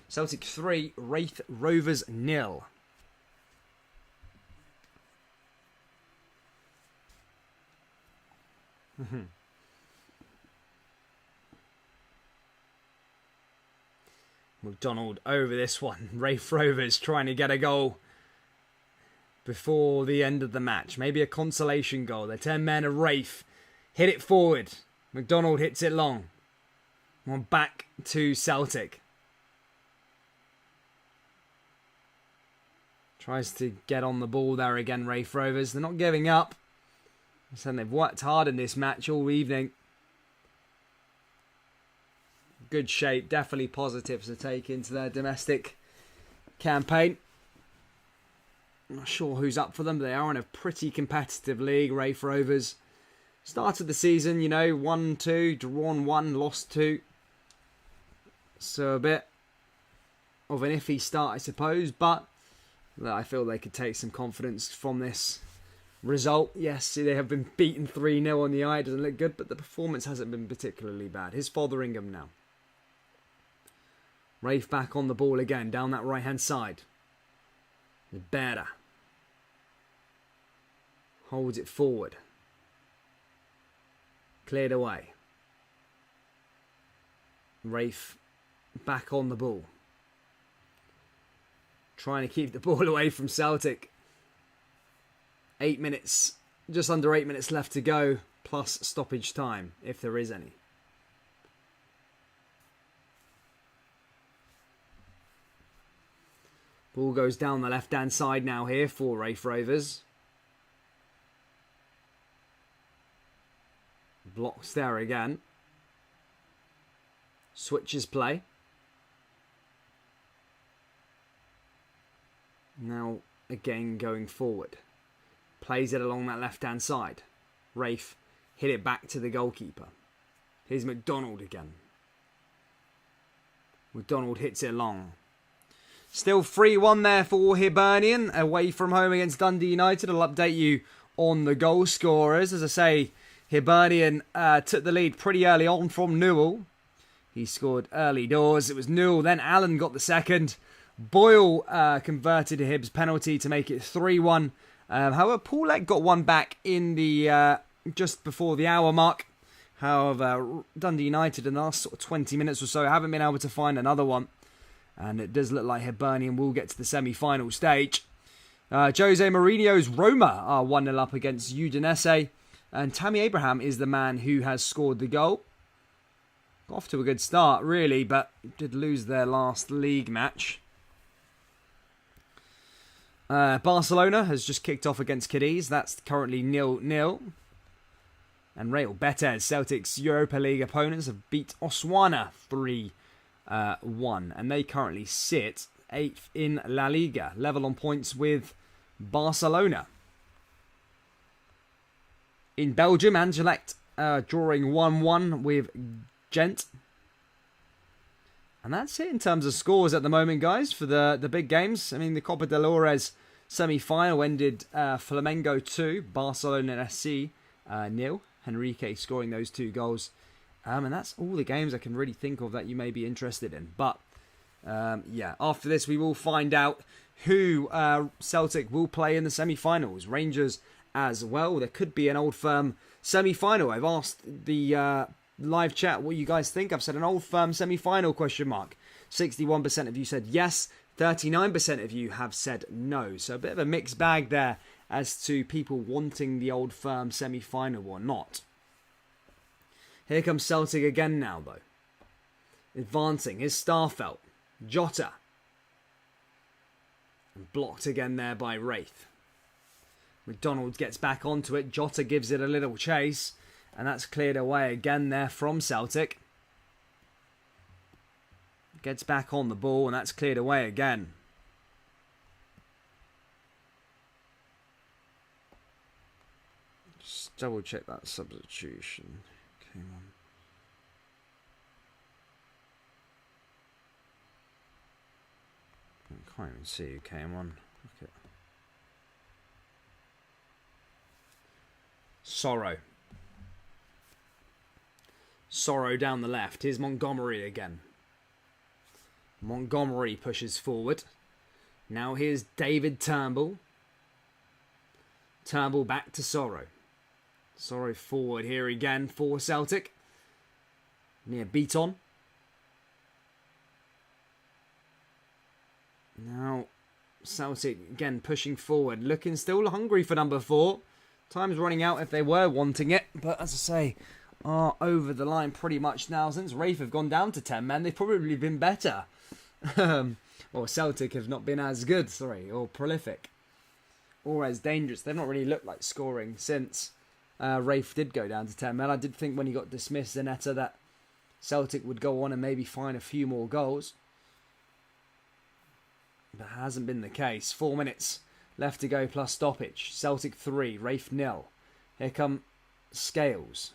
Celtic 3, Raith Rovers 0. McDonald over this one. Raith Rovers trying to get a goal before the end of the match. Maybe a consolation goal. The 10 men of Raith hit it forward. McDonald hits it long. One back to Celtic. Tries to get on the ball there again, Raith Rovers. They're not giving up. They've worked hard in this match all evening. Good shape, definitely positives to take into their domestic campaign. I'm not sure who's up for them, but they are in a pretty competitive league, Raith Rovers. Started the season, 1-2, drawn 1, lost 2. So a bit of an iffy start, I suppose, but I feel they could take some confidence from this result. Yes, they have been beaten 3-0 on the eye. It doesn't look good, but the performance hasn't been particularly bad. Here's Fotheringham now. Raith back on the ball again, down that right-hand side. Better. Holds it forward. Cleared away. Raith back on the ball. Trying to keep the ball away from Celtic. 8 minutes, just under 8 minutes left to go, plus stoppage time, if there is any. Ball goes down the left-hand side now here for Raith Rovers. Blocks there again. Switches play. Now again going forward. Plays it along that left-hand side. Raith hit it back to the goalkeeper. Here's McDonald again. McDonald hits it long. Still 3-1 there for Hibernian, away from home against Dundee United. I'll update you on the goal scorers. As I say, Hibernian took the lead pretty early on from Newell. He scored early doors. It was Newell, then Allen got the second. Boyle converted a Hibs penalty to make it 3-1. However, Paulette got one back in the just before the hour mark. However, Dundee United in the last sort of 20 minutes or so haven't been able to find another one. And it does look like Hibernian will get to the semi-final stage. Jose Mourinho's Roma are 1-0 up against Udinese. And Tammy Abraham is the man who has scored the goal. Got off to a good start, really, but did lose their last league match. Barcelona has just kicked off against Cadiz. That's currently 0-0. And Real Betis, Celtic's Europa League opponents, have beat Osasuna 3-1. And they currently sit 8th in La Liga, level on points with Barcelona. In Belgium, Anderlecht drawing 1-1 with Gent. And that's it in terms of scores at the moment, guys, for the big games. I mean, the Copa del Ores semi-final ended Flamengo 2, Barcelona SC 0. Henrique scoring those 2 goals. And that's all the games I can really think of that you may be interested in. But, yeah, after this we will find out who Celtic will play in the semi-finals. Rangers as well. There could be an Old Firm semi-final. I've asked the live chat what you guys think. I've said an Old Firm semi-final ? 61% of you said yes. 39% of you have said no. So a bit of a mixed bag there as to people wanting the Old Firm semi-final or not. Here comes Celtic again now, though. Advancing. Here's Starfelt. Jota. And blocked again there by Raith. McDonald gets back onto it. Jota gives it a little chase. And that's cleared away again there from Celtic. Gets back on the ball and that's cleared away again. Just double check that substitution. Came on. I can't even see who came on. Okay. Sorrow down the left. Here's Montgomery again. Montgomery pushes forward. Now here's David Turnbull. Turnbull back to Sorrow. Sorrow forward here again for Celtic. Near Beaton. Now Celtic again pushing forward. Looking still hungry for number 4. Time's running out if they were wanting it. But as I say, are over the line pretty much now. Since Raith have gone down to 10 men, they've probably been better. Or Celtic have not been as good, or prolific. Or as dangerous. They've not really looked like scoring since Raith did go down to 10 men. I did think when he got dismissed, Zanetta, that Celtic would go on and maybe find a few more goals. That hasn't been the case. 4 minutes left to go plus stoppage. Celtic 3, Raith 0. Here come Scales.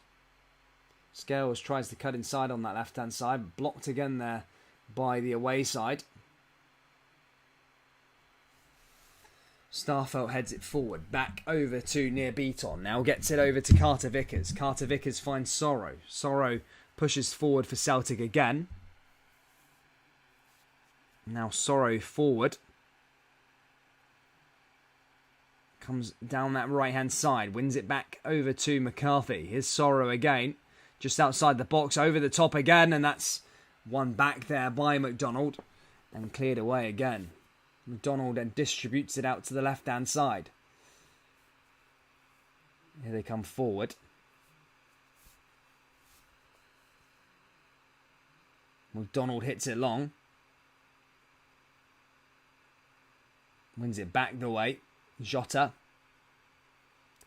Scales tries to cut inside on that left-hand side. Blocked again there by the away side. Starfelt heads it forward. Back over to near Beaton. Now gets it over to Carter Vickers. Carter Vickers finds Sorrow. Sorrow pushes forward for Celtic again. Now Sorrow forward. Comes down that right-hand side. Wins it back over to McCarthy. Here's Sorrow again. Just outside the box. Over the top again. And that's one back there by McDonald. And cleared away again. McDonald then distributes it out to the left-hand side. Here they come forward. McDonald hits it long. Wins it back the way. Jota.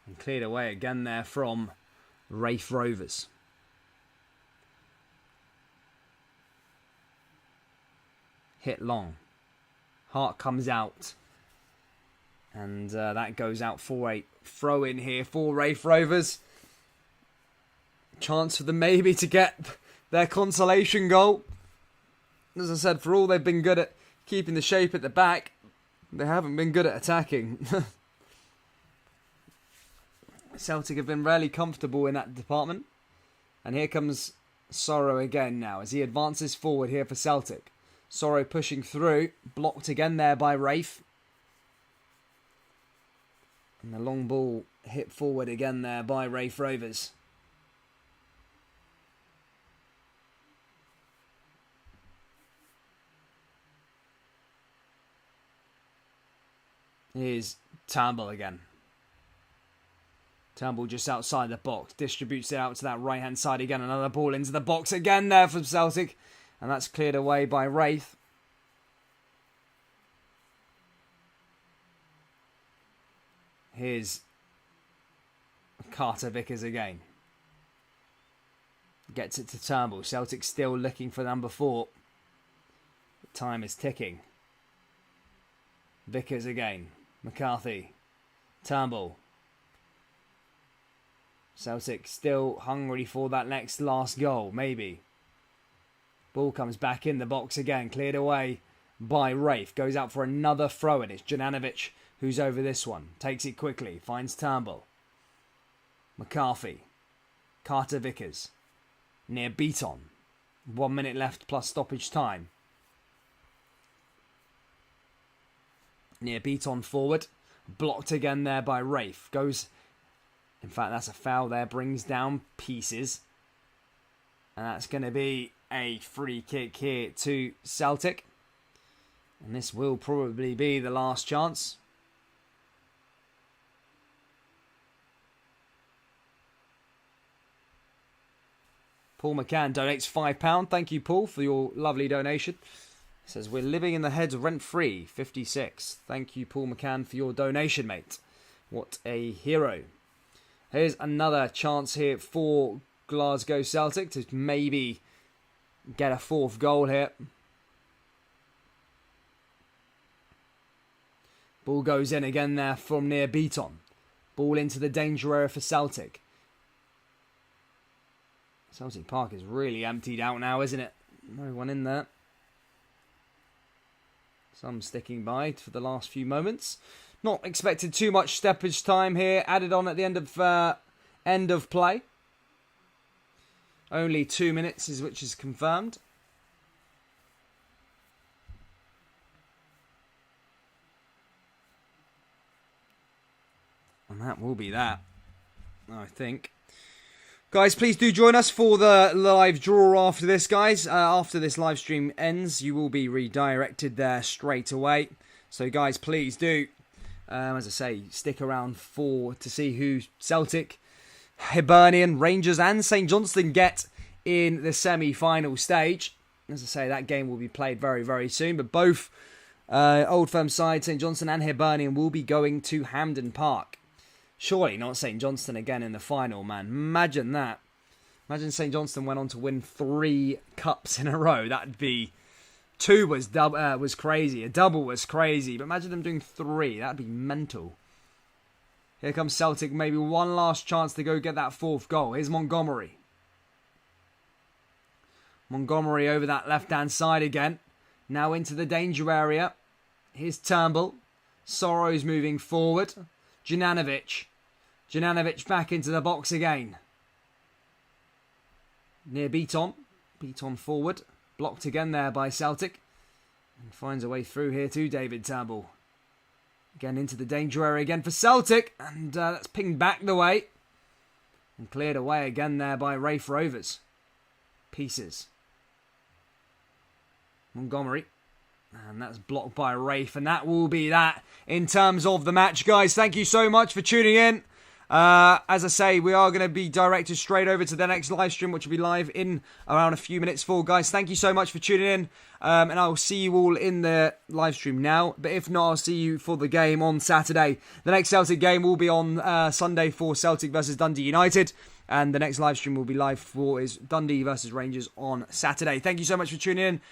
And cleared away again there from Raith Rovers. Hit long. Hart comes out. And that goes out for a throw in here for Raith Rovers. Chance for them maybe to get their consolation goal. As I said, for all they've been good at keeping the shape at the back, they haven't been good at attacking. Celtic have been rarely comfortable in that department. And here comes Sorrow again now as he advances forward here for Celtic. Sorrow pushing through. Blocked again there by Raith. And the long ball hit forward again there by Raith Rovers. Here's Turnbull again. Turnbull just outside the box. Distributes it out to that right-hand side again. Another ball into the box again there from Celtic. And that's cleared away by Raith. Here's Carter Vickers again. Gets it to Turnbull. Celtic still looking for number 4. Time is ticking. Vickers again. McCarthy. Turnbull. Celtic still hungry for that last goal, maybe. Ball comes back in the box again, cleared away by Raith. Goes out for another throw-in. It's Juranovic who's over this one. Takes it quickly, finds Turnbull. McCarthy. Carter Vickers. Near Beaton. 1 minute left plus stoppage time. Near Beaton forward. Blocked again there by Raith. Goes... In fact, that's a foul there. Brings down Pieces. And that's going to be a free kick here to Celtic. And this will probably be the last chance. Paul McCann donates £5. Thank you, Paul, for your lovely donation. He says, we're living in the heads rent-free. 56. Thank you, Paul McCann, for your donation, mate. What a hero. Here's another chance here for Glasgow Celtic to maybe get a 4th goal here. Ball goes in again there from near Beaton. Ball into the danger area for Celtic. Celtic Park is really emptied out now, isn't it? No one in there. Some sticking by for the last few moments. Not expected too much stoppage time here. Added on at the end of play. Only 2 minutes which is confirmed. And that will be that, I think. Guys, please do join us for the live draw after this, guys. After this live stream ends, you will be redirected there straight away. So, guys, please do, as I say, stick around to see who Celtic, Hibernian, Rangers and St Johnstone get in the semi-final stage. As I say, that game will be played very, very soon. But both Old Firm side, St Johnstone and Hibernian, will be going to Hampden Park. Surely not St Johnstone again in the final, man. Imagine that. Imagine St Johnstone went on to win 3 cups in a row. That'd be... 2 was crazy. A double was crazy. But imagine them doing 3. That'd be mental. Here comes Celtic. Maybe one last chance to go get that 4th goal. Here's Montgomery. Montgomery over that left-hand side again. Now into the danger area. Here's Turnbull. Sorrow's moving forward. Juranovic. Juranovic back into the box again. Near Beaton. Beaton forward. Blocked again there by Celtic. And finds a way through here to David Turnbull. Again into the danger area again for Celtic. And that's pinged back the way. And cleared away again there by Raith Rovers. Pieces. Montgomery. And that's blocked by Raith. And that will be that in terms of the match. Guys, thank you so much for tuning in. As I say, we are going to be directed straight over to the next live stream, which will be live in around a few minutes for. Guys, thank you so much for tuning in. And I will see you all in the live stream now. But if not, I'll see you for the game on Saturday. The next Celtic game will be on Sunday for Celtic versus Dundee United. And the next live stream will be live for is Dundee versus Rangers on Saturday. Thank you so much for tuning in.